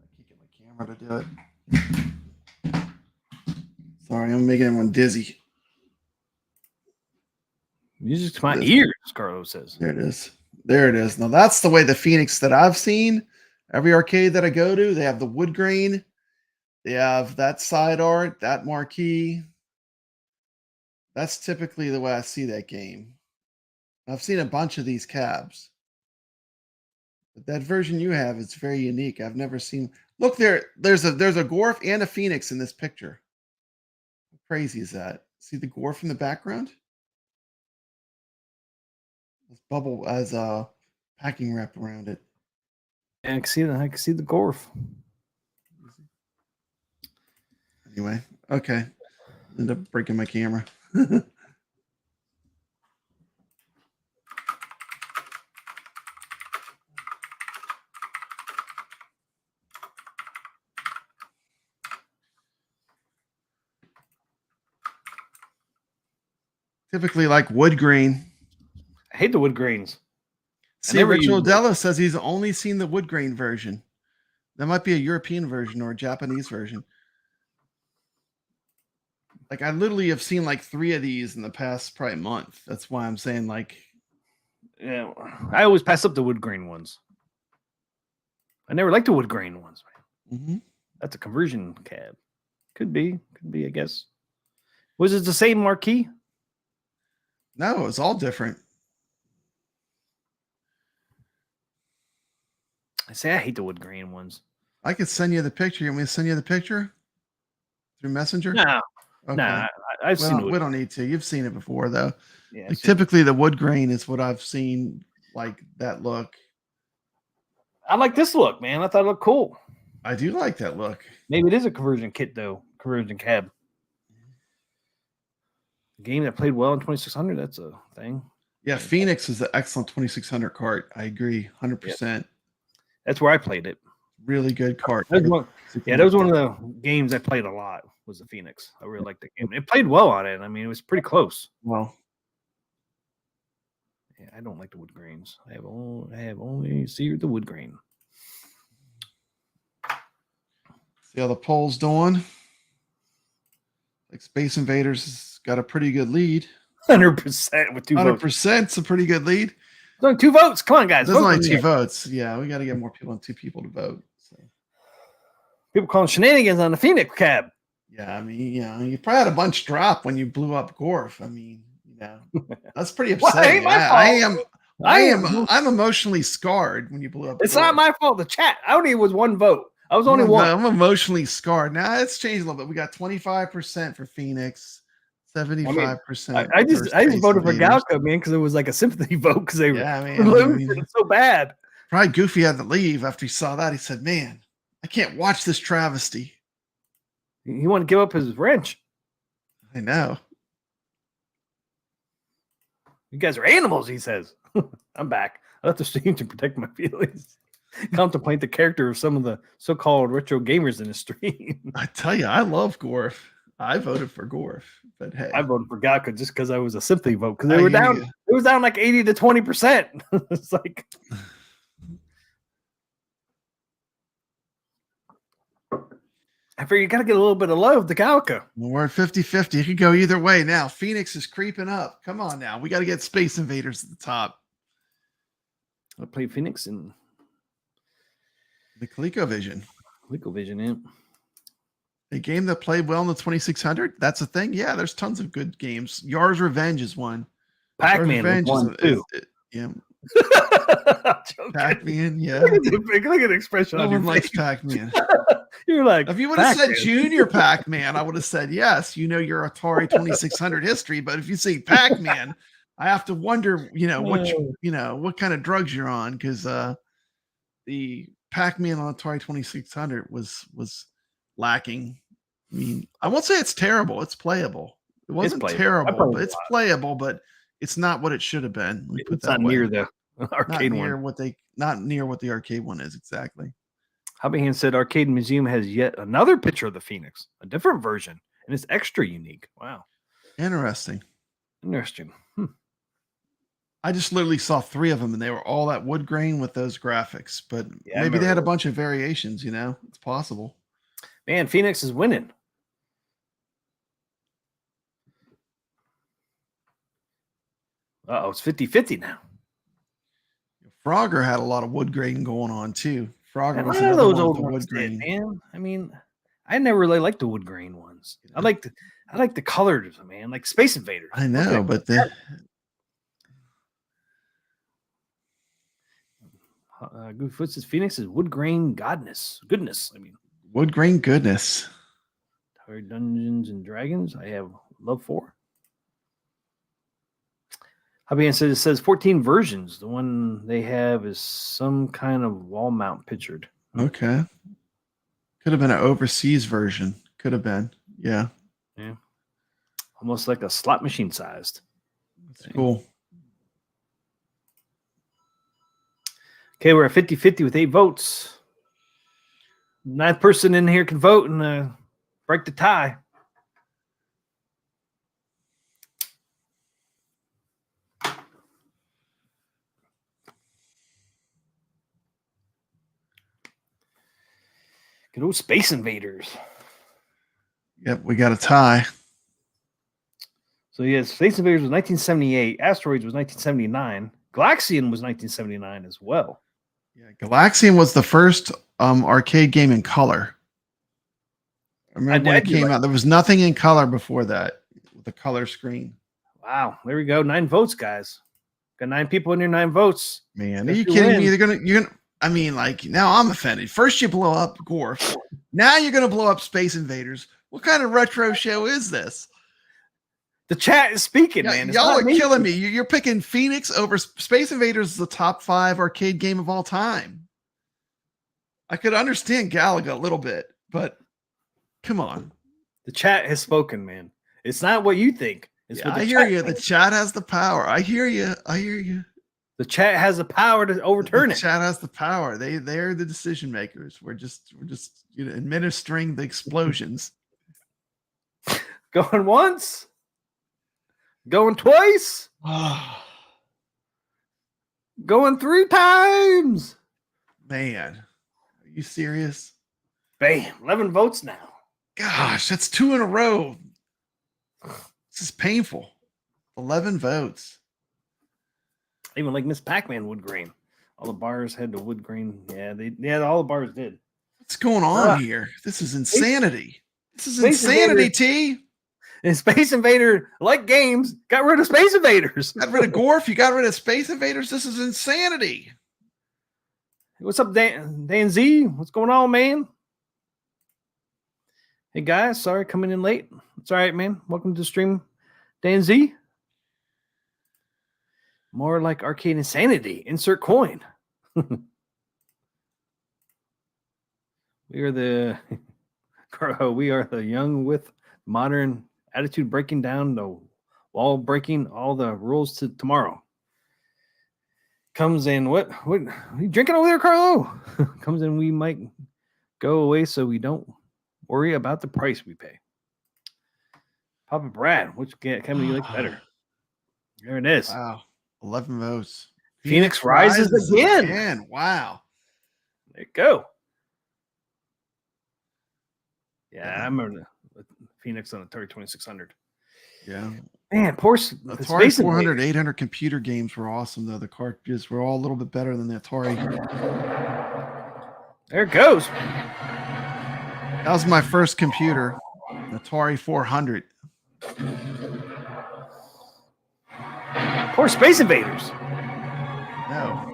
I keep getting my camera to do it. Sorry, I'm making everyone dizzy. Music to my ears, Carlos says. There it is. There it is. Now that's the way the Phoenix that I've seen. Every arcade that I go to, they have the wood grain. They have that side art, that marquee. That's typically the way I see that game. I've seen a bunch of these cabs. But that version you have is very unique. I've never seen. Look there. There's a Gorf and a Phoenix in this picture. How crazy is that? See the Gorf in the background? This bubble as a packing wrap around it. Yeah, I can see the Gorf. Anyway, okay. End up breaking my camera. Typically like wood grain. I hate the wood grains. See, Rachel Della says he's only seen the wood grain version. That might be a European version or a Japanese version. Like I literally have seen like 3 of these in the past probably month. That's why I'm saying like, Yeah, I always pass up the wood grain ones. I never liked the wood grain ones. That's a conversion cab. Could be, I guess. Was it the same marquee? no, it's all different. I say I hate the wood grain ones. I could send you the picture. You want me to send you the picture through Messenger? No, Okay. no, I've seen We don't need to. You've seen it before, though. Yeah, Like, typically, the wood grain is what I've seen, like that look. I like this look, man. I thought it looked cool. I do like that look. Maybe it is a conversion kit though. Conversion cab. A game that played well in 2600. That's a thing. Yeah, Phoenix is an excellent 2600 cart. I agree, 100%. That's where I played it. Really good cart. That was that was one of the games I played a lot. Was the Phoenix? I really liked the game. It played well on it. I mean, it was pretty close. Well, yeah, I don't like the wood grains. I have only seared the wood grain. see how the poll's doing. Like Space Invaders has got a pretty good lead. 100% with 2 votes. 100%'s a pretty good lead. There's only 2 votes. Come on, guys. There's Vote only for 2 me. votes. Yeah, we got to get more people than 2 people to vote. So. People calling shenanigans on the Phoenix cab. Yeah, I mean, you probably had a bunch drop when you blew up Gorf. I mean, that's pretty Well, it upsetting. ain't my fault. I'm emotionally scarred when you blew up. It's Gorf. not my fault. The chat. I only was 1 vote. I was only one. I'm emotionally scarred. Now it's changed a little bit. We got 25% for Phoenix, 75%. I just voted for Galka, man, because it was like a sympathy vote because they were losing so bad. Probably Goofy had to leave after he saw that. He said, "Man, I can't watch this travesty." He wanted to give up his wrench. I know. You guys are animals, he says. I'm back. I left the stream to protect my feelings. Contemplate the character of some of the so-called retro gamers in the stream. I tell you, I love Gorf. I voted for Gorf, but hey, I voted for Gaka just because I was a sympathy vote because they were down. It was down like 80 to 20%. It's like. I figure you got to get a little bit of love to Galka. Well, we're at 50-50. It could go either way now. Phoenix is creeping up. Come on now. We got to get Space Invaders at the top. I played Phoenix and the ColecoVision. ColecoVision, yeah. A game that played well in the 2600. That's a thing. Yeah, there's tons of good games. Yar's Revenge is one. Pac-Man was one too. Yeah. Pac-Man, yeah. Look at the expression on your likes face. Pac-Man. You're like, if you would have said Junior Pac-Man, I would have said yes. You know your Atari 2600 history, but if you say Pac-Man, I have to wonder, what kind of drugs you're on, because the Pac-Man on Atari 2600 was lacking. I mean, I won't say it's terrible. It's playable. It wasn't terrible, but it's playable, but it's not what it should have been. It's not near the arcade one. Not near what the arcade one is, exactly. Hobbyhand said Arcade Museum has yet another picture of the Phoenix, a different version, and it's extra unique. Wow. Interesting. I just literally saw 3 of them, and they were all that wood grain with those graphics, but maybe they had a bunch of variations, It's possible. Man, Phoenix is winning. Uh-oh, it's 50-50 now. Frogger had a lot of wood grain going on, too. Frogger was another one those old with the ones wood grain. Man. I mean, I never really liked the wood grain ones. I like the colors, man, like Space Invaders. I know, but Gooffoot says Phoenix is wood grain goodness. I mean, wood grain goodness. Tower Dungeons and Dragons. I have love for. Hobby says 14 versions. The one they have is some kind of wall mount pictured. Okay. Could have been an overseas version. Could have been. Yeah. Yeah. Almost like a slot machine sized. That's cool. Okay, we're at 50-50 with 8 votes. 9th person in here can vote and break the tie. Good old Space Invaders. Yep, we got a tie. So, yes, Space Invaders was 1978. Asteroids was 1979. Galaxian was 1979 as well. Yeah, Galaxian was the first arcade game in color. I remember when it came out. There was nothing in color before that with a color screen. Wow, there we go. 9 votes, guys. Got 9 people in here, 9 votes. Man, are you kidding me? You're gonna. I mean, like, now I'm offended. First you blow up Gorf. Now you're gonna blow up Space Invaders. What kind of retro show is this? The chat is speaking, man. Y'all are killing me. You're picking Phoenix over Space Invaders is the top 5 arcade game of all time. I could understand Galaga a little bit, but come on. The chat has spoken, man. It's not what you think. It's Yeah, what the I hear chat you. The thinks. chat has the power. I hear you. I hear you. The chat has the power to overturn The it. chat has the power. They're the decision makers. We're just administering the explosions. Going once, going twice, going 3 times. Man, are you serious? Bam, 11 votes now. Gosh, that's 2 in a row. This is painful. 11 votes. Even like Miss Pac-Man wood grain. All the bars had the wood grain. Yeah, all the bars did. What's going on here? This is insanity. This is insanity, T. And Space Invader, like games, got rid of Space Invaders. Got rid of Gorf. You got rid of Space Invaders. This is insanity. What's up, Dan Z? What's going on, man? Hey, guys. Sorry coming in late. It's all right, man. Welcome to the stream, Dan Z. More like arcade insanity. Insert coin. We are the young with modern attitude, breaking down the wall, breaking all the rules to tomorrow. Comes in what are you drinking over there, Carlo? Comes in, we might go away so we don't worry about the price we pay. Papa Brad, which can we like better? There it is. Wow. 11 votes. Phoenix rises again. Wow. There you go. Yeah, I remember the Phoenix on Atari 2600. Yeah. Man, poor Atari 400, 800 computer games were awesome, though. The cartridges were all a little bit better than the Atari. There it goes. That was my first computer, Atari 400. Poor Space Invaders. No.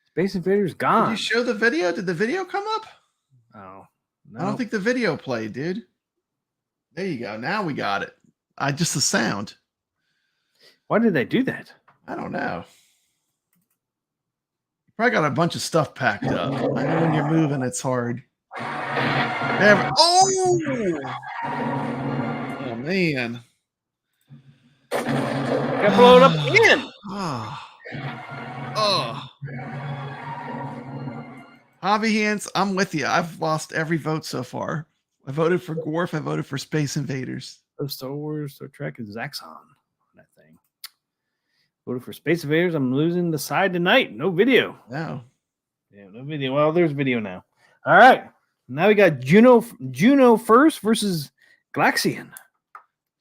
Space Invaders gone. Did you show the video? Did the video come up? Oh, no. I don't think the video played, dude. There you go. Now we got it. Just the sound. Why did they do that? I don't know. You probably got a bunch of stuff packed up. I know when you're moving, it's hard. Oh man. Got blown up again. Hobby Hands, I'm with you. I've lost every vote so far. I voted for Gorf. I voted for Space Invaders. Star Wars, Star Trek, and Zaxxon. That thing. Voted for Space Invaders. I'm losing the side tonight. No video. No. Yeah, no video. Well, there's video now. All right. Now we got Juno first versus Galaxian.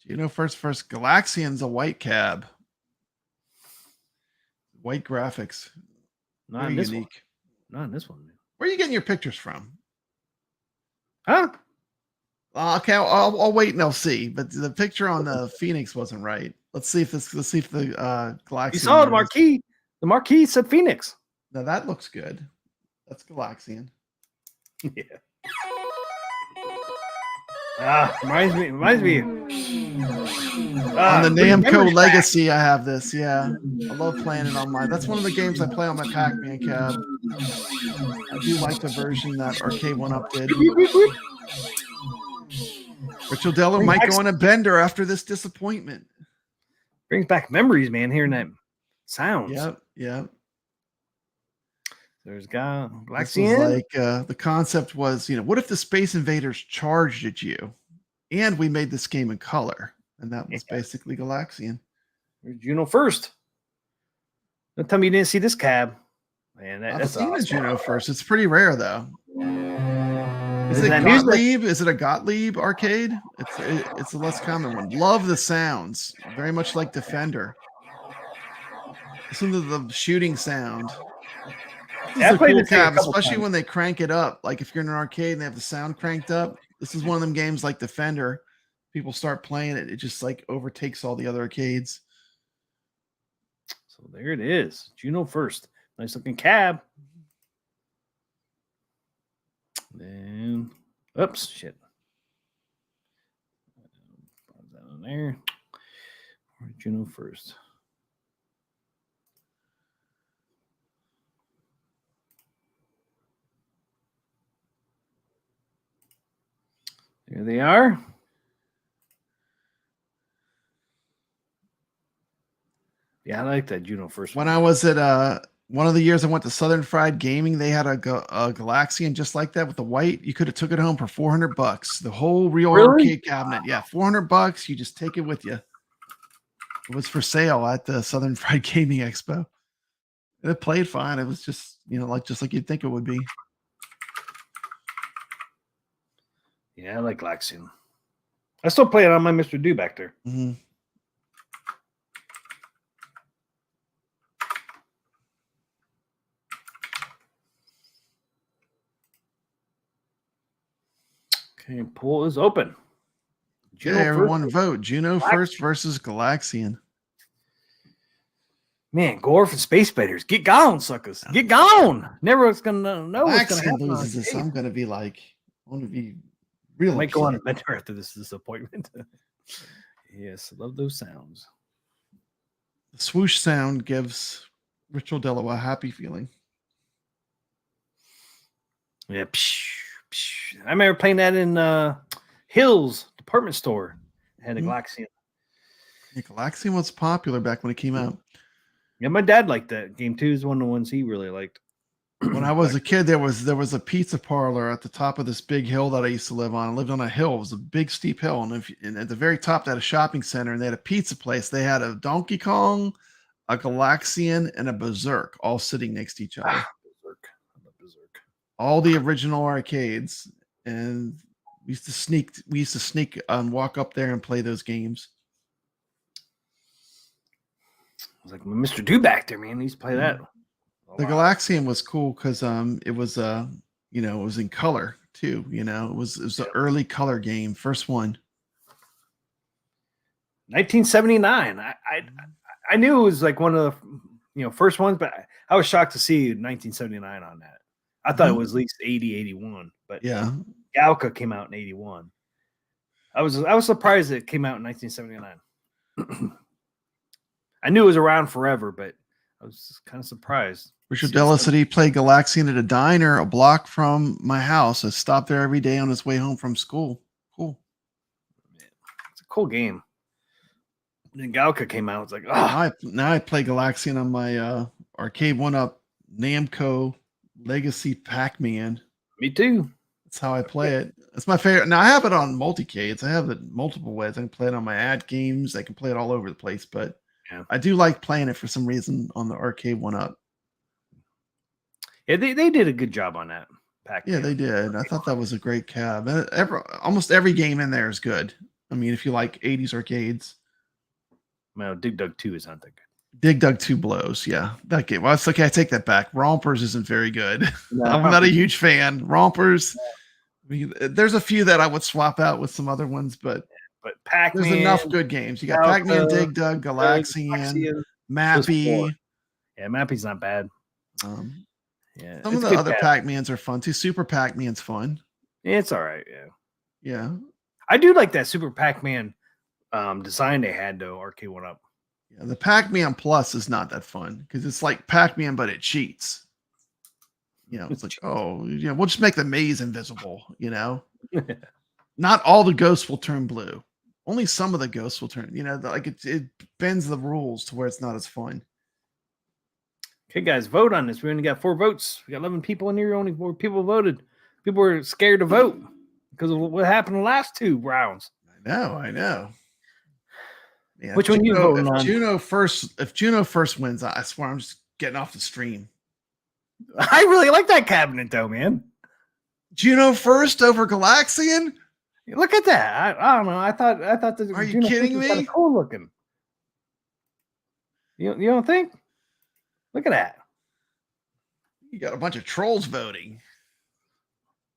Juno first Galaxian's a white cab. White graphics. Not Very in this unique. one. Not in this one, man. Where are you getting your pictures from? Huh? Okay, I'll wait and I'll see. But the picture on the Phoenix wasn't right. Let's see if the Galaxian. You saw the marquee. The marquee said Phoenix. Now that looks good. That's Galaxian. Yeah. Reminds me. On the Namco Legacy, I have this. Yeah, I love playing it on my. That's one of the games I play on my Pac-Man cab. I do like the version that Arcade 1-Up did. Rich Odello might go on a bender after this disappointment. Brings back memories, man, hearing that sounds. Yep. There's Galaxian. Like the concept was, what if the Space Invaders charged at you, and we made this game in color, and that was basically Galaxian. There's Juno first. Don't tell me you didn't see this cab, man. I've seen a Juno first. It's pretty rare though. Is it Gottlieb? Is it a Gottlieb arcade? It's a less common one. Love the sounds. Very much like Defender. Listen to the shooting sound. This is a cool cab, especially when they crank it up. Like if you're in an arcade and they have the sound cranked up. This is one of them games like Defender. People start playing it. It just like overtakes all the other arcades. So there it is. Juno first. Nice looking cab. Then, oops, shit. Put that on there. Juno first. Here they are. Yeah, I like that Juno first When one. I was at one of the years I went to Southern Fried Gaming, they had a Galaxian just like that with the white. You could have took it home for $400. The whole real Really? arcade cabinet. Yeah, $400. You just take it with you. It was for sale at the Southern Fried Gaming Expo. It played fine. It was just, just like you'd think it would be. Yeah, I like Galaxian. I still play it on my Mr. Do back there. Mm-hmm. Okay, pool is open. Juno everyone vote. Juno first versus Galaxian. Man, Gorf and Space Invaders, get gone, suckers. Get gone. Never was gonna know what's gonna happen. Loses this. I'm gonna be like, I want to be real. I might go on a adventure after this disappointment. Yes, I love those sounds. The swoosh sound gives Ritual Dello a happy feeling. Yeah, psh, psh. I remember playing that in Hills department store. It had a Galaxian. Yeah, Galaxian was popular back when it came out. Yeah, my dad liked that game too. Is one of the ones he really liked. When I was a kid, there was a pizza parlor at the top of this big hill that I used to live on. I lived on a hill. It was a big steep hill, and at the very top, they had a shopping center, and they had a pizza place. They had a Donkey Kong, a Galaxian, and a Berserk all sitting next to each other. Berserk. I love Berserk. All the original arcades, and we used to sneak and walk up there and play those games. I was like, Mr. Do back there, man. He used to play that. The Galaxian was cool because it was it was in color too. It was an early color game, first one. 1979. I knew it was like one of the first ones, but I was shocked to see 1979 on that. I thought it was at least 80, 81, but yeah, Galka came out in 81. I was surprised that it came out in 1979. I knew it was around forever, but I was kind of surprised. Richard Della said he played Galaxian at a diner a block from my house. I stopped there every day on his way home from school. Cool. It's a cool game. And then Galka came out. It's like, oh. Now I play Galaxian on my arcade 1-up Namco Legacy Pac-Man. Me too. That's how I play it. That's my favorite. Now I have it on multicades. I have it multiple ways. I can play it on my ad games. I can play it all over the place, but yeah. I do like playing it for some reason on the arcade 1-up. Yeah, they did a good job on that. Yeah, they did. I thought that was a great cab. Almost every game in there is good. I mean, if you like 80s arcades. Well, Dig Dug 2 is not that good. Dig Dug 2 blows. Yeah, that game. Well, it's okay. I take that back. Rompers isn't very good. No, I'm not a huge fan. Rompers. I mean, there's a few that I would swap out with some other ones, but Pac-Man, there's enough good games. You got Pac-Man, Dig Dug, Galaxian, Mappy. Yeah, Mappy's not bad. Yeah, some of the other Pac-Mans are fun too. Super Pac-Man's fun. Yeah, it's all right. Yeah. I do like that Super Pac-Man design they had though. Arcade 1-up. Yeah, the Pac-Man Plus is not that fun because it's like Pac-Man, but it cheats. It's like, we'll just make the maze invisible. Not all the ghosts will turn blue. Only some of the ghosts will turn. Like it bends the rules to where it's not as fun. Okay, guys, vote on this. We only got 4 votes. We got 11 people in here. Only 4 people voted. People were scared to vote because of what happened in the last 2 rounds. I know. Yeah, which one you voting on? If Juno first wins, I swear I'm just getting off the stream. I really like that cabinet though, man. Juno first over Galaxian? Look at that. I don't know. I thought that. Are you kidding me? Cool looking. You don't think? Look at that. You got a bunch of trolls voting.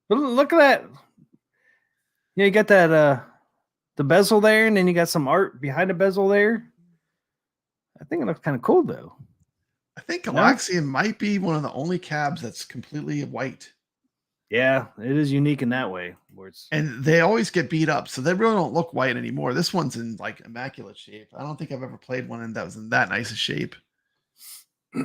But look at that. Yeah, you got that the bezel there, and then you got some art behind the bezel there. I think it looks kind of cool though. I think Galaxian might be one of the only cabs that's completely white. Yeah, it is unique in that way. And they always get beat up, so they really don't look white anymore. This one's in like immaculate shape. I don't think I've ever played one that was in that nice a shape. But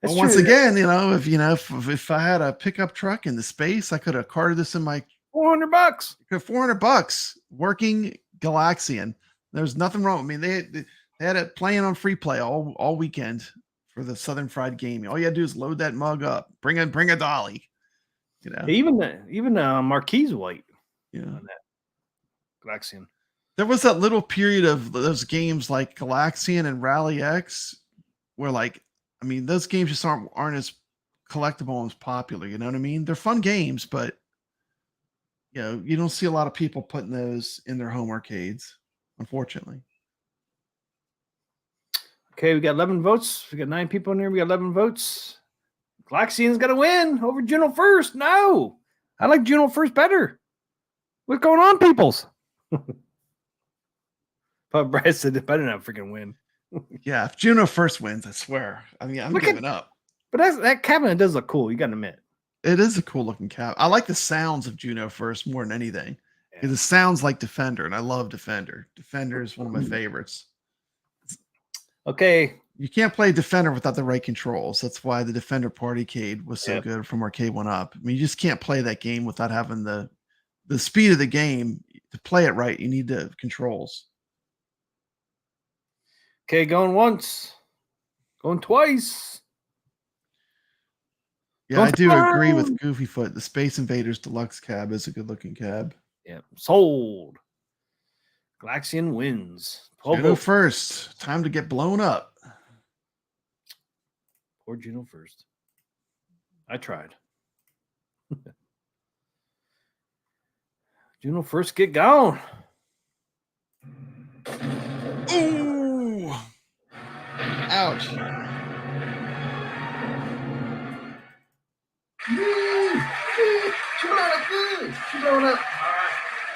once again, if I had a pickup truck in the space, I could have carted this in my $400. $400 working Galaxian. There's nothing wrong. I mean, they had it playing on free play all weekend for the Southern Fried Gaming. All you gotta do is load that mug up, bring a dolly. You know, Even Marquise White. Yeah. On that Galaxian. There was that little period of those games like Galaxian and Rally X where, like, I mean, those games just aren't as collectible and as popular. You know what I mean? They're fun games, but you know, you don't see a lot of people putting those in their home arcades, unfortunately. Okay, we got 11 votes. We got 9 people in here. We got 11 votes. Galaxian's got to win over Juno First. No, I like Juno First better. What's going on, peoples? But Brad said it better not freaking win. Yeah, if Juno First wins, I swear. I mean, I'm giving up. But that cabinet does look cool. You got to admit. It is a cool looking cap. I like the sounds of Juno First more than anything. Because it sounds like Defender, and I love Defender. Defender is one of my favorites. Okay. You can't play Defender without the right controls. That's why the Defender Partycade was so good from Arcade 1-Up. I mean, you just can't play that game without having the speed of the game. To play it right, you need the controls. Okay, going once. Going twice. Yeah, I do agree with Goofyfoot. The Space Invaders Deluxe cab is a good-looking cab. Yeah, sold. Galaxian wins. Juno First. Time to get blown up. Poor Juno First. I tried. Juno First, get going. Ooh. Ouch. She blowing up good. She blowing up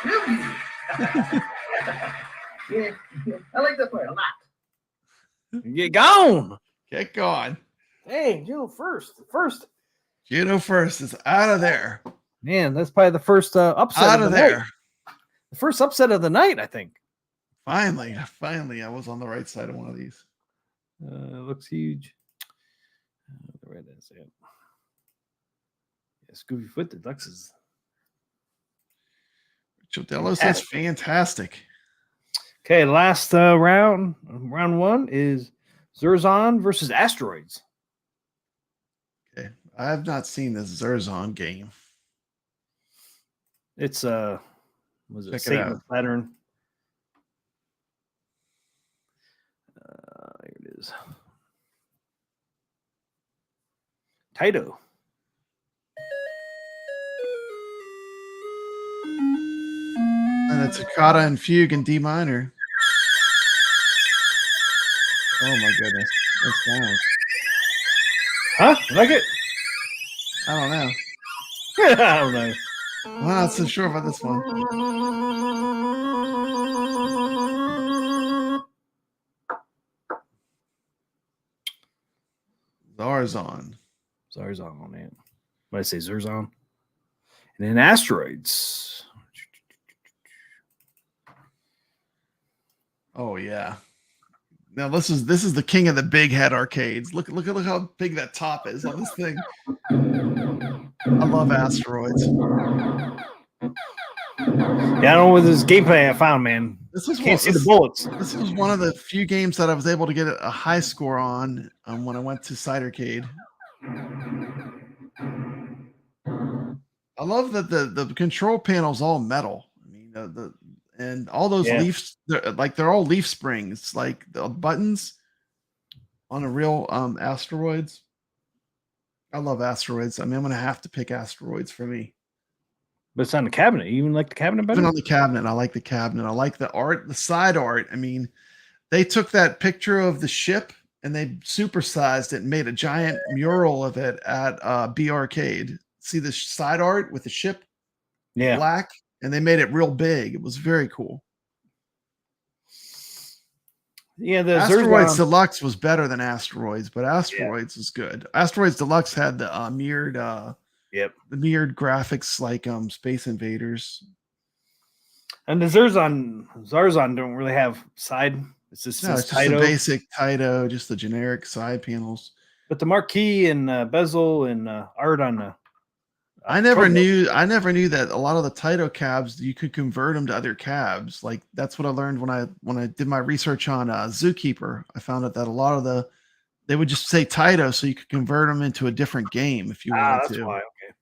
real good. Yeah, I like that part a lot. Get gone. Get going. Hey, Juno First. Juno First is out of there. Man, that's probably the first upset Out of there. night. The first upset of the night, I think. Finally, I was on the right side of one of these. Looks huge. Right, that's it. Yeah, Goofyfoot Deluxe is. Chodelos, that's fantastic. Okay, last round. Round 1 is Zerzon versus Asteroids. Okay, I have not seen this Zerzon game. It's was it Check it Satan out. Saturn? Here it is. Taito. And a Toccata and Fugue in D minor. Oh my goodness. That's down. Huh? You like it? I don't know. I don't know. I'm not so sure about this one. Zarzon. Zarzon, man. What did I say? Zerzon? And then Asteroids. Oh yeah. Now this is the king of the big head arcades. Look how big that top is on this thing. I love Asteroids. Yeah, I don't know what this gameplay I found, man. This was Can't see the bullets. This was one of the few games that I was able to get a high score on when I went to Cidercade. I love that the control panel's all metal. I mean, and all those leaves, they're all leaf springs, like the buttons on a real Asteroids. I love Asteroids. I mean, I'm gonna have to pick Asteroids for me. But it's on the cabinet. You even like the cabinet better? Even on the cabinet, I like the cabinet. I like the art, the side art. I mean, they took that picture of the ship and they supersized it and made a giant mural of it at B Arcade. See the side art with the ship, black, and they made it real big. It was very cool. Yeah, the Asteroids Deluxe was better than Asteroids, but Asteroids is good. Asteroids Deluxe had the mirrored, the mirrored graphics like Space Invaders. And the Zarzon don't really have side. It's just, it's just the basic Taito, just the generic side panels. But the marquee and bezel and art on I never knew that a lot of the Taito cabs you could convert them to other cabs. Like that's what I learned when I did my research on Zookeeper. I found out that a lot of they would just say Taito, so you could convert them into a different game if you wanted that's to. why. Okay.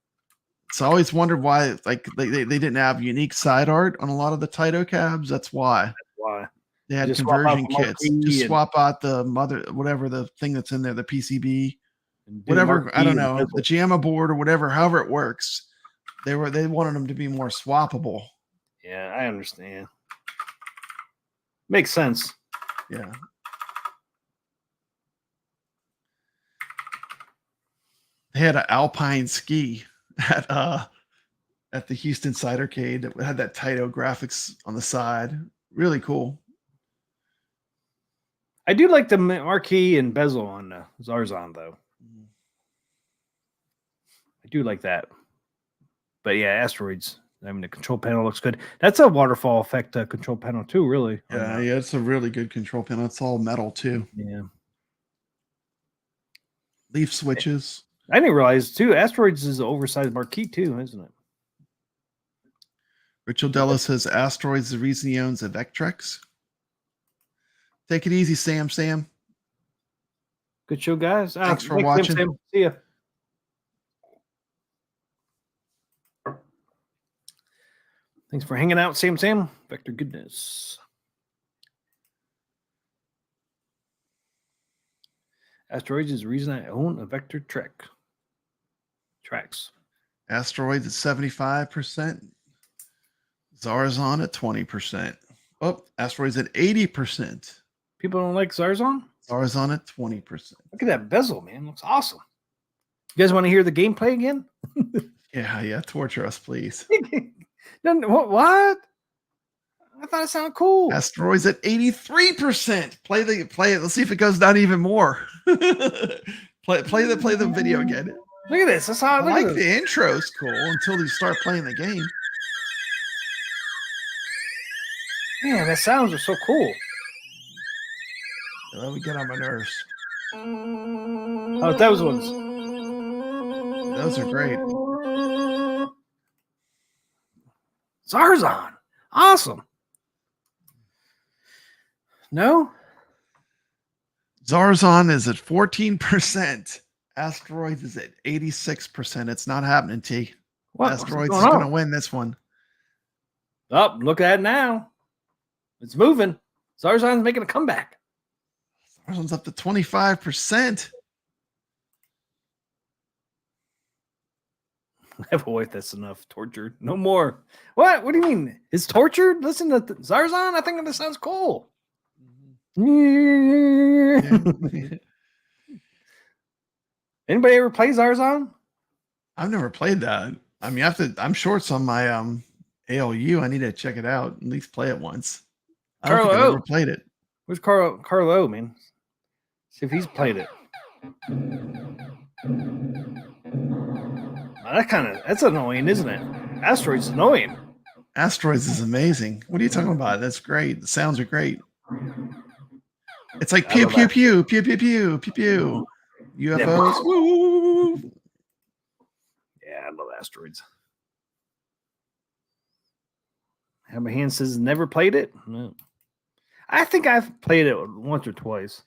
So I always wondered why like they didn't have unique side art on a lot of the Taito cabs. That's why. That's why. They had Just swap out conversion the kits. marquee Just and- swap out the whatever the thing that's in there, the PCB, And do whatever. marquee I don't and know, bezel. the JAMA board or whatever. However it works, they wanted them to be more swappable. Yeah, I understand. Makes sense. Yeah. They had an Alpine ski at the Houston Cidercade that had that Taito graphics on the side. Really cool. I do like the marquee and bezel on Zarzan, though. I do like that. But yeah, Asteroids. I mean, the control panel looks good. That's a waterfall effect control panel too, really. Yeah, it's a really good control panel. It's all metal too. Yeah. Leaf switches. I didn't realize too. Asteroids is an oversized marquee too, isn't it? Rachel Della says Asteroids is the reason he owns a Vectrex. Take it easy, Sam. Good show, guys. Thanks for watching. Sam. See ya. Thanks for hanging out, Sam. Vector goodness. Asteroids is the reason I own a Vector Tracks. Asteroids at 75%. Zarzan at 20%. Oh, Asteroids at 80%. People don't like Zarzan? Zarzan at 20%. Look at that bezel, man. Looks awesome. You guys want to hear the gameplay again? Yeah. Torture us, please. What? I thought it sounded cool. Asteroids at 83%. Play it. Let's see if it goes down even more. play the video again. Look at this. That's how I like the intro's cool until you start playing the game. Man, that sounds are so cool. Let me get on my nerves. Oh, those ones. Those are great. Zarzan. Awesome. No? Zarzan is at 14%. Asteroids is at 86%. It's not happening, T. What? Asteroids is going to win this one. Oh, look at it now. It's moving. Zarzan's making a comeback. Zarzan's up to 25%. I have a wife that's enough. Tortured. No more. What? What do you mean? It's tortured? Listen to Zarzan? I think that sounds cool. Anybody ever play Zarzan? I've never played that. I mean, I'm sure it's on my ALU. I need to check it out. At least play it once. I don't think I've ever played it. Where's Carlo, man? See if he's played it. That's annoying, isn't it? Asteroids is annoying. Asteroids is amazing. What are you talking about? That's great. The sounds are great. It's like pew pew pew pew pew pew pew pew. UFOs. Yeah. Woo, woo, woo. Yeah, I love Asteroids. Hammer Hand says never played it. No. I think I've played it once or twice.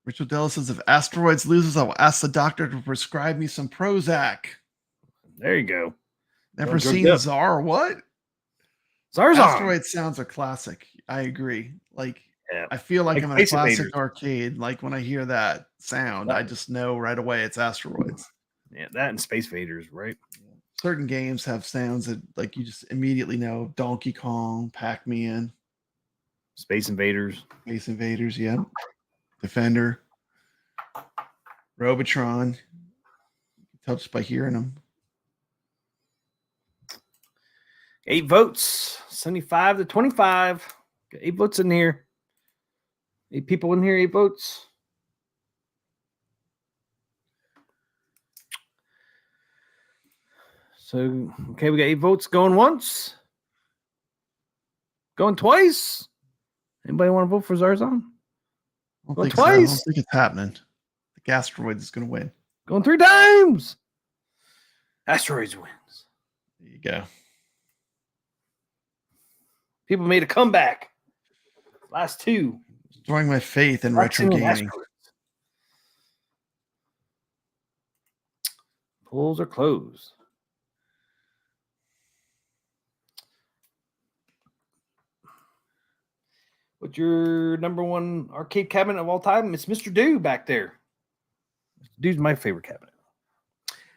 Richard Della says if Asteroids loses, I will ask the doctor to prescribe me some Prozac. There you go. Never seen Czar. What? Zarzan. Asteroids sounds a classic. I agree. Like, yeah. I feel like I'm in a Space classic Invaders. Arcade. Like when I hear that sound, I just know right away it's Asteroids. Yeah, that and Space Invaders, right? Certain games have sounds that like you just immediately know. Donkey Kong, Pac-Man, Space Invaders. Space Invaders, yeah. Defender, Robotron. You can tell just by hearing them. 8 votes, 75 to 25. Got 8 votes in here. 8 people in here, 8 votes. So, okay, we got 8 votes going once. Going twice. Anybody want to vote for Zarzan? I don't Well, think so. I don't think it's happening. The Asteroids is going to win. Going 3 times. Asteroids wins. There you go. People made a comeback. Last two. Destroying my faith in retro Galaxian and gaming. Asteroids. Polls are closed. What's your number one arcade cabinet of all time? It's Mr. Do back there. Mr. Do's my favorite cabinet.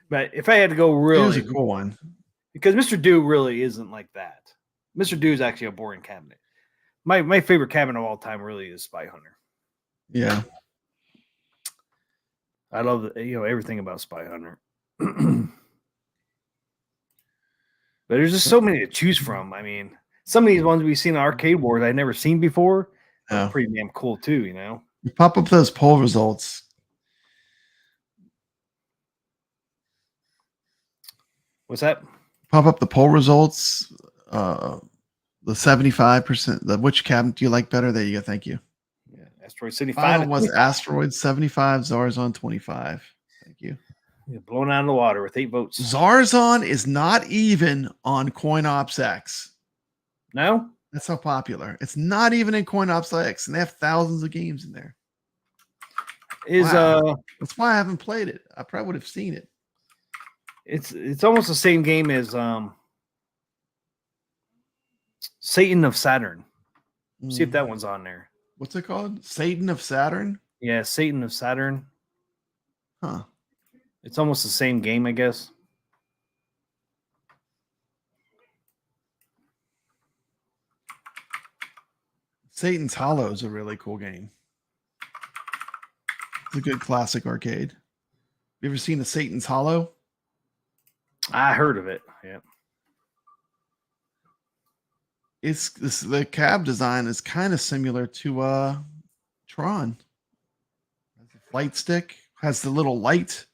But if I had to go really, It was a cool one. because Mr. Do really isn't like that. Mr. Do is actually a boring cabinet. My favorite cabinet of all time really is Spy Hunter. Yeah. I love everything about Spy Hunter. But there's just so many to choose from. I mean, some of these ones we've seen in Arcade Wars I'd never seen before. No. Pretty damn cool too, You pop up those poll results. What's that? Pop up the poll results. The 75%. Which cabinet do you like better? There you go. Thank you. Yeah, Asteroid City 5. Final was Asteroid 75, Zarzon 25. Thank you. Blown out of the water with 8 votes. Zarzon is not even on CoinOps X. No? That's how popular. It's not even in CoinOps X, and they have thousands of games in there. Wow. That's why I haven't played it. I probably would have seen it. It's almost the same game as Satan of Saturn. See if that one's on there. What's it called? Satan of Saturn? Yeah, Satan of Saturn. Huh. It's almost the same game, I guess. Satan's Hollow is a really cool game. It's a good classic arcade. You ever seen a Satan's Hollow? I heard of it. Yeah. The cab design is kind of similar to Tron. Has a flight stick, has the little light.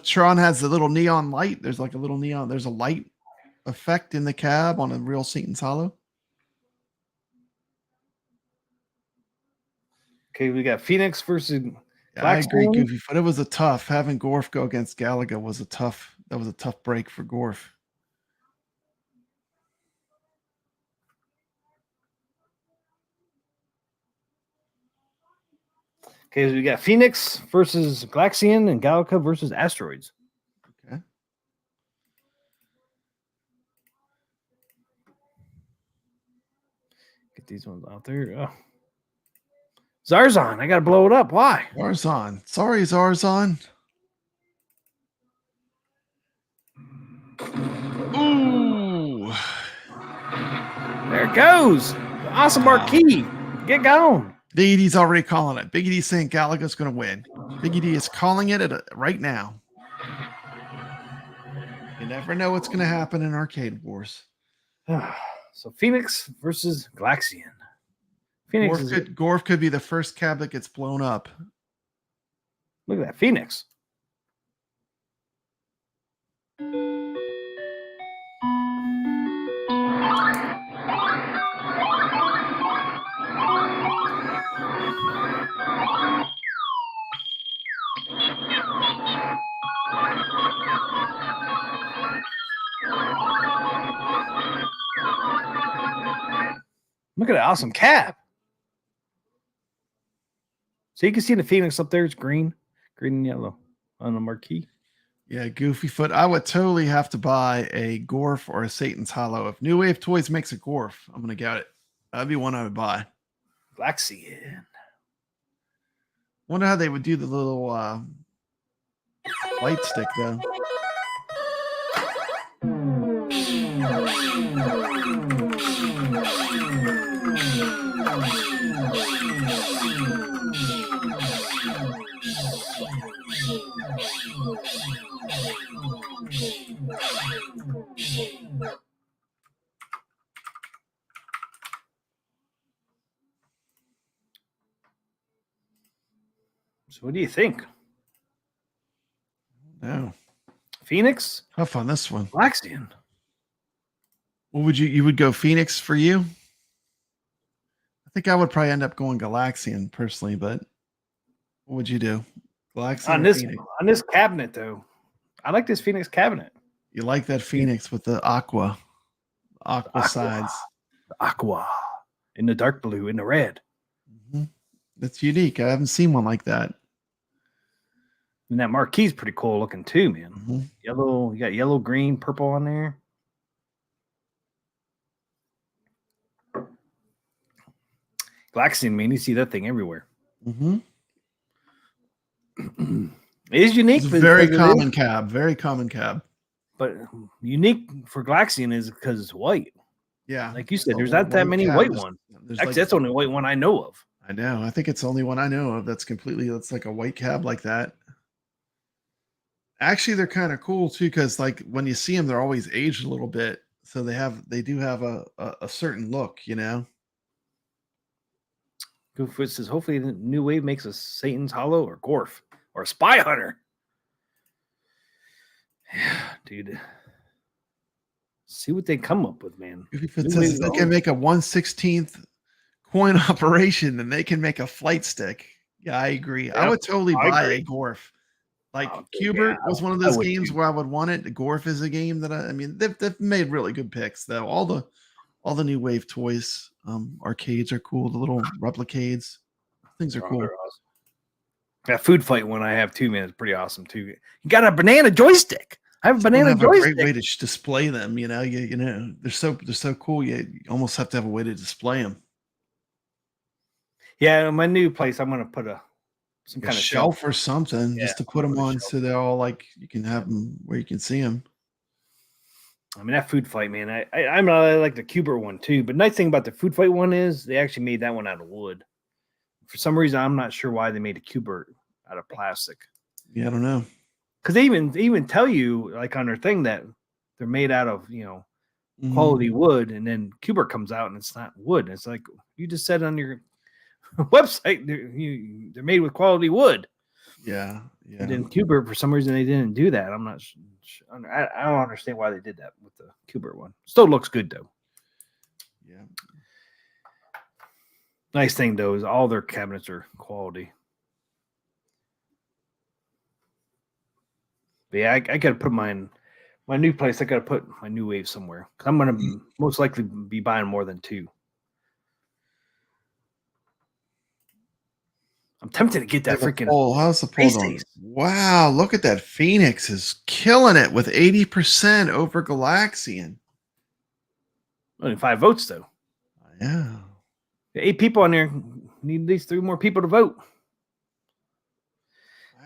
Tron has the little neon light. There's like a little neon. There's a light effect in the cab on a real Satan's Hollow. Okay, we got Phoenix versus I agree, Goofy, but it was a tough. Having Gorf go against Galaga was a tough break for Gorf. Okay, so we got Phoenix versus Galaxian and Galaga versus Asteroids. Okay. Get these ones out there. Zarzon, I gotta blow it up. Why? Zarzon. Sorry, Zarzon. Ooh. There it goes. Awesome marquee. Get going. Big Ed's already calling it. Big Ed's saying Galaga's going to win. Big Ed is calling it right now. You never know what's going to happen in Arcade Wars. So Phoenix versus Galaxian. Gorf could be the first cab that gets blown up. Look at that. Phoenix. Look at that awesome cap. So you can see the Phoenix up there. It's green and yellow on the marquee. Yeah, Goofy Foot. I would totally have to buy a Gorf or a Satan's Hollow. If New Wave Toys makes a Gorf, I'm going to get it. That'd be one I would buy. Galaxian. Wonder how they would do the little light stick, though. So what do you think? No. Phoenix? Tough on this one. Galaxian. What would you would go Phoenix for you? I think I would probably end up going Galaxian personally, but what would you do? Galaxian On this cabinet though, I like this Phoenix cabinet. You like that Phoenix with the aqua sides. The aqua in the dark blue, in the red. Mhm. That's unique. I haven't seen one like that. And that marquee's pretty cool looking too, man. Mhm. Yellow, you got yellow, green, purple on there. Galaxian, man, you see that thing everywhere. Mhm. It is unique. It's a very common cab. Very common cab. But unique for Galaxian is because it's white. Yeah. Like you said, A there's not that white many cab. white There's- ones. there's Actually, like- that's the only white one I know of. I know. I think it's the only one I know of that's like a white cab like that. Actually, they're kind of cool too, because like when you see them, they're always aged a little bit. So they do have a certain look, you know. Gooffoot says, hopefully the new wave makes a Satan's Hollow or Gorf or a Spy Hunter. Yeah, dude. See what they come up with, man. If it New says wave they is can old. make a 1/16 coin operation, then they can make a flight stick. Yeah, I agree. I Yep, would totally I buy agree. a Gorf. Like Oh, Cubert yeah, was one of I those would games too. where I would want it. The Gorf is a game that I mean they've made really good picks though. All the new wave toys, arcades are cool. The little replicades, things are Oh, cool. they're awesome. That food fight one I have too, man, is pretty awesome too. You got a banana joystick. I have a Some banana have a joystick. great way to display them. You know, you know they're so cool. You almost have to have a way to display them. Yeah, in my new place, I'm gonna put some A kind of shelf or something Yeah, just to I'm put gonna them put a on, shelf. so they're all like you can have them where you can see them. I mean, that food fight, man. I like the Cubert one too. But nice thing about the food fight one is they actually made that one out of wood. For some reason, I'm not sure why they made a Cubert out of plastic. Yeah, I don't know. Because they even tell you like on their thing that they're made out of Mhm. quality wood, and then Cubert comes out and it's not wood. It's like you just said on your website they're made with quality wood. Yeah, And yeah. then Cubert, for some reason, they didn't do that. I'm not. I don't understand why they did that with the Cubert one. Still looks good though. Yeah. Nice thing though is all their cabinets are quality. But yeah, I gotta put my new place. I gotta put my new wave somewhere. 'Cause I'm gonna most likely be buying more than two. I'm tempted to get that freaking. How's the poll Space going? Ace. Wow, look at that. Phoenix is killing it with 80% over Galaxian. Only 5 votes though. Yeah. 8 people on there. Need at least 3 more people to vote.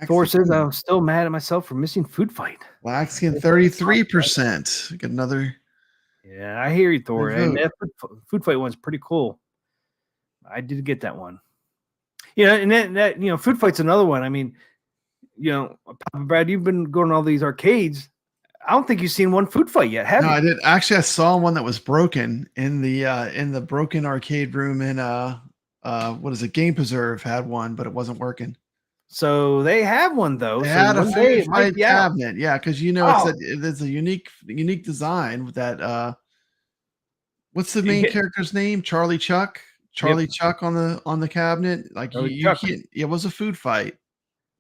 Thor says I'm still mad at myself for missing food fight. Galaxian 33%. Get another. Yeah, I hear you, Thor. Good And vote. that food fight one's pretty cool. I did get that one. Yeah, and that food fight's another one. I mean, Papa Brad, you've been going to all these arcades. I don't think you've seen one food fight yet, have No, you? I did. Actually, I saw one that was broken in the broken arcade room in what is it? Game Preserve had one, but it wasn't working. So they have one though. They So had a one day food it might fight be out. cabinet, yeah, because it's a unique design with that. What's the main character's name? Charlie Chuck. Charlie Chuck on the cabinet. Like Charlie you Chuck. can't. It was a food fight.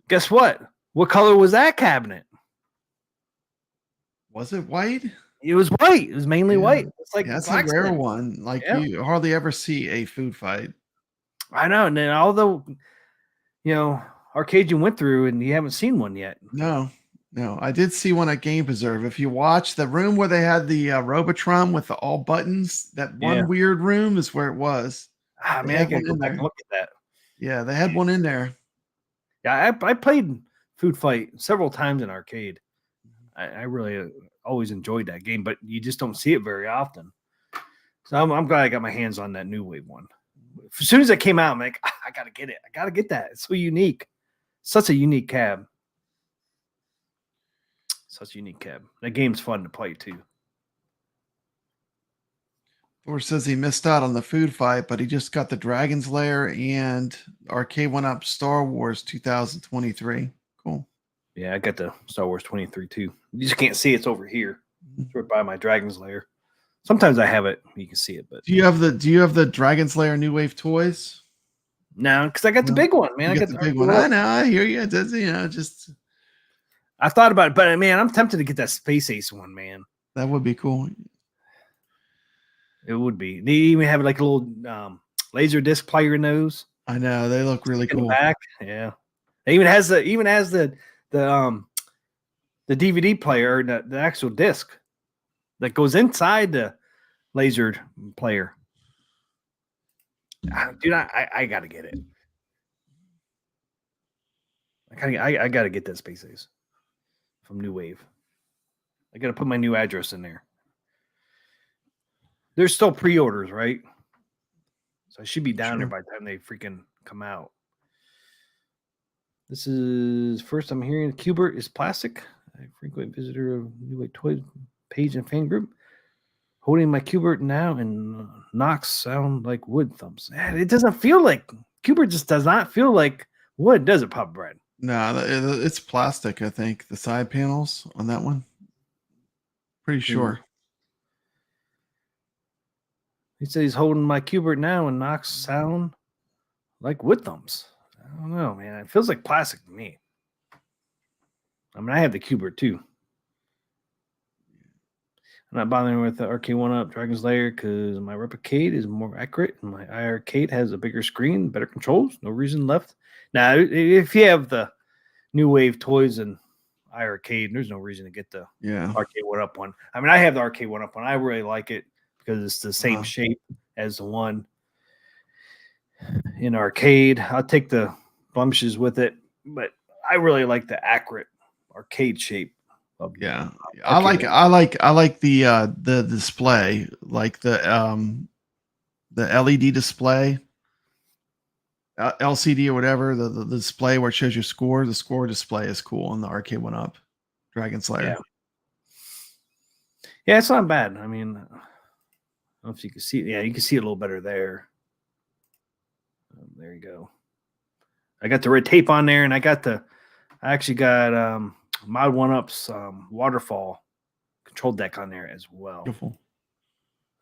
Guess what? What color was that cabinet? Was it white? It was white. It was mainly Yeah. white. It's like Yeah, that's a blacksmith. rare one. Like Yeah. you hardly ever see a food fight. I know. And then although arcade you went through and you haven't seen one yet. No. I did see one at Game Preserve. If you watch the room where they had the Robotron with all buttons, that one weird room is where it was. Ah, They man, I had gotta one go in back there. and look at that. Yeah, they had one in there. Yeah, I played Food Fight several times in arcade. I really always enjoyed that game, but you just don't see it very often. So I'm glad I got my hands on that new wave one. As soon as it came out, I'm like, I gotta get it. I gotta get that. It's so unique. Such a unique cab. Such a unique cab. That game's fun to play too. Thor says he missed out on the food fight, but he just got the Dragon's Lair and Arcade One Up Star Wars 2023. Cool. Yeah, I got the Star Wars 23 too. You just can't see it's over here. It's right by my Dragon's Lair. Sometimes I have it, you can see it, but Do you have the Dragon's Lair New Wave toys? no, because I got the big one, man. You I got the big one. I know. I hear you. It does, just I thought about it, but man, I'm tempted to get that Space Ace one, man. That would be cool. It would be. They even have like a little laser disc player in those. I know they look really In the cool. back. Yeah. It even has the DVD player, the actual disc that goes inside the laser player. Dude, I gotta get it. I gotta get that Space Ace from New Wave. I gotta put my new address in there. There's still pre-orders, right? So I should be down there by the time they freaking come out. This is first I'm hearing Cubert is plastic. A frequent visitor of New Wave Toys page and fan group. Holding my Cubert now and knocks sound like wood thumps. It doesn't feel like Cubert just does not feel like wood, does it, Papa Brad? No, it's plastic. I think the side panels on that one. Pretty sure. He said he's holding my Cubert now and knocks sound like wood thumps. I don't know, man. It feels like plastic to me. I mean, I have the Cubert too. I'm not bothering with the RK1-Up Dragon's Lair because my Replicate is more accurate and my iArcade has a bigger screen, better controls. No reason left. Now, if you have the New Wave Toys and iArcade, there's no reason to get the RK1-Up one. I mean, I have the RK1-Up one. I really like it because it's the same shape as the one in arcade. I'll take the blemishes with it, but I really like the accurate arcade shape. I like the display, like the LED display, LCD or whatever, the display where it shows your score. The score display is cool on the RK1-Up Dragon Slayer. Yeah, it's not bad. I mean, I don't know if you can see it. Yeah, you can see it a little better there. There you go. I got the red tape on there, and I actually got Mod 1-Up's waterfall control deck on there as well. Beautiful.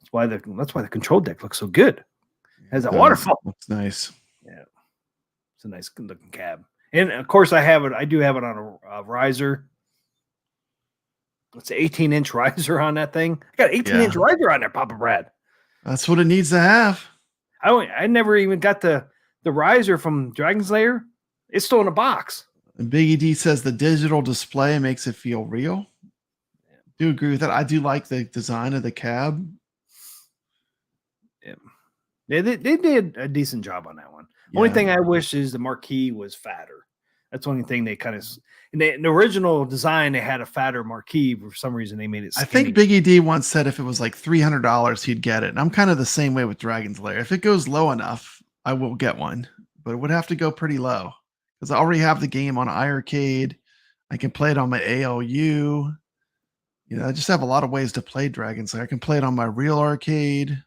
That's why the control deck looks so good. It has that waterfall. Looks nice. Yeah, it's a nice looking cab. And of course, I do have it on a riser. It's an 18-inch riser on that thing. I got an 18-inch riser on there, Papa Brad. That's what it needs to have. I never even got the riser from Dragon's Lair. It's still in a box. And Biggie D says the digital display makes it feel real. Do agree with that. I do like the design of the cab. Yeah, they did a decent job on that one. Only thing I wish is the marquee was fatter. That's the only thing they kind of in the original design they had a fatter marquee. For some reason they made it skinny. I think Biggie D once said if it was like $300 he'd get it. And I'm kind of the same way with Dragon's Lair. If it goes low enough, I will get one, but it would have to go pretty low because I already have the game on iArcade. I can play it on my ALU. I just have a lot of ways to play Dragon's Lair. I can play it on my real arcade.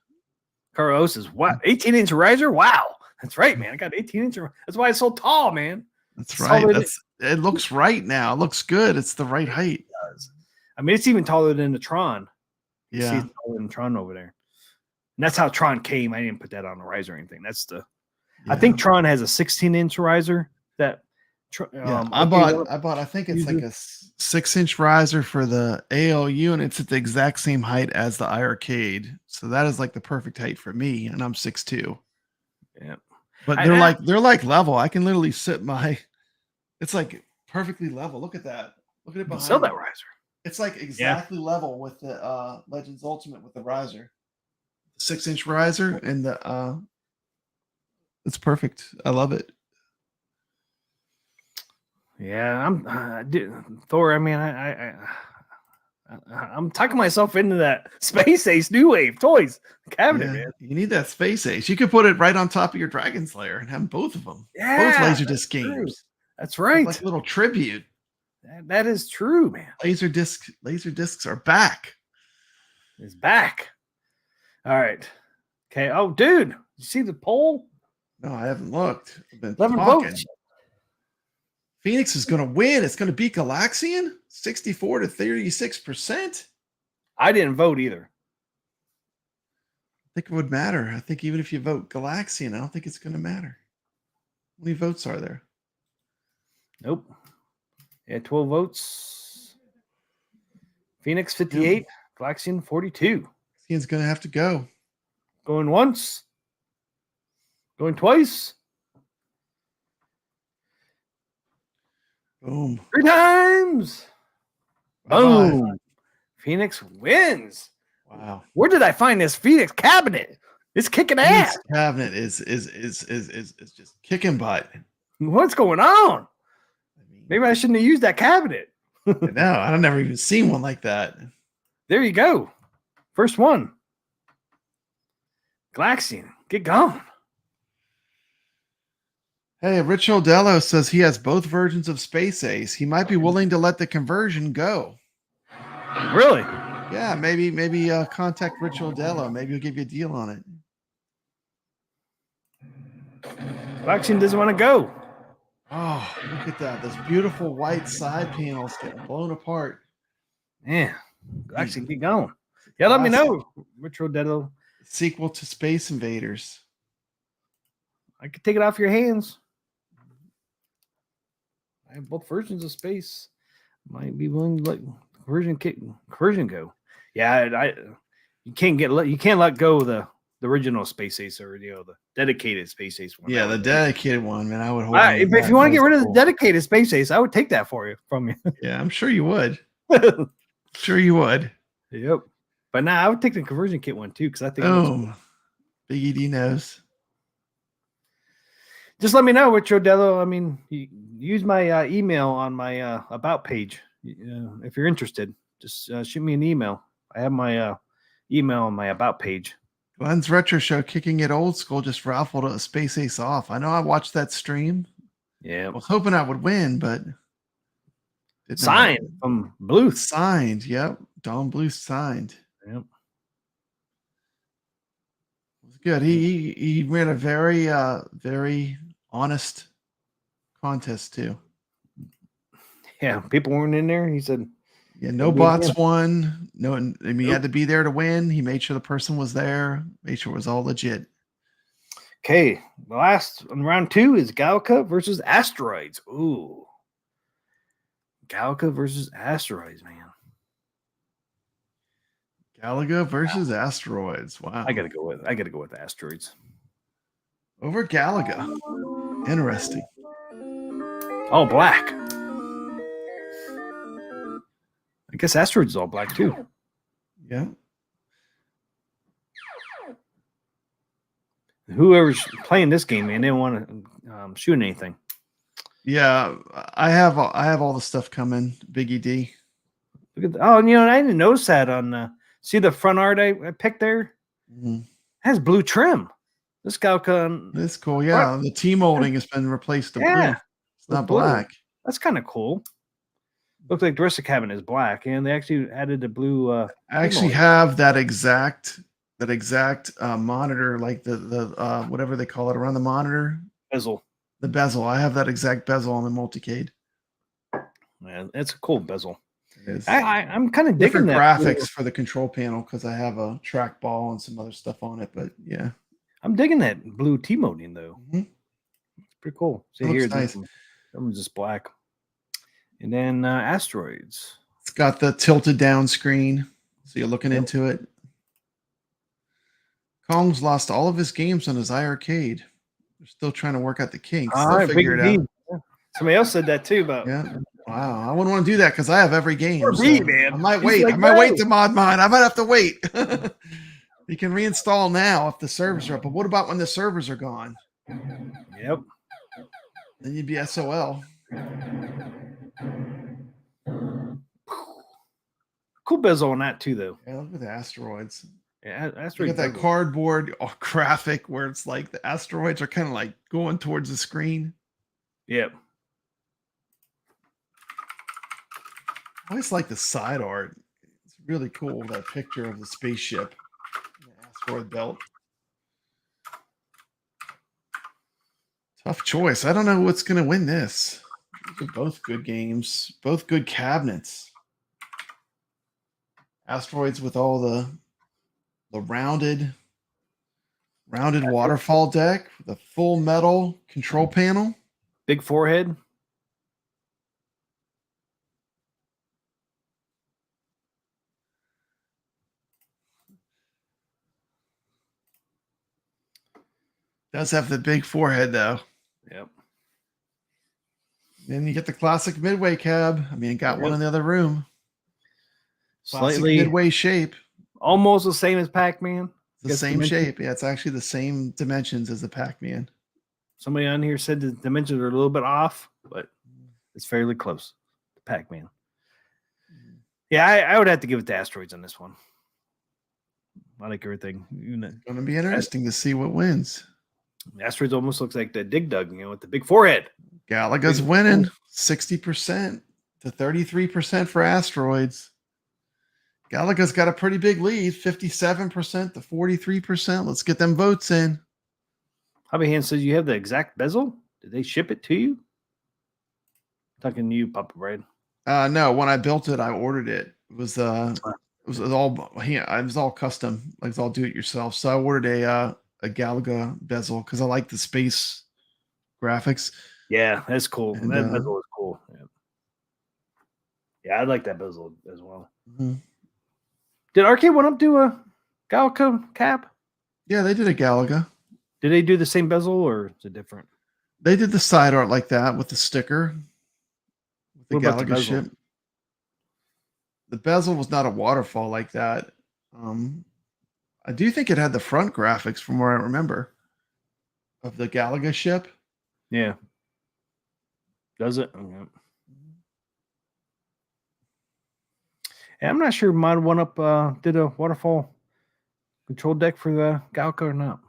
Carlos is what 18-inch riser? Wow, that's right, man. I got 18-inch. That's why it's so tall, man. That's right. It looks right now. It looks good. It's the right height. It does. I mean, it's even taller than the Tron. You see Yeah. it's taller than Tron over there. And that's how Tron came. I didn't put that on the riser or anything. That's the. I think Tron has a 16-inch riser. That. I bought. I think it's like a 6-inch riser for the ALU, and it's at the exact same height as the iArcade. So that is like the perfect height for me, and I'm 6'2". Yeah, but they're like level. I can literally sit my. It's like perfectly level. Look at that. Look at it behind. Sell that riser. It's like exactly level with the Legends Ultimate with the riser. 6-inch riser and the. It's perfect. I love it. Yeah, Thor. I mean, I'm tucking myself into that Space Ace New Wave Toys cabinet, man. You need that Space Ace. You could put it right on top of your Dragon's Lair and have both of them. Yeah, both Laserdisc games. That's right. Like a little tribute. That is true, man. Laserdiscs are back. It's back. All right. Okay. Oh, dude, you see the poll? No, I haven't looked. I've been 11 talking. votes. Phoenix is going to win. It's going to beat Galaxian 64 to 36%. I didn't vote either. I think it would matter. I think even if you vote Galaxian, I don't think it's going to matter. How many votes are there? Nope. Yeah, 12 votes. Phoenix 58, Galaxian 42. He's gonna have to go. Going once. Going twice. Boom. 3 times. Bye-bye. Boom. Phoenix wins. Wow. Where did I find this Phoenix cabinet? It's kicking ass. This cabinet is just kicking butt. What's going on? I mean, Maybe I shouldn't have used that cabinet. no, I've never even seen one like that. There you go. First one. Galaxian, get going. Hey, Rich Odello says he has both versions of Space Ace. He might be willing to let the conversion go. Really? Yeah, maybe contact Rich Odello. Maybe he'll give you a deal on it. Galaxian doesn't want to go. Oh, look at that. Those beautiful white side panels getting blown apart. Yeah. Galaxian, get going. Yeah, let me know. Retro Dedo. Sequel to Space Invaders. I could take it off your hands. I have both versions of Space. Might be willing to let conversion go. Yeah, you can't let go of the original Space Ace or the dedicated Space Ace one. Yeah, the dedicated one, man. I would hold. If you want to get rid of the dedicated Space Ace, I would take that from you. Yeah, I'm sure you would. Sure you would. Yep. But now I would take the conversion kit one too, because I think Big ED knows. Just let me know, Rich Odello. I mean, use my email on my about page if you're interested. Just shoot me an email. I have my email on my about page. Glenn's Retro Show kicking it old school just raffled a Space Ace off. I know I watched that stream. Yeah. I was hoping I would win, but signed from Bluth. Signed, yep. Don Bluth signed. Yep. It was good. He ran a very very honest contest too. Yeah, people weren't in there. He said, yeah, no bots won. No, I mean, he had to be there to win. He made sure the person was there, made sure it was all legit. Okay, the last round 2 is Galca versus Asteroids. Ooh, Galca versus Asteroids, man. Galaga versus Asteroids. Wow, I gotta go with Asteroids over Galaga. Interesting. All black. I guess Asteroids is all black too. Yeah. Whoever's playing this game, man, they don't want to shoot anything. Yeah, I have all the stuff coming. Big ED. Look at I didn't notice that on. See the front art I picked there? Mm-hmm. Has blue trim. This Galca. That's cool. Yeah, the T molding has been replaced to blue. It's not black. That's kind of cool. Looks like the rest of the cabinet is black, and they actually added the blue. I actually have that exact monitor, like the whatever they call it around the monitor bezel. The bezel. I have that exact bezel on the multicade. Man, that's a cool bezel. It is. I'm kind of digging that graphics for the control panel because I have a trackball and some other stuff on it. But yeah, I'm digging that blue T molding though. Mm-hmm. It's pretty cool. See here, nice. That one's just black. And then Asteroids. It's got the tilted down screen, so you're looking into it. Kong's lost all of his games on his iArcade. They're still trying to work out the kinks. All right, figure it out. Somebody else said that too about. Yeah. Wow. I wouldn't want to do that because I have every game. So man. I might wait. Like, I might wait to mod mine. I might have to wait. You can reinstall now if the servers are up. But what about when the servers are gone? Yep. Then you'd be SOL. Cool bezel on that too, though. Yeah, look at the asteroids. Yeah, asteroids. Look at that cardboard graphic where it's like the asteroids are kind of like going towards the screen. Yep. I always like the side art. It's really cool, that picture of the spaceship, the asteroid belt. Tough choice. I don't know what's going to win this. These are both good games, both good cabinets. Asteroids with all the rounded waterfall deck, the full metal control panel. Big forehead. Does have the big forehead though. Yep. Then you get the classic Midway cab. I mean, got one in the other room. Classic Slightly Midway shape. almost the same as Pac-Man. The Guess same dimension- shape. Yeah, it's actually the same dimensions as the Pac-Man. Somebody on here said the dimensions are a little bit off, but it's fairly close to Pac-Man. Yeah, I would have to give it to Asteroids on this one. I like everything. It's going to be interesting to see what wins. Asteroids almost looks like the Dig Dug, with the big forehead. Galaga's winning 60% to 33% for Asteroids. Galaga's got a pretty big lead, 57% to 43%. Let's get them votes in. Hobby Hand says you have the exact bezel. Did they ship it to you? Talking to you, Papa Brad. No, when I built it, I ordered it. It was all custom, like it's all do it yourself. So I ordered a Galaga bezel because I like the space graphics. Yeah, that's cool. And, that bezel is cool. Yeah, I like that bezel as well. Mm-hmm. Did Arcade One Up do a Galaga cap? Yeah, they did a Galaga. Did they do the same bezel or is it different? They did the side art like that with the sticker. With the What about the Galaga bezel? ship. The bezel was not a waterfall like that. I do think it had the front graphics from where I remember of the Galaga ship. Yeah. Does it? Okay. Yeah, I'm not sure Mod One Up did a waterfall control deck for the Galaga or not.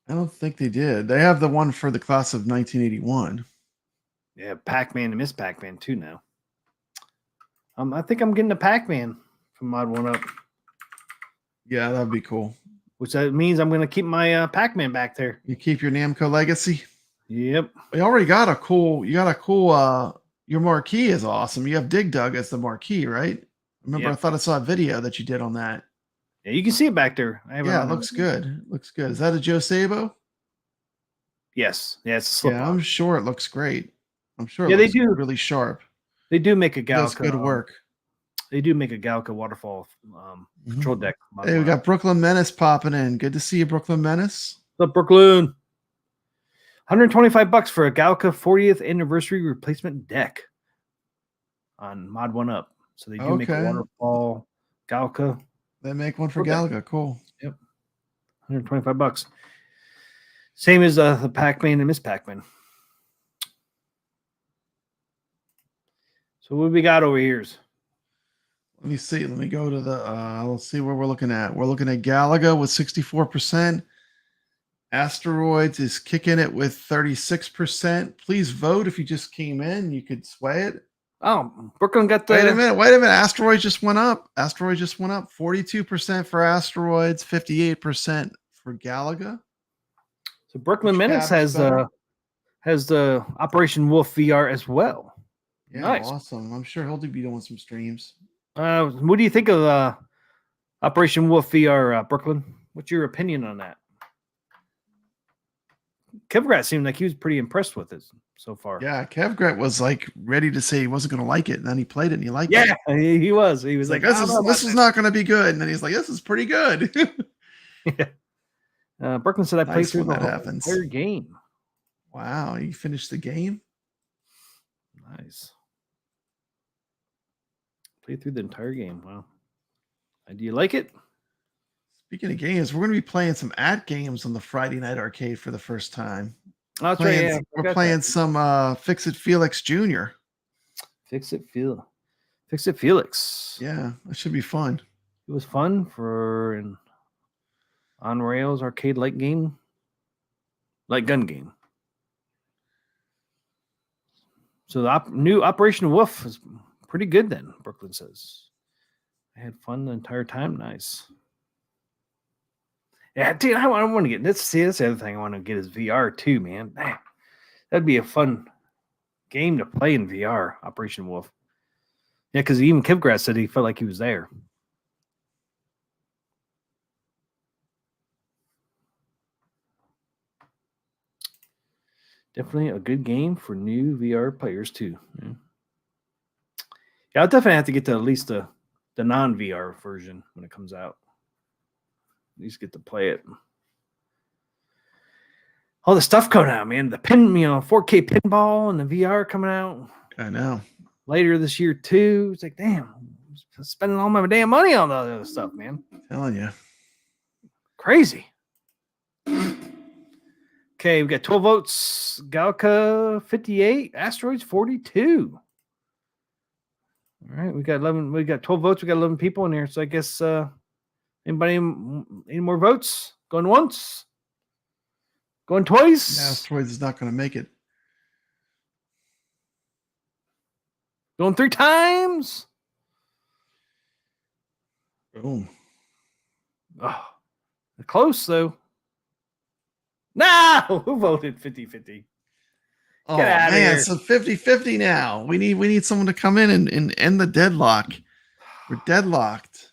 I don't think they did. They have the one for the class of 1981. Yeah, Pac-Man and Miss Pac-Man too now. I think I'm getting a Pac-Man from Mod One Up, Yeah, that'd be cool. which that means I'm going to keep my Pac-Man back there. You keep your Namco legacy. Yep. You already got a cool. Your marquee is awesome. You have Dig Dug as the marquee, right? Remember, Yep. I thought I saw a video that you did on that. Yeah, you can see it back there. Yeah, it looks good. It looks good. Is that a Joe Sabo? Yes. Yeah, it's a slip Yeah, I'm sure it looks great. I'm sure. Yeah, It they looks do. really sharp. They do make a Does Galaga. good work. They do make a Galaga waterfall control deck. Mod Hey, we One got Up. Brooklyn Menace popping in. Good to see you, Brooklyn Menace. What's up, Brooklyn? $125 for a Galaga 40th anniversary replacement deck on Mod One Up. So they do make a Okay. waterfall Galaga. They make one for Okay. Galaga. Cool. Yep. $125. Same as the Pac-Man and Miss Pac-Man. So what we got over here? Let me see. Let me go to the. Let's see where we're looking at. We're looking at Galaga with 64%. Asteroids is kicking it with 36%. Please vote if you just came in. You could sway it. Oh, Brooklyn got the. Wait a minute. Asteroids just went up. 42% for Asteroids, 58% for Galaga. So Brooklyn Which Menace cab is better? has the Operation Wolf VR as well. Yeah, Nice. awesome. I'm sure he'll be doing some streams. What do you think of Operation Wolf VR, Brooklyn? What's your opinion on that? Kevgrat seemed like he was pretty impressed with it so far. Yeah, Kevgrat was like ready to say he wasn't going to like it, and then he played it and he liked it. Yeah, he was. He was He's like, like, this is not going to be good, and then he's like, this is pretty good. Brooklyn said I played Nice through when the that whole happens. entire game. Wow, you finished the game? Nice. Played through the entire game. Wow. Do you like it? Speaking of games, we're going to be playing some games on the Friday Night Arcade for the first time. Oh, that's right. Yeah, We're playing some Fix It Felix Jr. Fix It Felix. Yeah, that should be fun. It was fun for an on rails arcade light game, light gun game. So the new Operation Wolf is pretty good. Then Brooklyn says, I had fun the entire time. Nice. Yeah, dude, I want to get this. See, that's the other thing I want to get is VR too, man. That'd be a fun game to play in VR. Operation Wolf. Yeah, because even Kivgrass said he felt like he was there. Definitely a good game for new VR players too. Yeah, I'll definitely have to get to at least the non-VR version when it comes out. At least get to play it. all the stuff coming out, man. The 4K pinball and the VR coming out I know. later this year too. It's like, damn, I'm spending all my damn money on all that other stuff, man. Telling you. Crazy. Okay, we got 12 votes. Galka 58, Asteroids 42. All right, we got 11. We got 12 votes. We got 11 people in here. So I guess anybody any more votes? Going once? Going twice? Asteroids is not going to make it. Going 3 times? Boom. Oh, close though. No, who voted 50-50? Oh Get outta man, here. so 50-50 now. We need someone to come in and end the deadlock. We're deadlocked.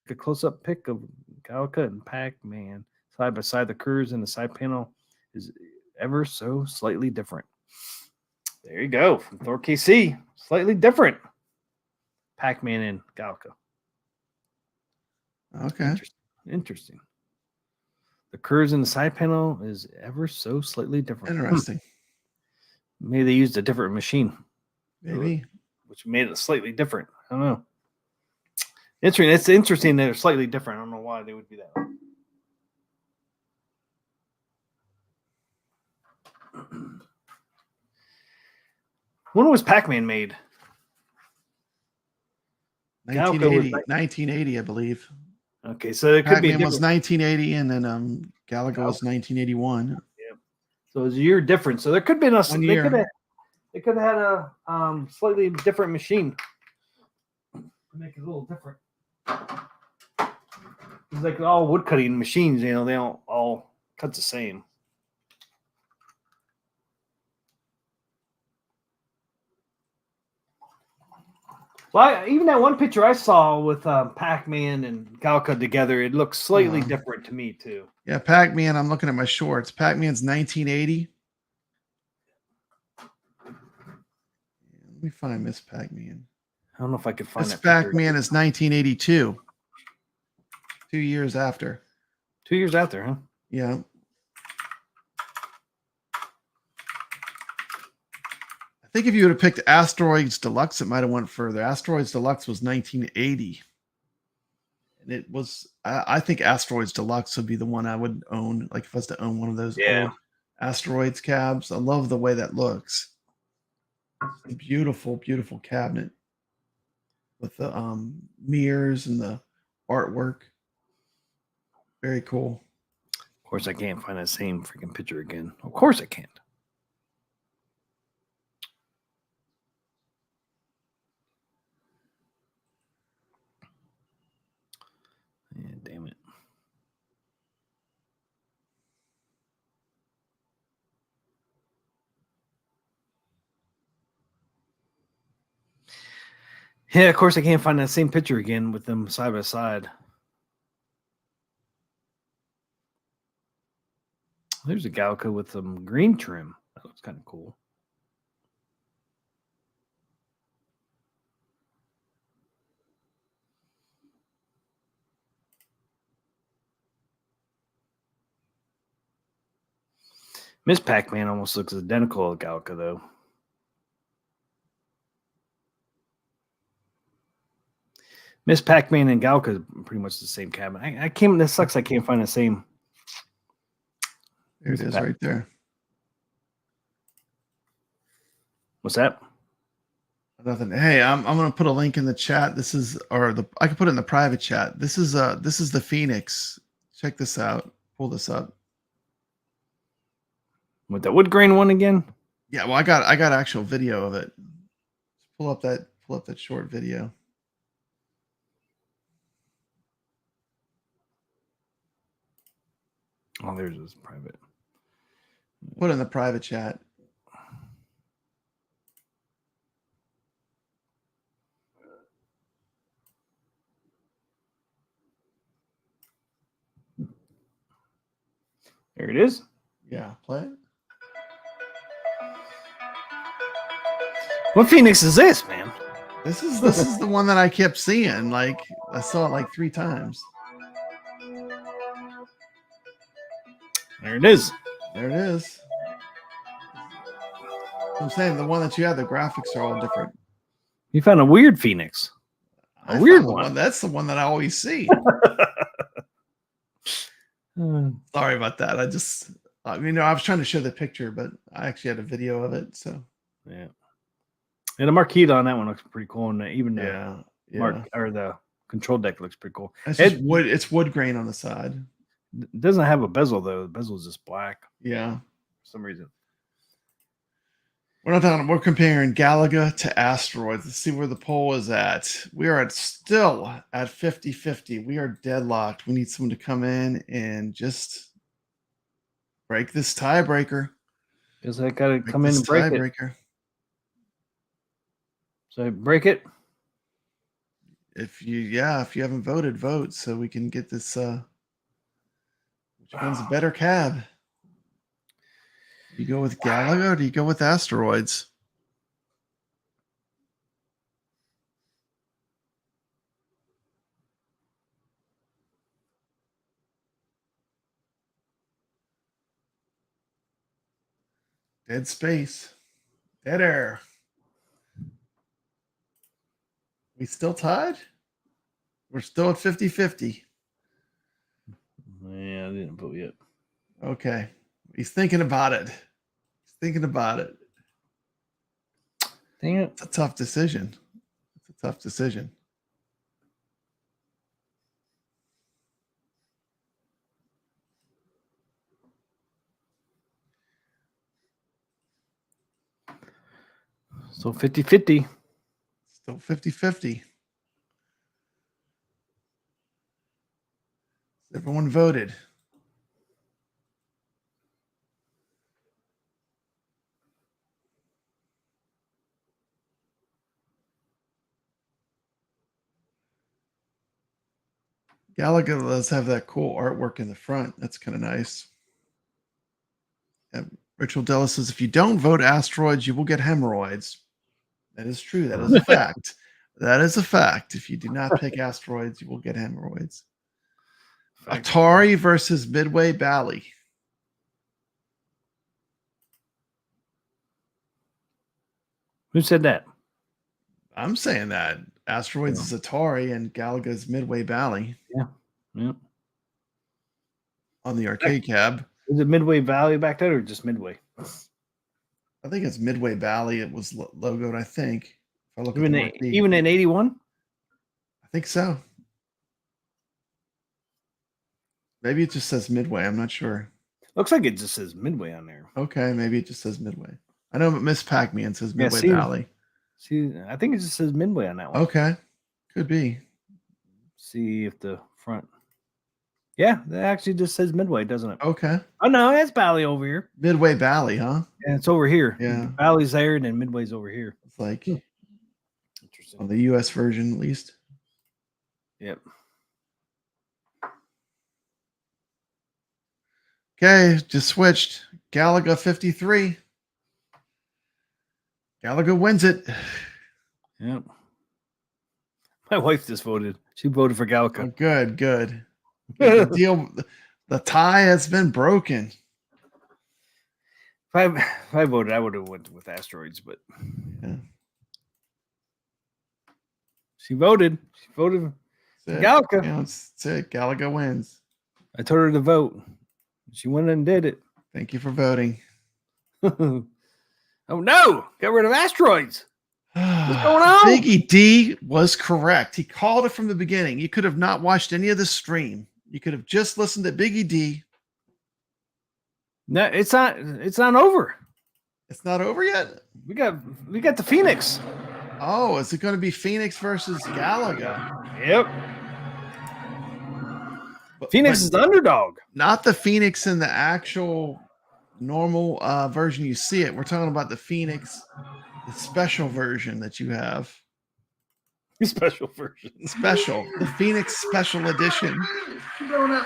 A close-up pic of Galka and Pac-Man side by side. The curves in the side panel is ever so slightly different. There you go, from Thor KC. Slightly different. Pac-Man and Galka. Okay. Interesting. The curves in the side panel is ever so slightly different. Interesting. Maybe they used a different machine. Maybe. Which made it slightly different. I don't know. Interesting. It's interesting that they're slightly different. I don't know why they would be that way. When was Pac-Man made? 1980, 1980, I believe. Okay, so it could be Pac-Man was 1980, and then Galaga was 1981. So it's a year different. So there could be a 1 year. They could have had a slightly different machine. Make it a little different. It's like all wood cutting machines, you know, they don't all cut the same. Well, even that one picture I saw with Pac-Man and Galka together, it looks slightly different to me too. Yeah, Pac-Man. I'm looking at my shorts. Pac-Man's 1980. Let me find Miss Pac-Man. I don't know if I could find Miss that picture. Pac-Man is 1982. 2 years after. 2 years out there, huh? Yeah. I think if you would have picked Asteroids Deluxe, it might have went further. Asteroids Deluxe was 1980. And it was, I think Asteroids Deluxe would be the one I would own. Like if I was to own one of those old Asteroids cabs. I love the way that looks. It's a beautiful, beautiful cabinet with the mirrors and the artwork. Very cool. Of course, I can't find that same freaking picture again. Of course I can't. Yeah, damn it. Yeah, of course I can't find that same picture again with them side by side. There's a Galka with some green trim. That looks kind of cool. Miss Pac-Man almost looks identical to Galka, though. Miss Pac-Man and Galka is pretty much the same cabinet. This sucks. I can't find the same. There it is right there. What's that? Nothing. Hey, I'm gonna put a link in the chat. This is I can put it in the private chat. This is the Phoenix. Check this out. Pull this up. With the wood grain one again? Yeah, well, I got actual video of it. Pull up that short video. Oh, there's this private. Put it in the private chat. There it is. Yeah, play it. What Phoenix is this, man? This is the one that I kept seeing. Like I saw it like 3 times. There it is. There it is. I'm saying the one that you have, the graphics are all different. You found a weird Phoenix. I weird found the one. That's the one that I always see. Sorry about that. I was trying to show the picture, but I actually had a video of it. So yeah. And the marquee on that one looks pretty cool, and even the the control deck looks pretty cool. It's just wood. It's wood grain on the side. It doesn't have a bezel though. The bezel is just black. Yeah, for some reason. We're comparing Galaga to Asteroids. Let's see where the poll is at. We are still at 50-50. We are deadlocked. We need someone to come in and just break this tiebreaker. Because I got to come in and break it. So break it. If you haven't voted, vote so we can get this. Which one's a better cab? Do you go with Galaga or do you go with Asteroids? Dead space. Dead air. We still tied? We're still at 50-50. Yeah, I didn't vote yet. Okay. He's thinking about it. Dang it. It's a tough decision. So 50-50. Still 50-50. Everyone voted. Galaga does have that cool artwork in the front. That's kind of nice. Ritual Della says, if you don't vote Asteroids, you will get hemorrhoids. That is true. That is a fact. That is a fact. If you do not pick Asteroids, you will get hemorrhoids. Atari versus Midway Bally. Who said that? I'm saying that. Asteroids is Atari and Galaga is Midway Valley. Yeah. On the arcade cab. Is it Midway Valley back there or just Midway? I think it's Midway Valley. It was logoed, I think. If I look even in 81? I think so. Maybe it just says Midway. I'm not sure. Looks like it just says Midway on there. Okay, maybe it just says Midway. I know Miss Pac-Man says Midway Valley. See, I think it just says Midway on that one. Okay, could be. See if the front. Yeah, that actually just says Midway, doesn't it? Okay. Oh no, it's Valley over here. Midway Valley, huh? Yeah, it's over here. Yeah. Valley's there, and then Midway's over here. It's like interesting on the US version, at least. Yep. Okay, just switched. Galaga 53. Galaga wins it. Yep. My wife just voted. She voted for Galaga. Oh, good. The tie has been broken. If I voted, I would have went with Asteroids, but she voted. She voted for Galaga. Yeah, that's it. Galaga wins. I told her to vote. She went and did it. Thank you for voting. Oh no! Get rid of Asteroids. What's going on? Biggie D was correct. He called it from the beginning. You could have not watched any of the stream. You could have just listened to Biggie D. No, it's not. It's not over. It's not over yet. We got the Phoenix. Oh, is it going to be Phoenix versus Galaga? Yep. Phoenix is the underdog. Not the Phoenix in the actual normal version you see it. We're talking about the Phoenix, the special version that you have. The special version. Special. The Phoenix Special Edition. I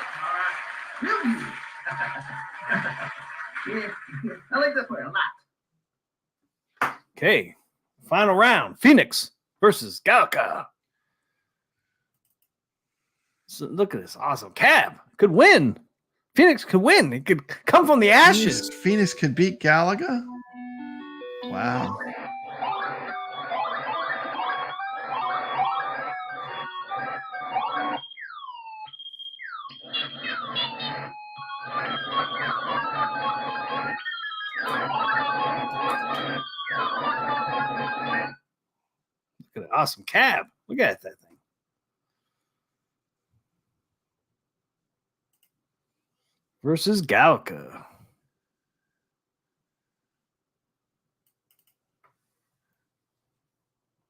like that play a lot. Okay. Final round. Phoenix versus Galaga. So look at this awesome cab. Could win. Phoenix could win. It could come from the ashes. Phoenix could beat Galaga. Wow. Look at an awesome cab. Look at that thing. Versus Galka.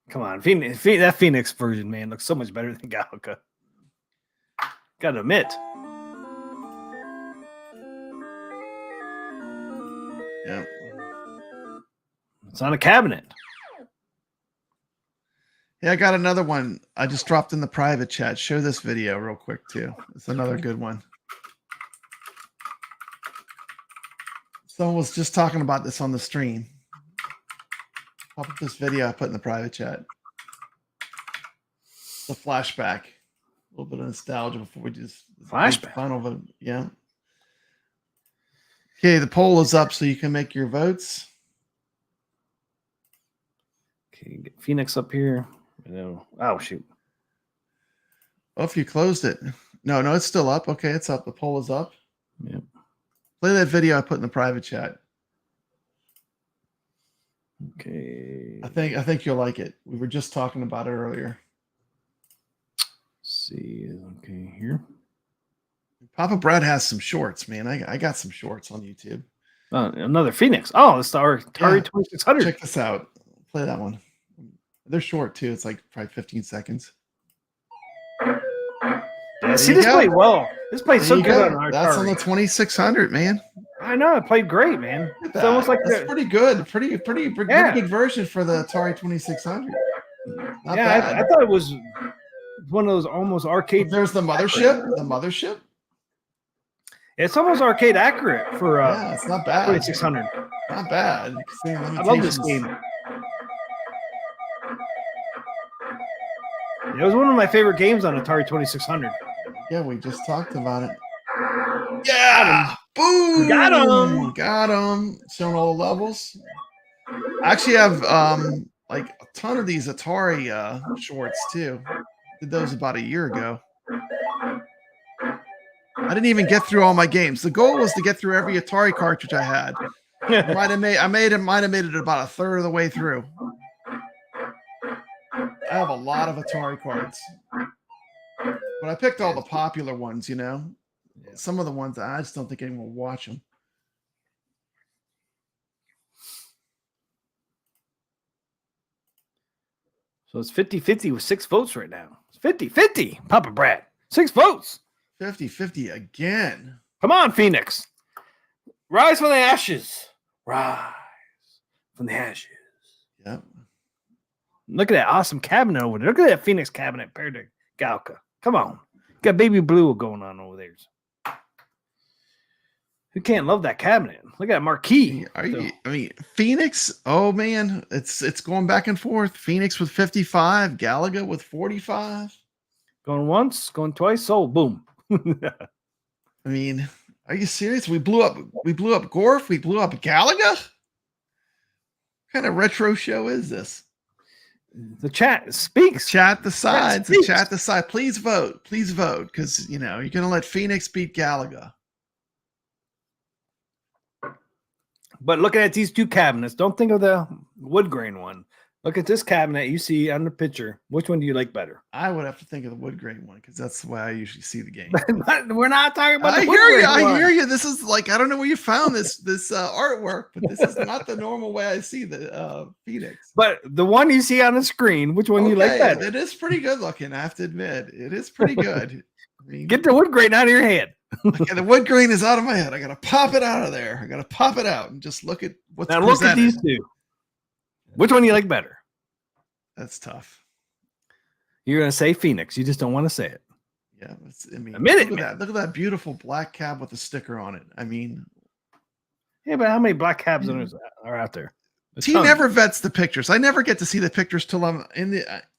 Come on, Phoenix, that Phoenix version, man, looks so much better than Galka. Gotta admit. Yeah. It's on a cabinet. Yeah, I got another one. I just dropped in the private chat. Show this video real quick too. It's another good one. Someone was just talking about this on the stream. Pop up this video I put in the private chat. The flashback. A little bit of nostalgia before we just flashback. Final vote. Yeah. Okay, the poll is up, so you can make your votes. Okay, get Phoenix up here. Oh shoot. Oh, if you closed it. No, it's still up. Okay, it's up. The poll is up. Yep. Play that video I put in the private chat. Okay. I think you'll like it. We were just talking about it earlier. Let's see. Okay, here. Papa Brad has some shorts, man. I got some shorts on YouTube. Another Phoenix. Oh, it's the Atari 2600. Check this out. Play that one. They're short too. It's like probably 15 seconds. Yeah, see, this played well. This played so good on our That's Atari. on the 2600, man. I know it played great, man. It's almost like that's pretty good. Pretty good version for the Atari 2600. Not bad. I thought it was one of those almost arcade. There's the mothership. The mothership. It's almost arcade accurate for it's not bad. 2600. Not bad. I love this game. It was one of my favorite games on Atari 2600. Yeah, we just talked about it. Yeah, boom, got him. Got him. Showing all the levels. I actually have like a ton of these Atari shorts too. Did those about a year ago. I didn't even get through all my games. The goal was to get through every Atari cartridge I had. might have made it about a third of the way through. I have a lot of Atari cards. But I picked all the popular ones, you know. Some of the ones I just don't think anyone will watch them. So it's 50-50 with 6 votes right now. It's 50-50. Papa Brad. 6 votes. 50-50 again. Come on, Phoenix. Rise from the ashes. Rise from the ashes. Yep. Look at that awesome cabinet over there. Look at that Phoenix cabinet paired to Galka. Come on. Got baby blue going on over there. Who can't love that cabinet? Look at that marquee. Phoenix, oh man, it's going back and forth. Phoenix with 55, Galaga with 45. Going once, going twice, oh boom. I mean, are you serious? We blew up Gorf, we blew up Galaga? What kind of retro show is this? The chat speaks. Chat decides. The chat decides. Please vote. Please vote. Because you're gonna let Phoenix beat Galaga. But looking at these two cabinets, don't think of the wood grain one. Look at this cabinet you see on the picture. Which one do you like better? I would have to think of the wood grain one because that's the way I usually see the game. We're not talking about. I hear you. This is like, I don't know where you found this artwork, but this is not the normal way I see the Phoenix. But the one you see on the screen, which one you like better? It is pretty good looking. I have to admit, it is pretty good. I mean, get the wood grain out of your head. Okay, the wood grain is out of my head. I gotta pop it out of there. I gotta pop it out and just look at what's now. Look at these two. Which one do you like better? That's tough. You're gonna say Phoenix. You just don't want to say it. Yeah, I mean, look at that beautiful black cab with a sticker on it. I mean, yeah, but how many black cabs are out there? T never vets the pictures. I never get to see the pictures till I'm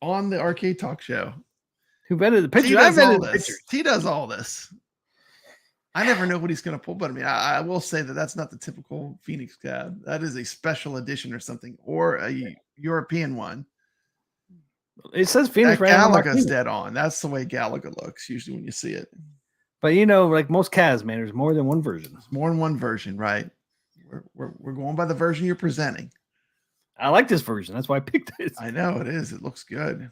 on the Arcade Talk show. Who vetted the pictures? I vetted the pictures. T does all this. I never know what he's going to pull, but I mean, I will say that that's not the typical Phoenix cab. That is a special edition or something, or a European one. It says Phoenix That right on my Galaga's Phoenix. dead on. That's the way Galaga looks usually when you see it. But you know, like most cabs, man, there's more than one version. It's more than one version, right? We're going by the version you're presenting. I like this version. That's why I picked it. I know it is. It looks good.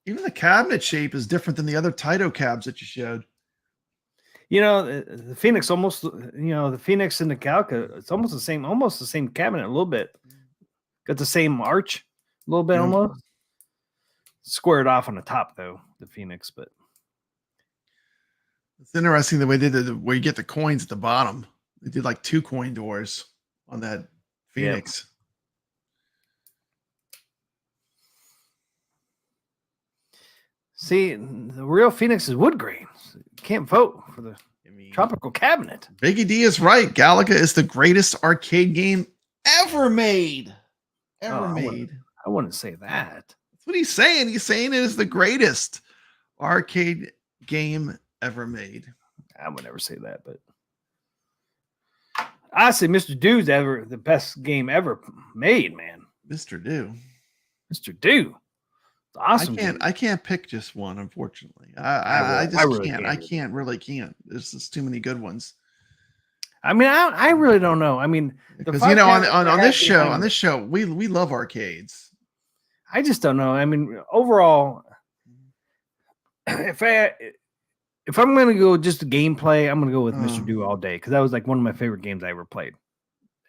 Even the cabinet shape is different than the other Taito cabs that you showed. You know, the Phoenix almost, the Phoenix and the Galca, it's almost the same cabinet a little bit. Got the same arch a little bit Yeah. almost. Squared off on the top though, the Phoenix, but It's interesting the way they did where you get the coins at the bottom. They did like 2 coin doors on that Phoenix. see, the real Phoenix is wood grain. You can't vote for the tropical cabinet. Biggie D is right. Galaga is the greatest arcade game ever made. Ever Oh, made. I wouldn't say that. That's what he's saying. He's saying it is the greatest arcade game ever made. I would never say that, but I say Mr. Do's the best game ever made, man. Mr. Do. Mr. Do. It's awesome. I can't pick just one, unfortunately. I just really can't. can't. I can't. There's just too many good ones. I mean, I really don't know. I mean, Because five cabinets on I this have show, we love arcades. I just don't know. I mean, overall, if I'm gonna go just gameplay, I'm gonna go with Mr. Do all day because that was like one of my favorite games I ever played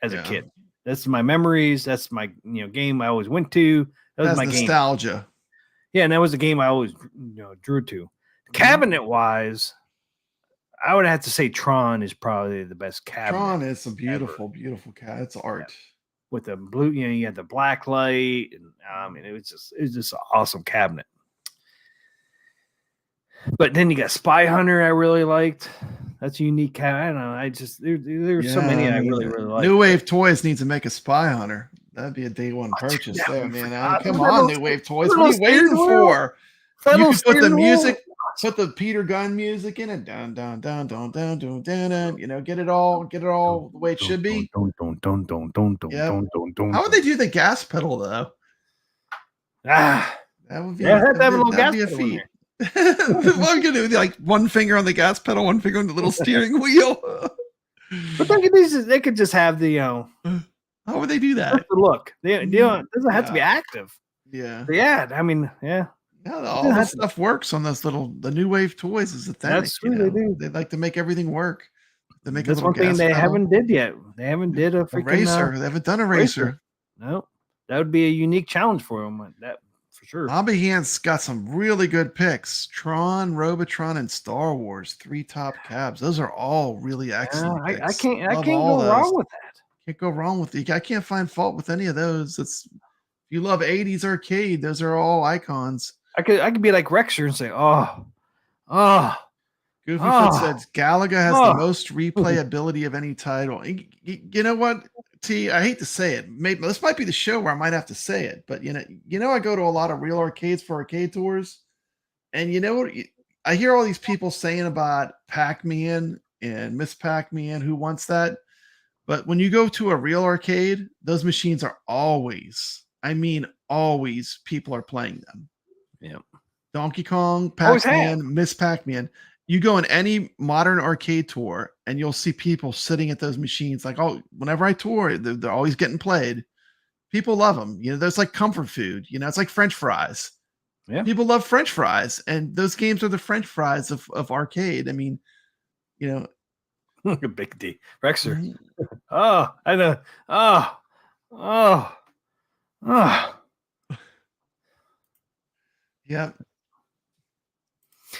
as a kid. That's my memories. That's my game I always went to. That was That's my game. nostalgia. Yeah, and that was the game I always drew to. Cabinet wise, I would have to say Tron is probably the best cabinet. Tron is a beautiful cat. It's art. With the blue, you had the black light, and I mean, it was just an awesome cabinet. But then you got Spy Hunter, I really liked. That's a unique cabinet. I don't know. There's so many I really like. New Wave Toys needs to make a Spy Hunter. That'd be a day one purchase there, man. Come on, New Wave Toys. What are you waiting for? You can put the music, put the Peter Gunn music in it. Down, down, down, down, down, down, down. Get it all the way it should be. How would they do the gas pedal though? That would be have to have a little gas be a pedal feat. What I'm gonna do, like one finger on the gas pedal, one finger on the little steering wheel. But they could just have the how would they do that? The look. It doesn't have to be active. Yeah. But yeah, I mean, yeah. Yeah, all this stuff works on the New Wave Toys is authentic. That's true, they do. They like to make everything work. They make That's one thing they haven't did yet. They haven't did a freaking racer. They haven't done a racer. No, that would be a unique challenge for them. That for sure. Bobby Hand's got some really good picks. Tron, Robotron, and Star Wars. 3 top cabs. Those are all really excellent. I can't go wrong with that. Can't go wrong with it. I can't find fault with any of those. If you love 80s arcade, those are all icons. I could be like Rexer and say, Goofyfoot said Galaga has the most replayability of any title. You know what, T? I hate to say it. Maybe this might be the show where I might have to say it, but I go to a lot of real arcades for arcade tours, and you know what? I hear all these people saying about Pac-Man and Miss Pac-Man. Who wants that? But when you go to a real arcade, those machines are always people are playing them. Yeah. Donkey Kong, Pac-Man, Miss Pac-Man. You go in any modern arcade tour and you'll see people sitting at those machines. Like, whenever I tour, they're always getting played. People love them. There's like comfort food. It's like French fries. Yeah. People love French fries, and those games are the French fries of arcade. I mean, Big D. Rexer. Oh, I know. Oh. Yeah.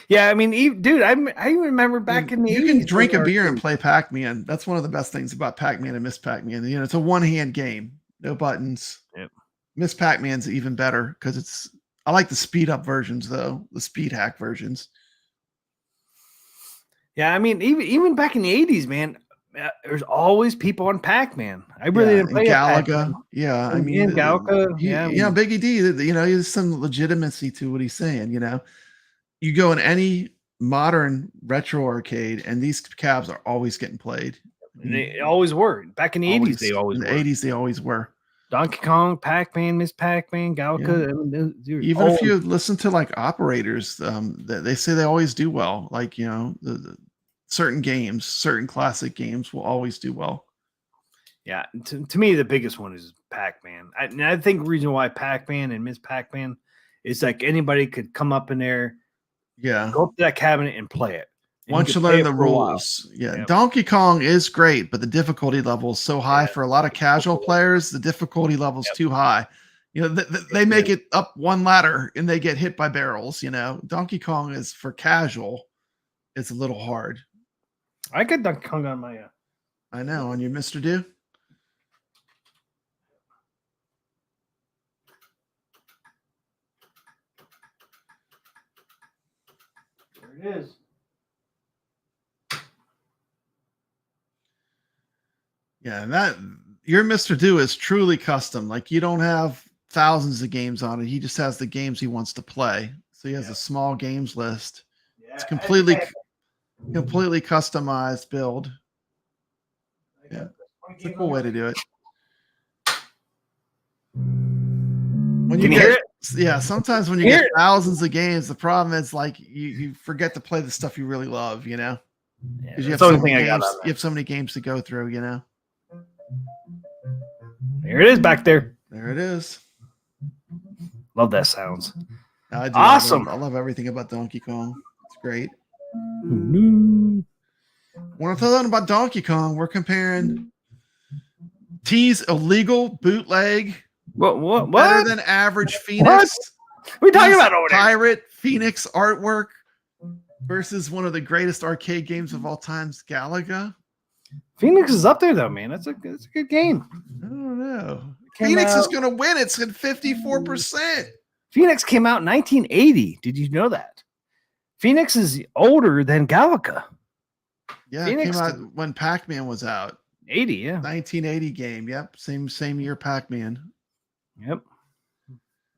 Yeah, I mean, dude, I remember back in the 80s. You can drink a beer and play Pac-Man. That's one of the best things about Pac-Man and Miss Pac-Man. It's a one-hand game, no buttons. Yep. Miss Pac-Man's even better because I like the speed-up versions though, the speed hack versions. Yeah, I mean, even back in the 80s, man, there's always people on Pac-Man. I really didn't and play Galaga. Yeah, I mean, Galaga. Biggie D. There's some legitimacy to what he's saying. You go in any modern retro arcade, and these cabs are always getting played. They always were. Back in the 80s, they always in the were. 80s, they always were. Donkey Kong, Pac-Man, Miss Pac-Man, Galaga. Even if you listen to like operators, they say they always do well. Like the certain games, certain classic games will always do well. Yeah, to me, the biggest one is Pac-Man. I think the reason why Pac-Man and Miss Pac-Man is like anybody could come up in there, go up to that cabinet and play it. Once you learn the rules. Donkey Kong is great, but the difficulty level is so high for a lot of casual players. The difficulty level is too high. They make it up one ladder and they get hit by barrels. Donkey Kong is for casual. It's a little hard. I got Donkey Kong on my. I know, on your Mr. Do. There it is. Yeah, and that your Mr. Do is truly custom. Like you don't have thousands of games on it. He just has the games he wants to play. So he has a small games list. It's completely customized build. Yeah, it's a cool way to do it. When you hear it? Yeah, sometimes when you get thousands of games, the problem is like you forget to play the stuff you really love. Because you have so many games to go through. There it is back there. There it is. Love that sounds. I do. Awesome. I love everything about Donkey Kong. It's great. When I'm talking about Donkey Kong, we're comparing T's illegal bootleg. What? Better than average Phoenix. What are we talking about over there? Pirate Phoenix artwork versus one of the greatest arcade games of all times, Galaga. Phoenix is up there though, man. That's a good game. I don't know. Phoenix is going to win. It's at 54%. Phoenix came out in 1980. Did you know that? Phoenix is older than Galaga. Yeah, Phoenix it came out when Pac-Man was out. 80, yeah. 1980 game. Yep, same year Pac-Man. Yep.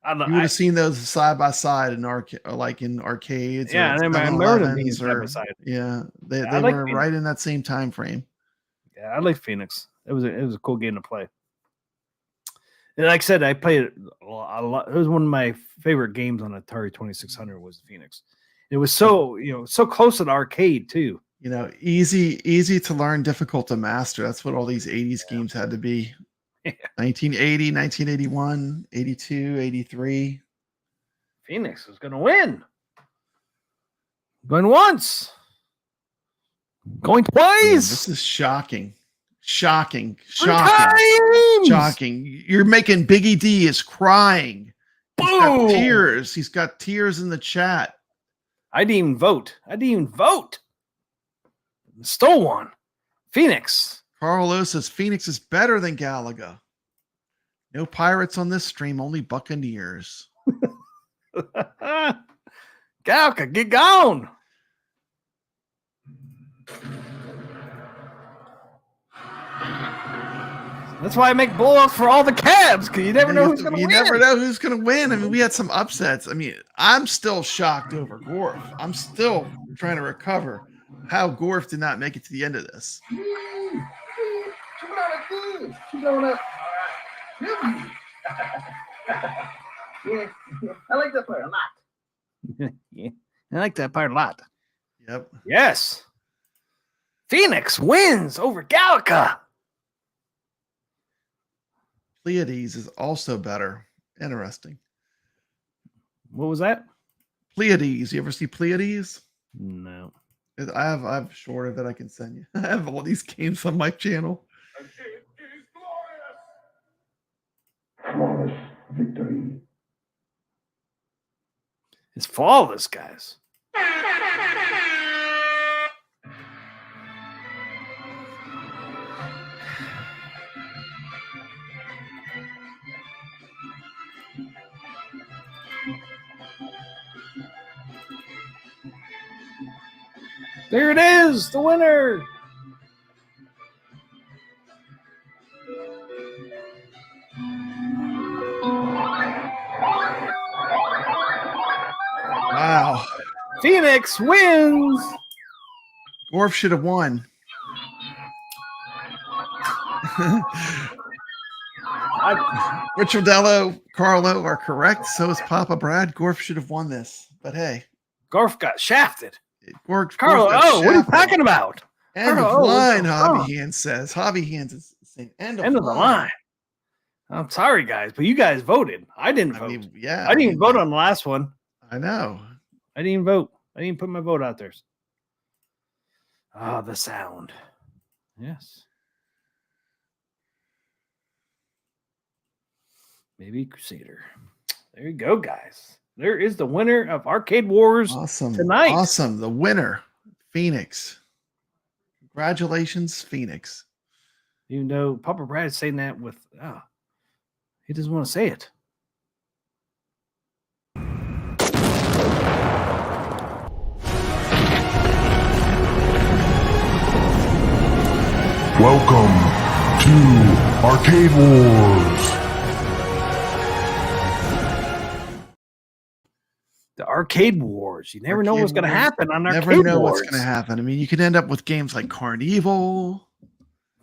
You would have seen those side by side in arcades. Yeah, I remember them being side by side. Yeah, they were right in that same time frame. Yeah, I like Phoenix. It was a cool game to play. And like I said, I played it a lot. It was one of my favorite games on Atari 2600 was Phoenix. It was so close to the arcade too. Easy to learn, difficult to master. That's what all these 80s games had to be. 1980, 1981, 82, 83. Phoenix was going to win. Going once. Going twice. Man, this is shocking. Shocking. You're making Biggie D is crying. He's got tears in the chat. I didn't even vote. Stole one. Phoenix. Carlos says Phoenix is better than Galaga. No pirates on this stream, only Buccaneers. Galaga, get gone. That's why I make blowups for all the cabs, because you never know who's going to win. You never know who's going to win. I mean, we had some upsets. I mean, I'm still shocked over Gorf. I'm still trying to recover how Gorf did not make it to the end of this. Yeah, I like that part a lot. Yeah, I like that part a lot. Yep. Yes. Phoenix wins over Galaga. Pleiades is also better. Interesting. What was that? Pleiades. You ever see Pleiades? No. I have a shorter that I can send you. I have all these games on my channel. Flawless victory. It's flawless, guys. There it is, the winner. Phoenix wins. Gorf should have won. Rich Rodello, Carlo are correct. So is Papa Brad. Gorf should have won this. But hey. Gorf got shafted. Gorf Carlo, got what are you shafted. talking about? End of Carlo, line, what's Hobby Hands says. Hobby Hands is saying end of the line. I'm sorry, guys, but you guys voted. I didn't vote. Yeah. I didn't even vote on the last one. I know. I didn't even vote. I didn't put my vote out there. Ah, the sound. Yes. Maybe Crusader. There you go, guys. There is the winner of Arcade Wars tonight. Awesome. The winner, Phoenix. Congratulations, Phoenix. Even though Papa Brad's saying that with, he doesn't want to say it. Welcome to Arcade Wars. The Arcade Wars. You never know what's going to happen on Arcade Wars. Never know what's going to happen. I mean, you could end up with games like Carnival,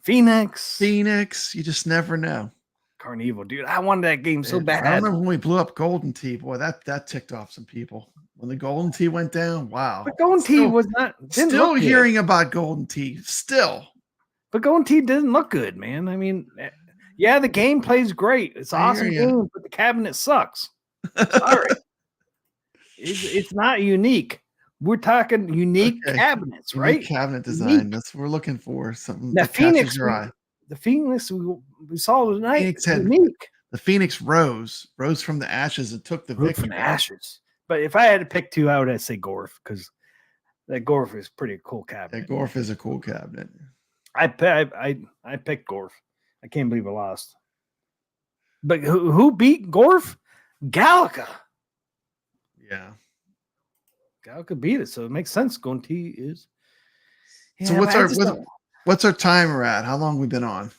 Phoenix. You just never know. Carnival, dude. I wanted that game so bad. I remember when we blew up Golden Tee. Boy, that ticked off some people. When the Golden Tee went down, wow. But Golden Tee was not. Still hearing about Golden Tee. Still. But Golden Tee didn't look good, man. I mean, yeah, the game plays great. It's an awesome game, but the cabinet sucks. Sorry. It's not unique. We're talking unique cabinets, right? Unique cabinet design. That's what we're looking for. Something that catches your eye. The Phoenix we saw tonight. Phoenix had unique. The Phoenix rose from the ashes and took the victory. From the ashes. But if I had to pick two, I would say Gorf, because that Gorf is pretty cool cabinet. That Gorf is a cool cabinet. I picked Gorf. I can't believe I lost. But who beat Gorf? Gallica. Yeah. Gallica beat it, so it makes sense. Golden Tee is. Yeah, so what's our timer at? How long we been on?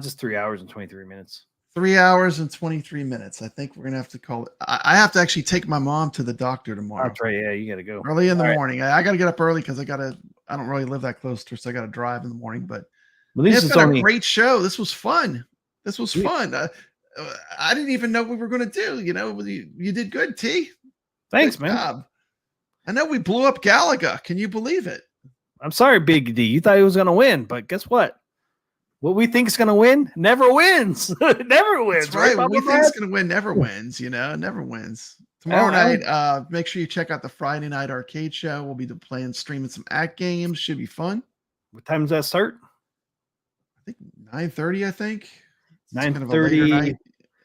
Just 3 hours and 23 minutes. 3 hours and 23 minutes. I think we're gonna have to call it. I have to actually take my mom to the doctor tomorrow. That's right. Yeah, you got to go early in the morning. I got to get up early because I don't really live that close to her, so I got to drive in the morning. But it's been a great show. This was fun. I didn't even know what we were going to do. You know, you did good, T. Thanks, good man. Job. I know we blew up Galaga. Can you believe it? I'm sorry, Big D. You thought he was going to win, but guess what? What we think is going to win never wins. Never wins. That's right. What we think is going to win never wins. You know, never wins. Tomorrow night, make sure you check out the Friday night arcade show. We'll be streaming some act games. Should be fun. What time does that start? I think 9:30. I think 9:30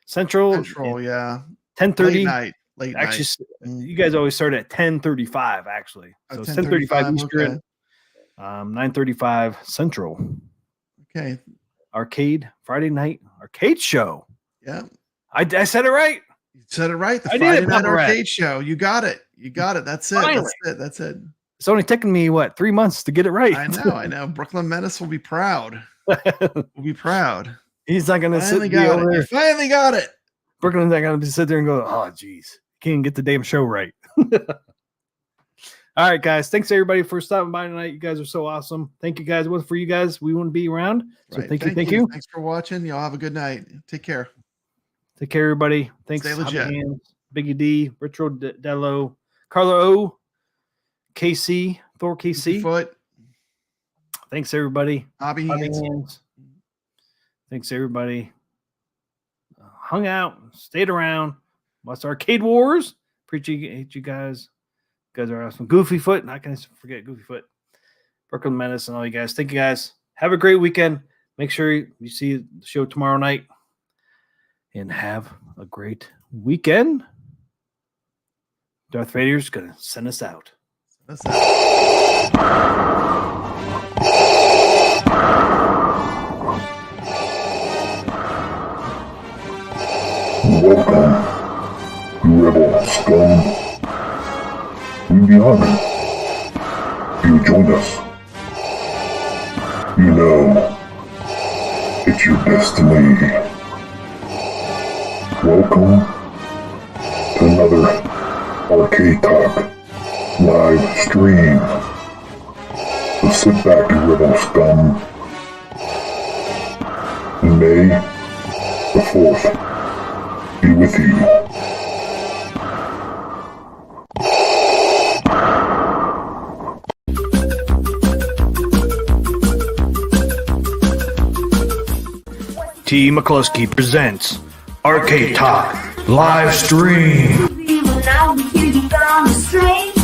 Central. Yeah. 10:30 late actually, night. You guys always start at 10:35. Actually, so 10:35 Eastern. 9:35 Central. Okay. Arcade Friday night arcade show. Yeah. I said it right. You said it right. The Friday night arcade show. You got it. That's it. Finally. That's it. It's only taken me 3 months to get it right. I know. Brooklyn Menace will be proud. We'll be proud. He's not gonna sit over there. You finally got it. Brooklyn's not gonna sit there and go, oh geez, can't get the damn show right. All right, guys. Thanks everybody for stopping by tonight. You guys are so awesome. Thank you guys. It wasn't for you guys, we wouldn't be around. So thank you. Thanks for watching. Y'all have a good night. Take care. Take care, everybody. Thanks. Stay legit. Biggie D, Retro Dello, Carlo O, KC, Thor KC. Foot. Thanks everybody. Hobby Hands. Thanks everybody. Hung out, stayed around, watched Arcade Wars. Appreciate you guys. You guys are awesome. Goofy Foot, not gonna forget Goofy Foot. Brooklyn Menace and all you guys. Thank you guys. Have a great weekend. Make sure you see the show tomorrow night. And have a great weekend. Darth Vader's gonna send us out. Welcome, you rebel scum. We'd be honored if you joined us. You know, it's your destiny. Welcome to another Arcade Talk. live stream. So sit back, you rebel scum. And may the Force be with you. TMCLOSKY presents Arcade Talk live stream. We will now be hitting on the string.